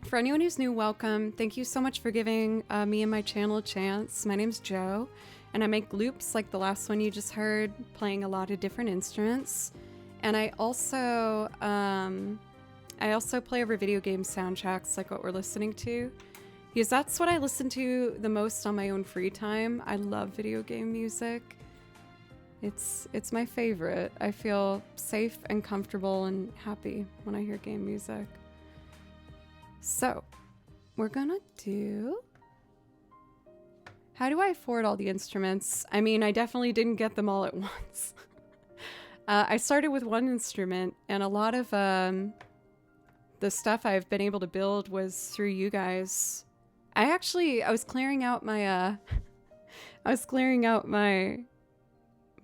for anyone who's new, welcome. Thank you so much for giving me and my channel a chance. My name's Joe, and I make loops like the last one you just heard, playing a lot of different instruments. And I also play over video game soundtracks like what we're listening to, because that's what I listen to the most on my own free time. I love video game music. It's my favorite. I feel safe and comfortable and happy when I hear game music. So, we're gonna do... How do I afford all the instruments? I mean, I definitely didn't get them all at once. I started with one instrument, and a lot of the stuff I've been able to build was through you guys. I was clearing out my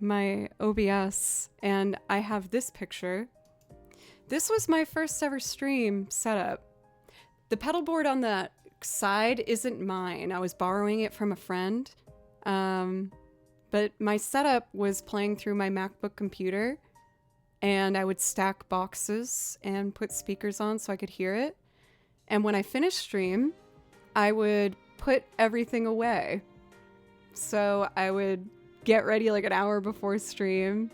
my OBS, and I have this picture. This was my first ever stream setup. The pedal board on the side isn't mine. I was borrowing it from a friend. But my setup was playing through my MacBook computer, and I would stack boxes and put speakers on so I could hear it. And when I finished stream, I would put everything away. So I would get ready like an hour before stream,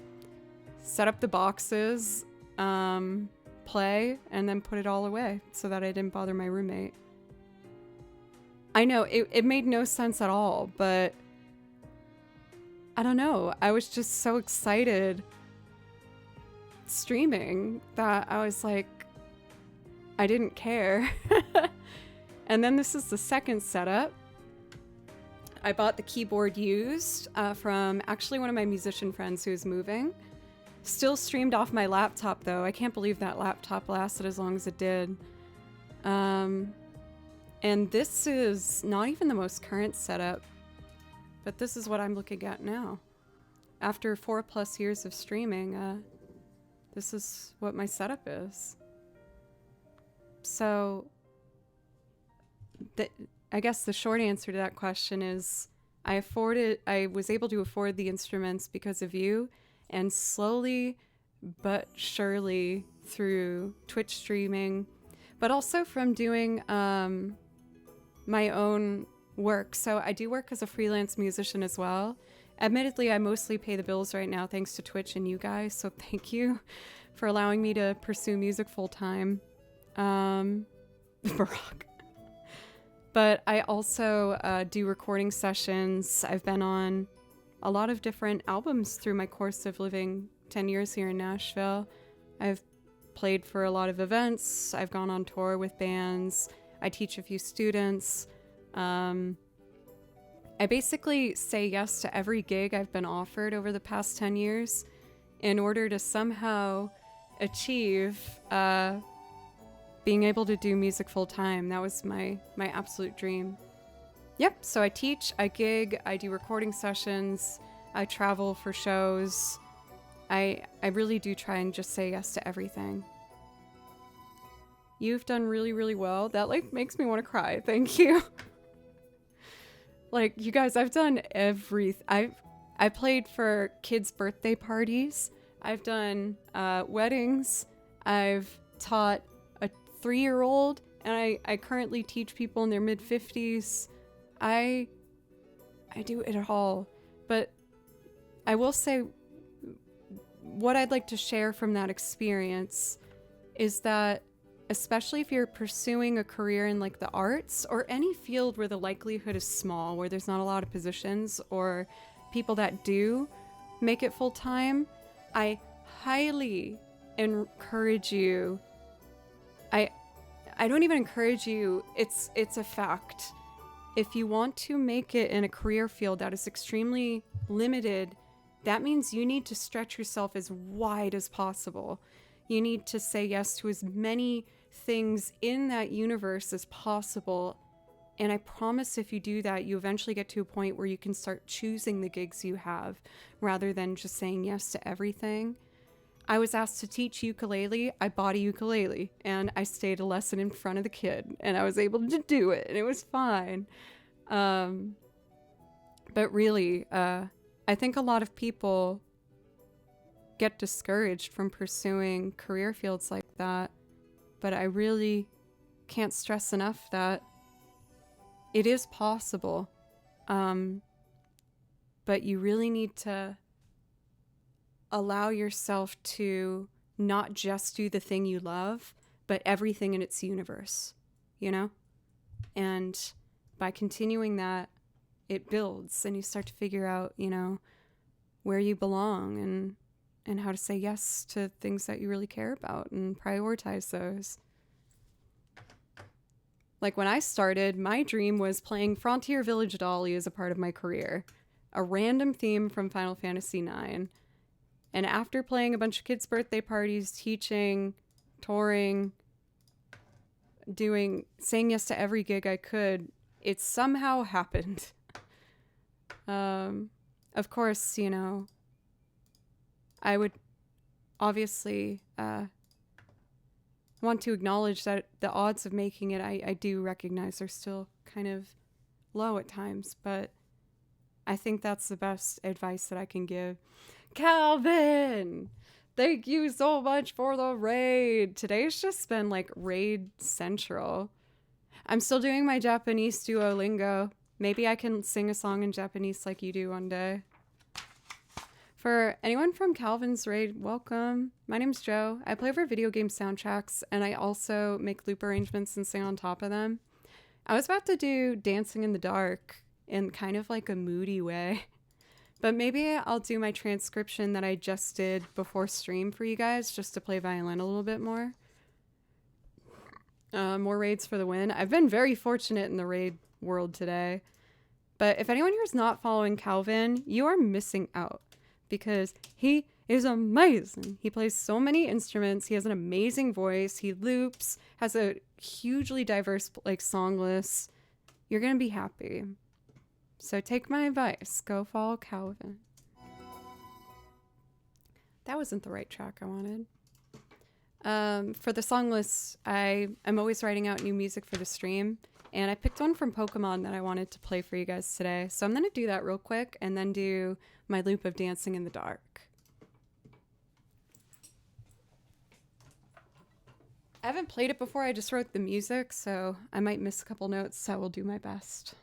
set up the boxes, play, and then put it all away so that I didn't bother my roommate. I know, it made no sense at all, but I don't know. I was just so excited streaming that I was like, I didn't care. And then this is the second setup. I bought the keyboard used from actually one of my musician friends who's moving. Still streamed off my laptop though. I can't believe that laptop lasted as long as it did. And this is not even the most current setup, but this is what I'm looking at now. After 4+ years of streaming, this is what my setup is. So, I guess the short answer to that question is I was able to afford the instruments because of you, and slowly but surely through Twitch streaming, but also from doing my own work. So I do work as a freelance musician as well. Admittedly, I mostly pay the bills right now thanks to Twitch and you guys, so thank you for allowing me to pursue music full time. Barack. But I also do recording sessions. I've been on a lot of different albums through my course of living 10 years here in Nashville. I've played for a lot of events. I've gone on tour with bands. I teach a few students. I basically say yes to every gig I've been offered over the past 10 years in order to somehow achieve being able to do music full time. That was my absolute dream. Yep. So I teach, I gig, I do recording sessions, I travel for shows. I really do try and just say yes to everything. You've done really, really well. That like makes me want to cry. Thank you. Like, you guys, I've done I played for kids' birthday parties. I've done weddings. I've taught a 3-year-old, and I currently teach people in their mid-50s. I do it all. But I will say, what I'd like to share from that experience is that, especially if you're pursuing a career in like the arts or any field where the likelihood is small, where there's not a lot of positions or people that do make it full time, I highly encourage you. I don't even encourage you. It's a fact. If you want to make it in a career field that is extremely limited, that means you need to stretch yourself as wide as possible. You need to say yes to as many things in that universe as possible. And I promise if you do that, you eventually get to a point where you can start choosing the gigs you have rather than just saying yes to everything. I was asked to teach ukulele. I bought a ukulele and I stayed a lesson in front of the kid and I was able to do it and it was fine. But really, I think a lot of people get discouraged from pursuing career fields like that. But I really can't stress enough that it is possible. But you really need to allow yourself to not just do the thing you love, but everything in its universe, you know? And by continuing that, it builds and you start to figure out, you know, where you belong and how to say yes to things that you really care about and prioritize those. Like when I started, my dream was playing Frontier Village Dolly as a part of my career, a random theme from Final Fantasy IX. And after playing a bunch of kids' birthday parties, teaching, touring, saying yes to every gig I could, it somehow happened. Of course, you know, I would obviously want to acknowledge that the odds of making it, I do recognize are still kind of low at times, but I think that's the best advice that I can give. Calvin, thank you so much for the raid. Today's just been like raid central. I'm still doing my Japanese Duolingo. Maybe I can sing a song in Japanese like you do one day. For anyone from Calvin's raid, welcome. My name's Joe. I play over video game soundtracks, and I also make loop arrangements and sing on top of them. I was about to do Dancing in the Dark in kind of like a moody way, but maybe I'll do my transcription that I just did before stream for you guys, just to play violin a little bit more. More raids for the win. I've been very fortunate in the raid world today, but if anyone here is not following Calvin, you are missing out. Because he is amazing. He plays so many instruments. He has an amazing voice. He loops, has a hugely diverse like song list. You're going to be happy. So take my advice. Go follow Calvin. That wasn't the right track I wanted. For the song list, I'm always writing out new music for the stream. And I picked one from Pokemon that I wanted to play for you guys today. So I'm going to do that real quick and then do my loop of Dancing in the Dark. I haven't played it before. I just wrote the music, so I might miss a couple notes. So I will do my best.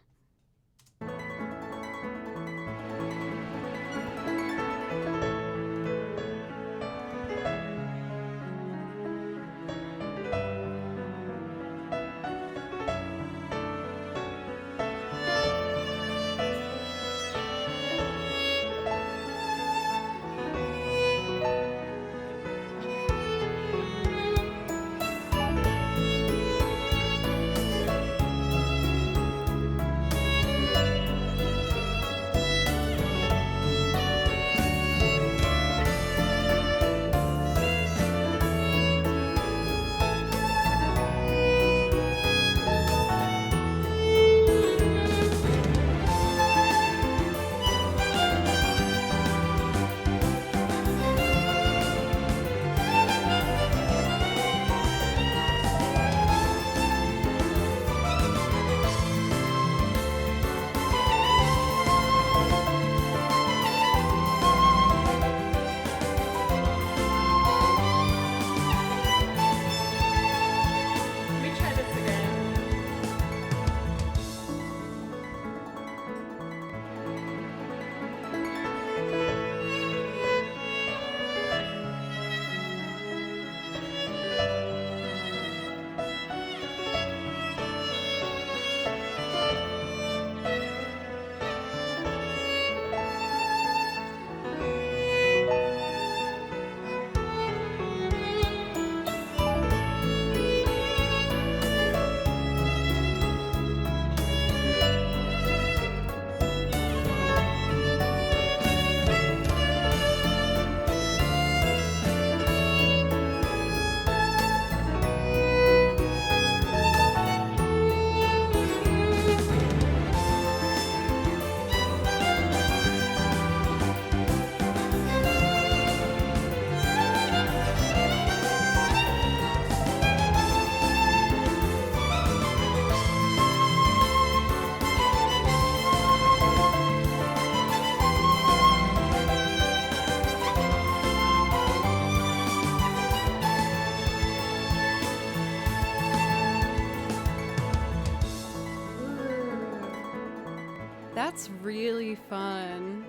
That's really fun.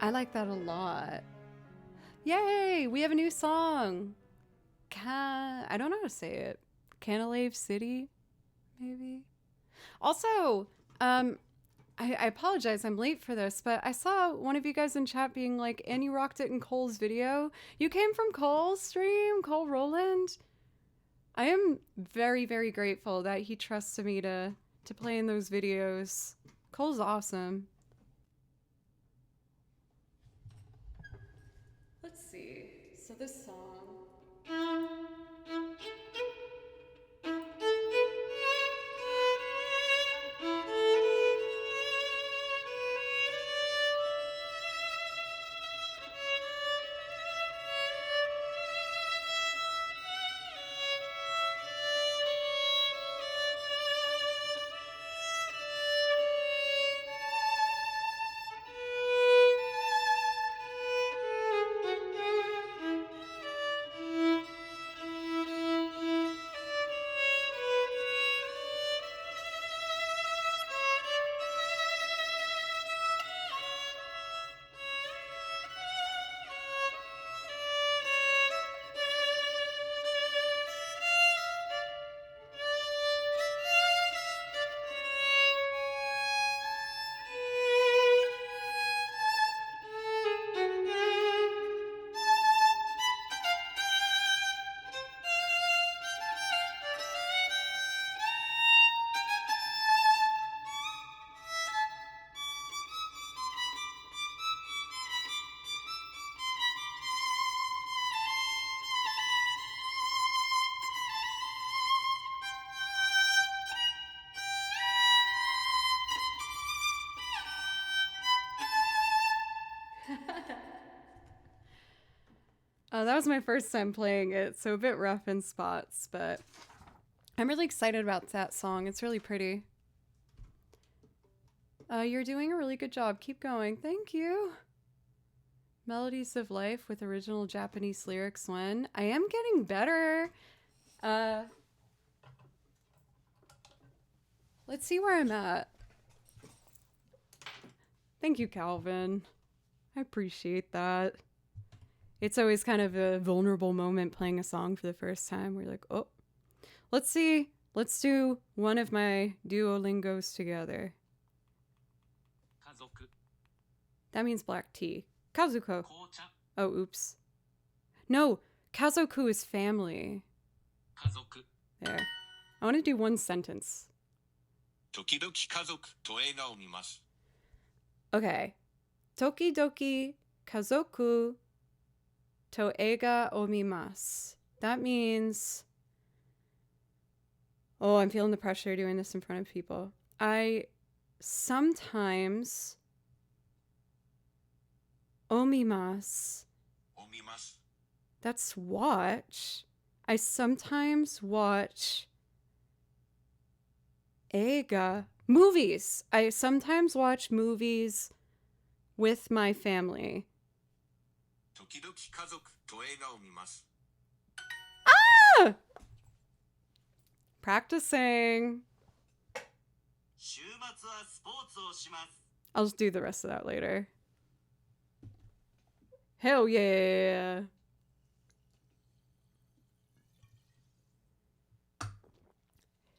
I like that a lot. Yay! We have a new song. I don't know how to say it. Canalave City, maybe. Also, I apologize, I'm late for this, but I saw one of you guys in chat being like, and you rocked it in Cole's video. You came from Cole's stream, Cole Roland. I am very, very grateful that he trusted me to play in those videos. Cole's awesome. Let's see. So this song. That was my first time playing it, so a bit rough in spots, but I'm really excited about that song. It's really pretty. You're doing a really good job. Keep going. Thank you. Melodies of Life with original Japanese lyrics when? I am getting better. Let's see where I'm at. Thank you, Calvin. I appreciate that. It's always kind of a vulnerable moment playing a song for the first time. We're like, oh, let's see. Let's do one of my Duolingos together. That means black tea. Kazuko. Oh, oops. No, Kazoku is family. There. I want to do one sentence. Okay. Tokidoki kazoku to eiga omimasu. That means... Oh, I'm feeling the pressure doing this in front of people. I sometimes... Omimasu. That's watch. I sometimes watch... Eiga. Movies. I sometimes watch movies with my family. Ah! Practicing. I'll just do the rest of that later. Hell yeah.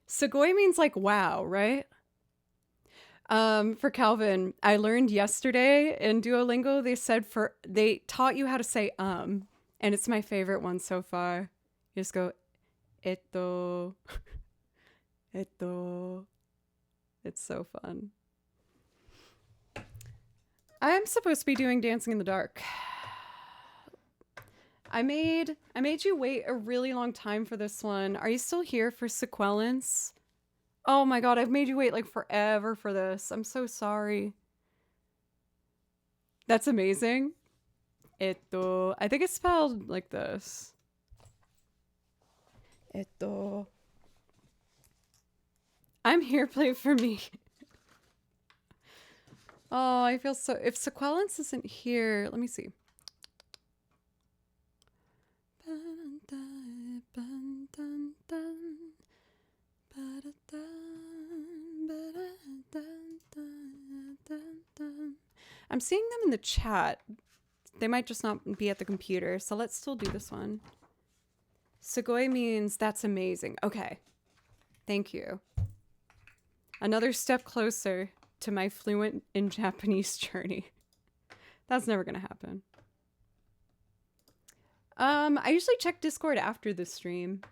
Sugoi means like wow, right? For Calvin, I learned yesterday in Duolingo, they taught you how to say and it's my favorite one so far. You just go eto. Eto. It's so fun. I'm supposed to be doing Dancing in the Dark. I made you wait a really long time for this one. Are you still here for Sequelance? Oh my god, I've made you wait like forever for this. I'm so sorry. That's amazing. Eto. I think it's spelled like this. Eto. I'm here, play for me. Oh, I feel so... If Sequelance isn't here... Let me see. I'm seeing them in the chat. They might just not be at the computer, so let's still do this one. Sugoi means that's amazing. Okay. Thank you. Another step closer to my fluent in Japanese journey. That's never gonna happen. I usually check Discord after the stream.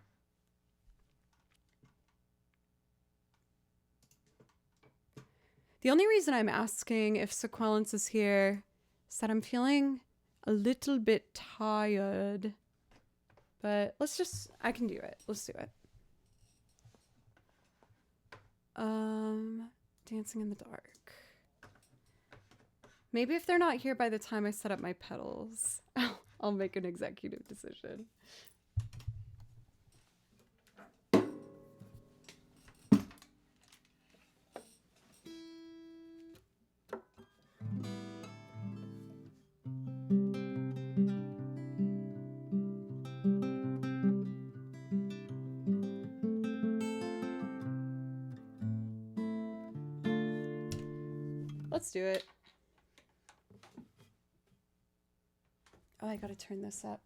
The only reason I'm asking if Sequelance is here is that I'm feeling a little bit tired. But I can do it. Let's do it. Dancing in the dark. Maybe if they're not here by the time I set up my pedals, I'll make an executive decision. Let's do it. Oh, I gotta turn this up.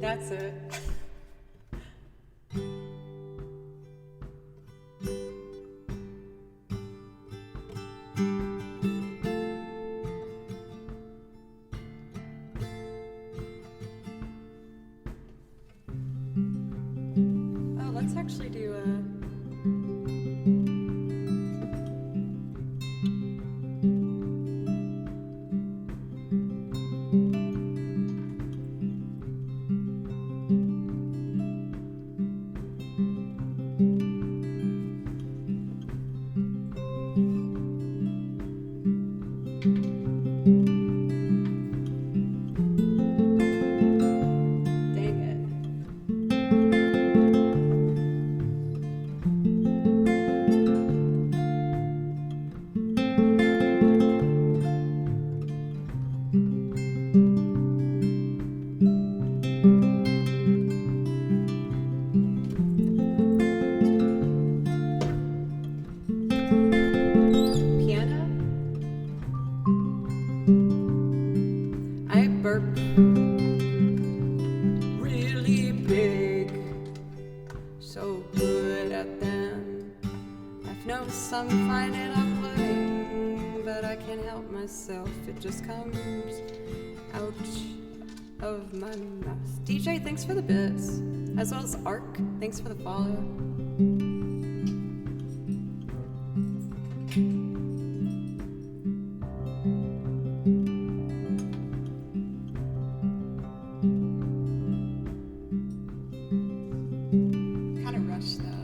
That's it. Oh, let's actually do it just comes out of my mouth. DJ, thanks for the bits. As well as Ark, thanks for the follow. Kind of rushed that.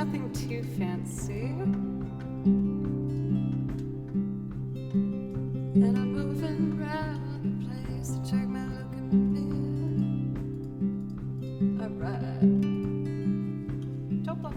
nothing too fancy. And I'm moving around the place to check my look in the mirror. Alright. Topa.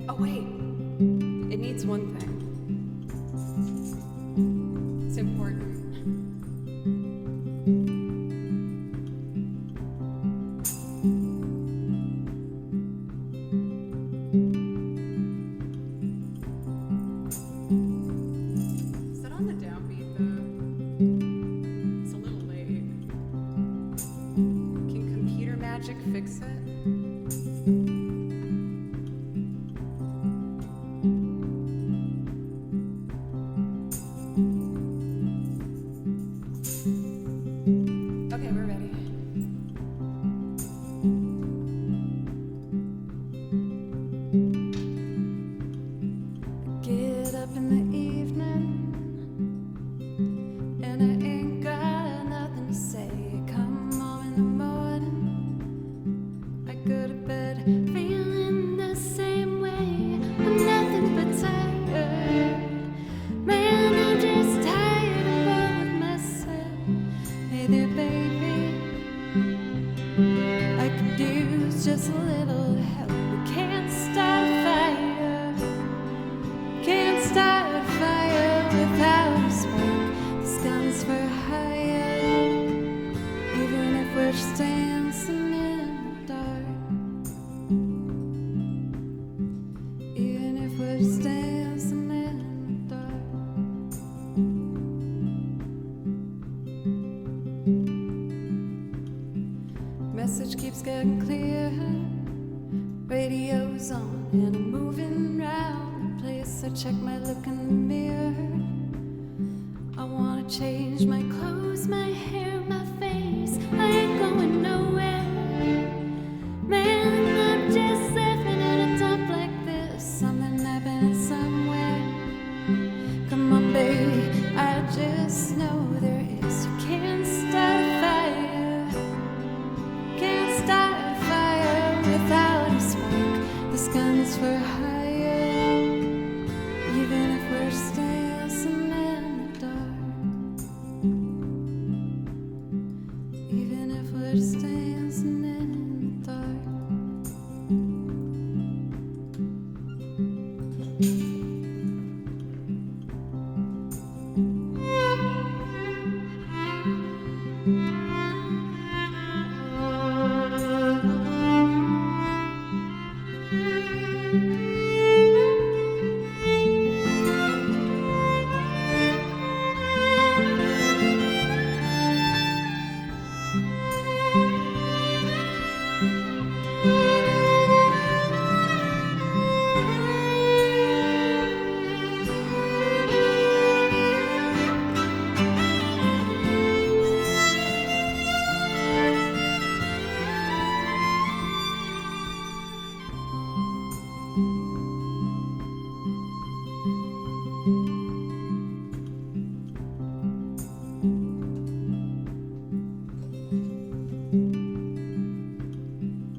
Oh, wait. It needs one thing. It's important. Is that on the downbeat, though? It's a little late. Can computer magic fix it? Okay, we're ready. Get up in the evening, and I ain't got nothing to say. Come home in the morning, I go to bed feeling the same way. I'm nothing but tired. Man, I'm just tired and bored with myself. Hey there, baby, I could use just a little help. We can't start a fire. Can't start a fire without a smoke. This gun's for hire. just dancing in the dark, even if we're just dancing in the dark. Message keeps getting clear, radio's on and I'm moving round the place. I check my look in the mirror. I wanna change my clothes, my hair, my face. I ain't going nowhere. Man, I'm just living in a dump like this. Something happened somewhere. Come on, baby, I just know there is. You can't start a fire. Can't start a fire without a smoke. This gun's for hire. Even if we're dancing in the dark, even if we're dancing in the dark.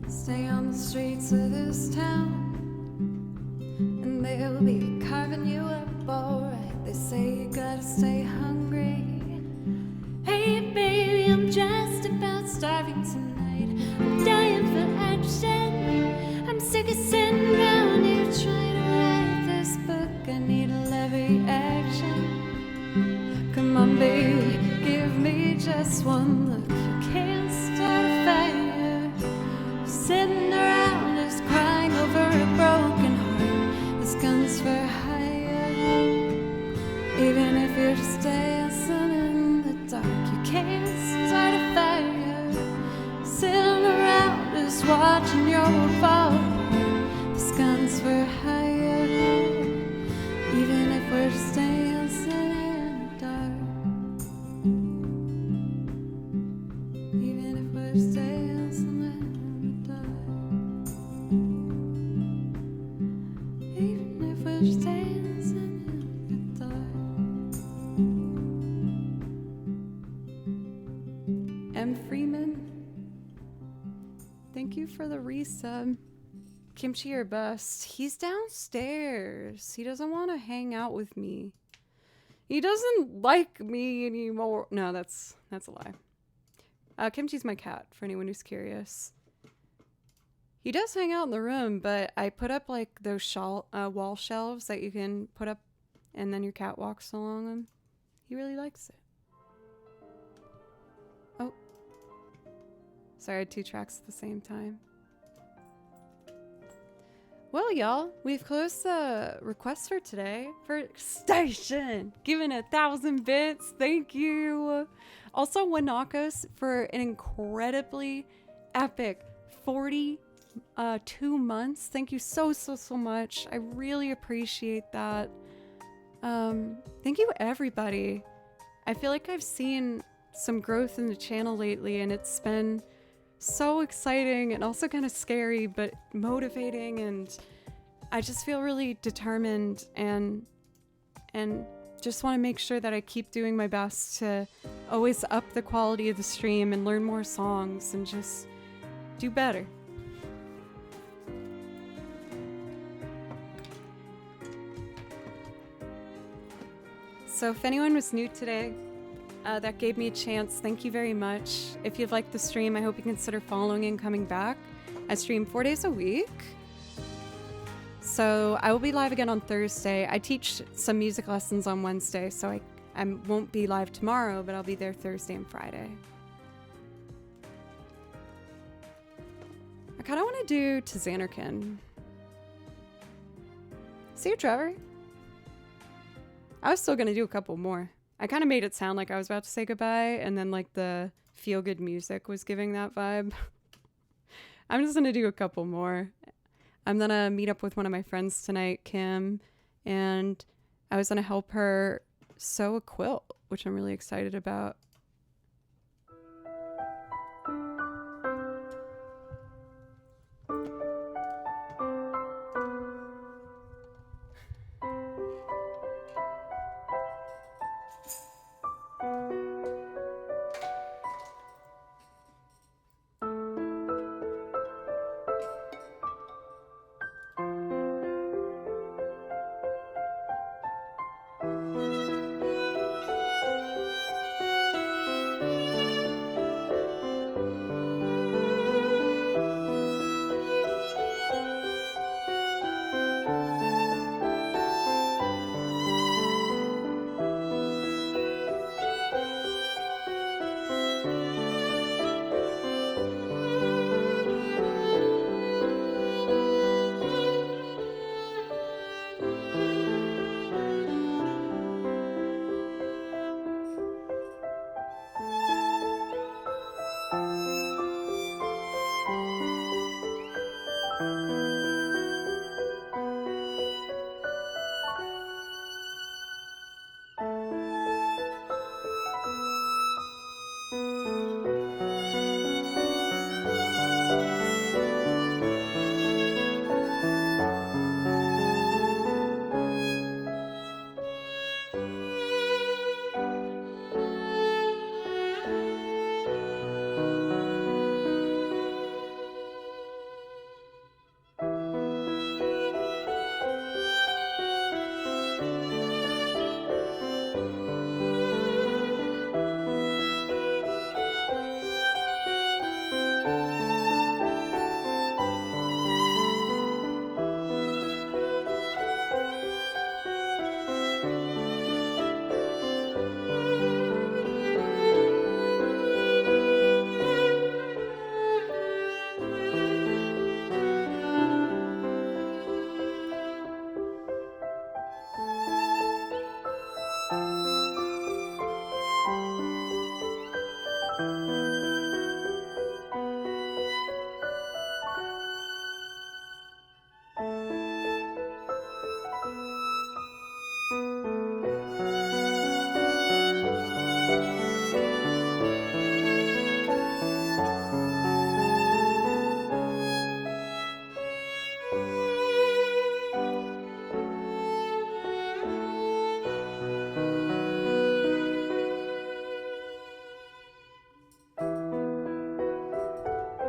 Stay on the streets of this town, and they'll be carving you up alright. They say you gotta stay hungry. Hey baby, I'm just about starving tonight. I'm dying for action. I'm sick of sitting around here trying to write this book. I need a levy action. Come on baby, give me just one look. You can't start a fire sitting around just crying over a broken heart. This gun's for hire. Even if you're just dancing in the dark, you can't start a fire sitting around just watching your world fall apart. This gun's for hire. Even if we're just dancing in the dark, even if we're just dancing in the dark, even if we're just dancing in the dark. M. Freeman, thank you for the resub. Kimchi or bust. He's downstairs. He doesn't want to hang out with me. He doesn't like me anymore. No, that's a lie. Kimchi's my cat, for anyone who's curious. He does hang out in the room, but I put up like those wall shelves that you can put up and then your cat walks along them. He really likes it. Oh. Sorry, I had 2 tracks at the same time. Well, y'all, we've closed the request for today for Station. Giving 1,000 bits. Thank you. Also, Wanakos for an incredibly epic 42 months. Thank you so much. I really appreciate that. Thank you, everybody. I feel like I've seen some growth in the channel lately, and it's been so exciting and also kind of scary, but motivating, and I just feel really determined and just want to make sure that I keep doing my best to always up the quality of the stream and learn more songs and just do better. So if anyone was new today, that gave me a chance, thank you very much. If you've liked the stream, I hope you consider following and coming back. I stream 4 days a week. So I will be live again on Thursday. I teach some music lessons on Wednesday, so I won't be live tomorrow, but I'll be there Thursday and Friday. kind of want to do To Xanarkin. See you, Trevor. I was still going to do a couple more. I kind of made it sound like I was about to say goodbye, and then like the feel-good music was giving that vibe. I'm just going to do a couple more. I'm going to meet up with one of my friends tonight, Kim, and I was going to help her sew a quilt, which I'm really excited about.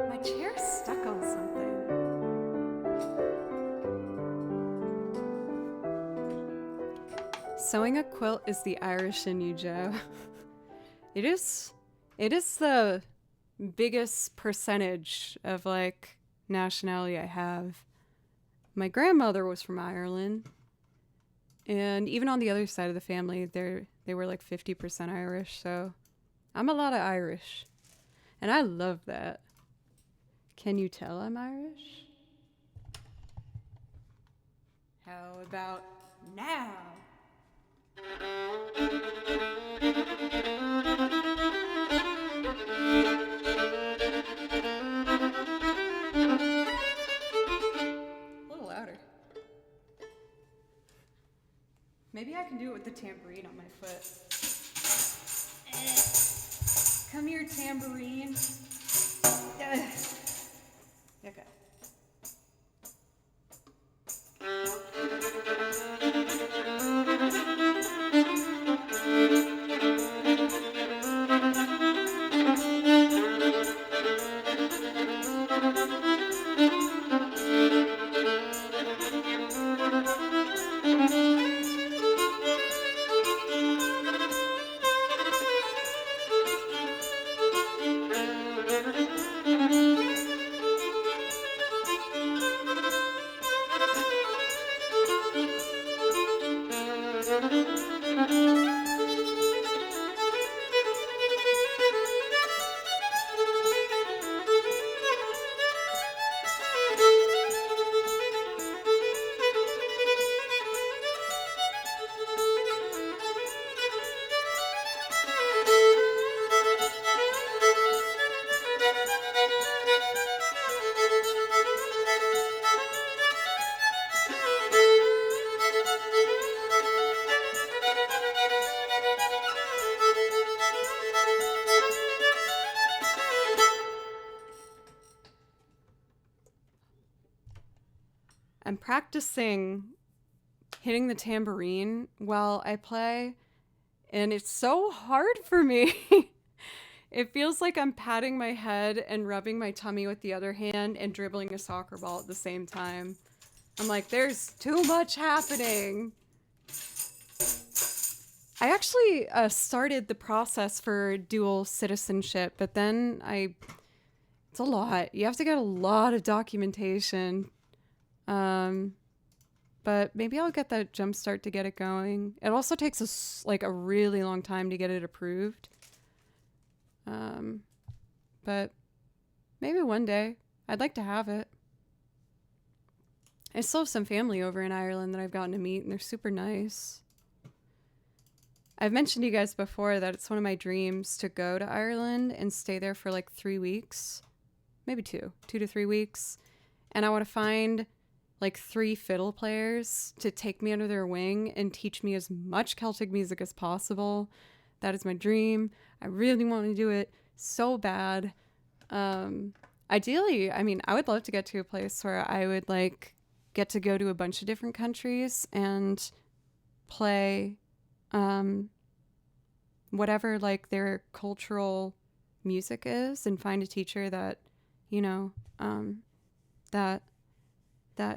My chair's stuck on something. Sewing a quilt is the Irish in you, Joe. It is the biggest percentage of like nationality I have. My grandmother was from Ireland, and even on the other side of the family, they were like 50% Irish. So I'm a lot of Irish, and I love that. Can you tell I'm Irish? How about now? A little louder. Maybe I can do it with the tambourine on my foot. Come here, tambourine. Okay. I'm practicing hitting the tambourine while I play, and it's so hard for me. It feels like I'm patting my head and rubbing my tummy with the other hand and dribbling a soccer ball at the same time. I'm like, there's too much happening. I actually started the process for dual citizenship, but then it's a lot. You have to get a lot of documentation. But maybe I'll get that jump start to get it going. It also takes a really long time to get it approved. But maybe one day I'd like to have it. I still have some family over in Ireland that I've gotten to meet, and they're super nice. I've mentioned to you guys before that it's one of my dreams to go to Ireland and stay there for like 3 weeks, maybe 2 to 3 weeks. And I want to find like 3 fiddle players to take me under their wing and teach me as much Celtic music as possible. That is my dream. I really want to do it so bad. Ideally, I mean, I would love to get to a place where I would like get to go to a bunch of different countries and play whatever like their cultural music is, and find a teacher that, you know, that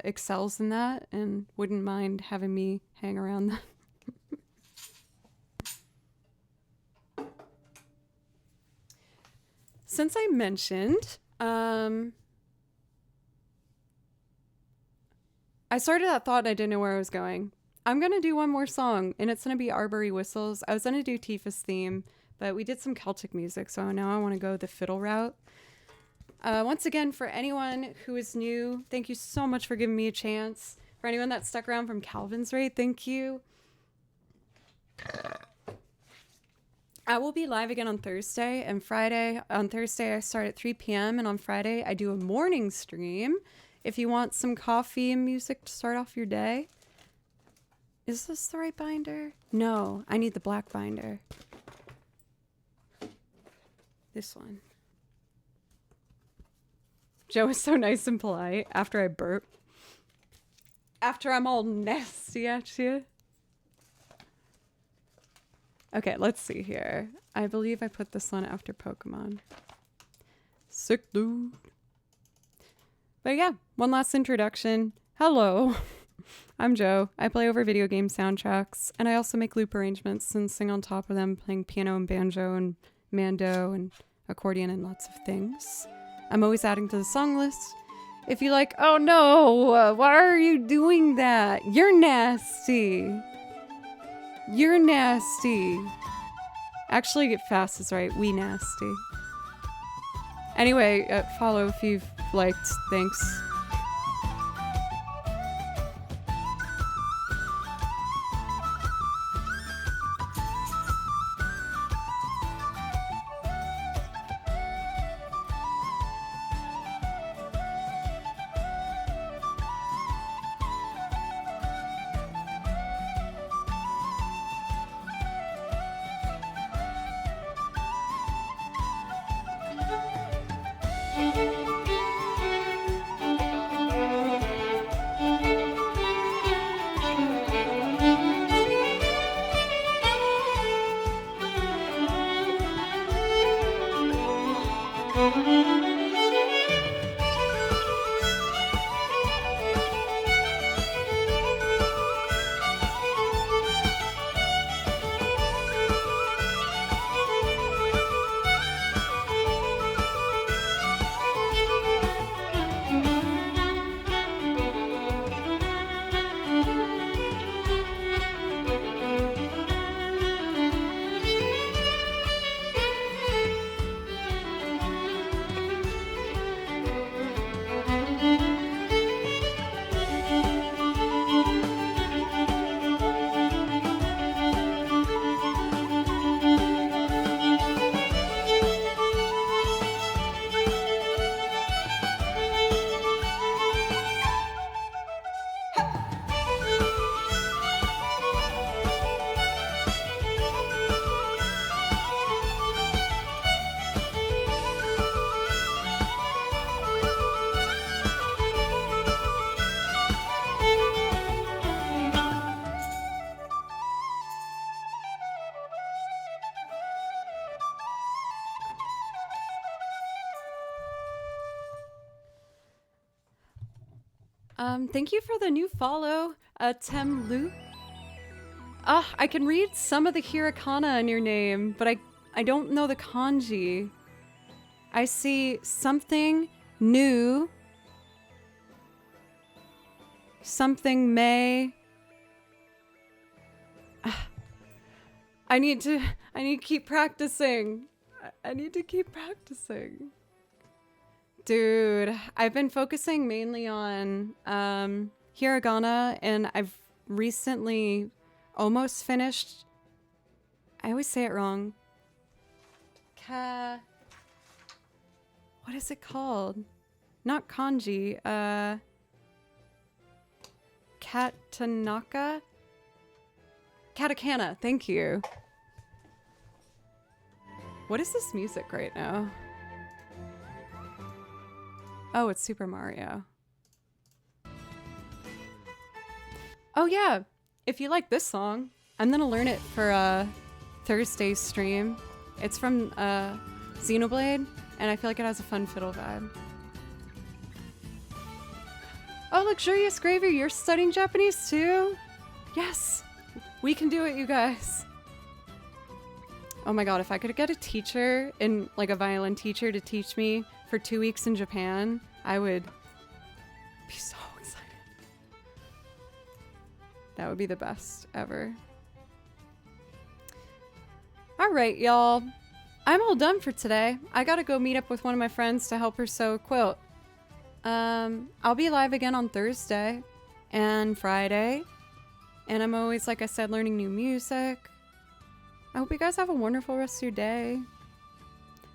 excels in that and wouldn't mind having me hang around them. Since I mentioned, I started that thought and I didn't know where I was going. I'm going to do one more song, and it's going to be Arbory Whistles. I was going to do Tifa's theme, but we did some Celtic music, so now I want to go the fiddle route. Once again, for anyone who is new, thank you so much for giving me a chance. For anyone that stuck around from Calvin's Raid, thank you. I will be live again on Thursday and Friday. On Thursday, I start at 3 p.m. and on Friday, I do a morning stream. If you want some coffee and music to start off your day. Is this the right binder? No, I need the black binder. This one. Joe is so nice and polite after I burp. After I'm all nasty at you. Okay, let's see here. I believe I put this one after Pokemon. Sick dude. But yeah, one last introduction. Hello. I'm Joe. I play over video game soundtracks, and I also make loop arrangements and sing on top of them, playing piano and banjo and mando and accordion and lots of things. I'm always adding to the song list. If you like, oh no, why are you doing that? You're nasty. You're nasty. Actually, fast is right. We nasty. Anyway, follow if you've liked. Thanks. Thank you for the new follow, Tem Lu. I can read some of the hiragana in your name, but I don't know the kanji. I see something new, something may. I need to keep practicing. I need to keep practicing. Dude, I've been focusing mainly on hiragana, and I've recently almost finished. I always say it wrong. What is it called? Not kanji. Katanaka? Katakana. Thank you. What is this music right now? Oh, it's Super Mario. Oh yeah, if you like this song, I'm gonna learn it for Thursday's stream. It's from Xenoblade, and I feel like it has a fun fiddle vibe. Oh, Luxurious Gravy, you're studying Japanese too? Yes, we can do it, you guys. Oh my god, if I could get a teacher, like a violin teacher, to teach me for 2 weeks in Japan, I would be so excited. That would be the best ever. Alright, y'all. I'm all done for today. I gotta go meet up with one of my friends to help her sew a quilt. I'll be live again on Thursday and Friday. And I'm always, like I said, learning new music. I hope you guys have a wonderful rest of your day.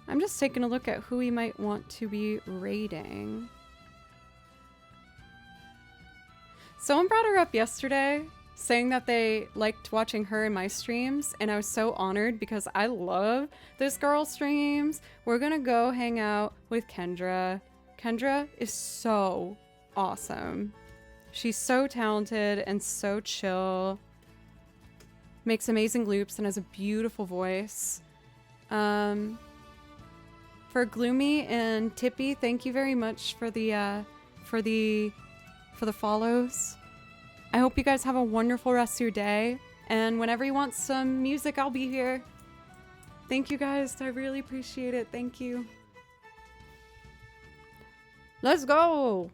I'm just taking a look at who we might want to be raiding. Someone brought her up yesterday, saying that they liked watching her in my streams, and I was so honored because I love this girl's streams. We're gonna go hang out with Kendra. Kendra is so awesome. She's so talented and so chill. Makes amazing loops and has a beautiful voice. For Gloomy and Tippy, thank you very much for the follows. I hope you guys have a wonderful rest of your day. And whenever you want some music, I'll be here. Thank you guys. I really appreciate it. Thank you. Let's go.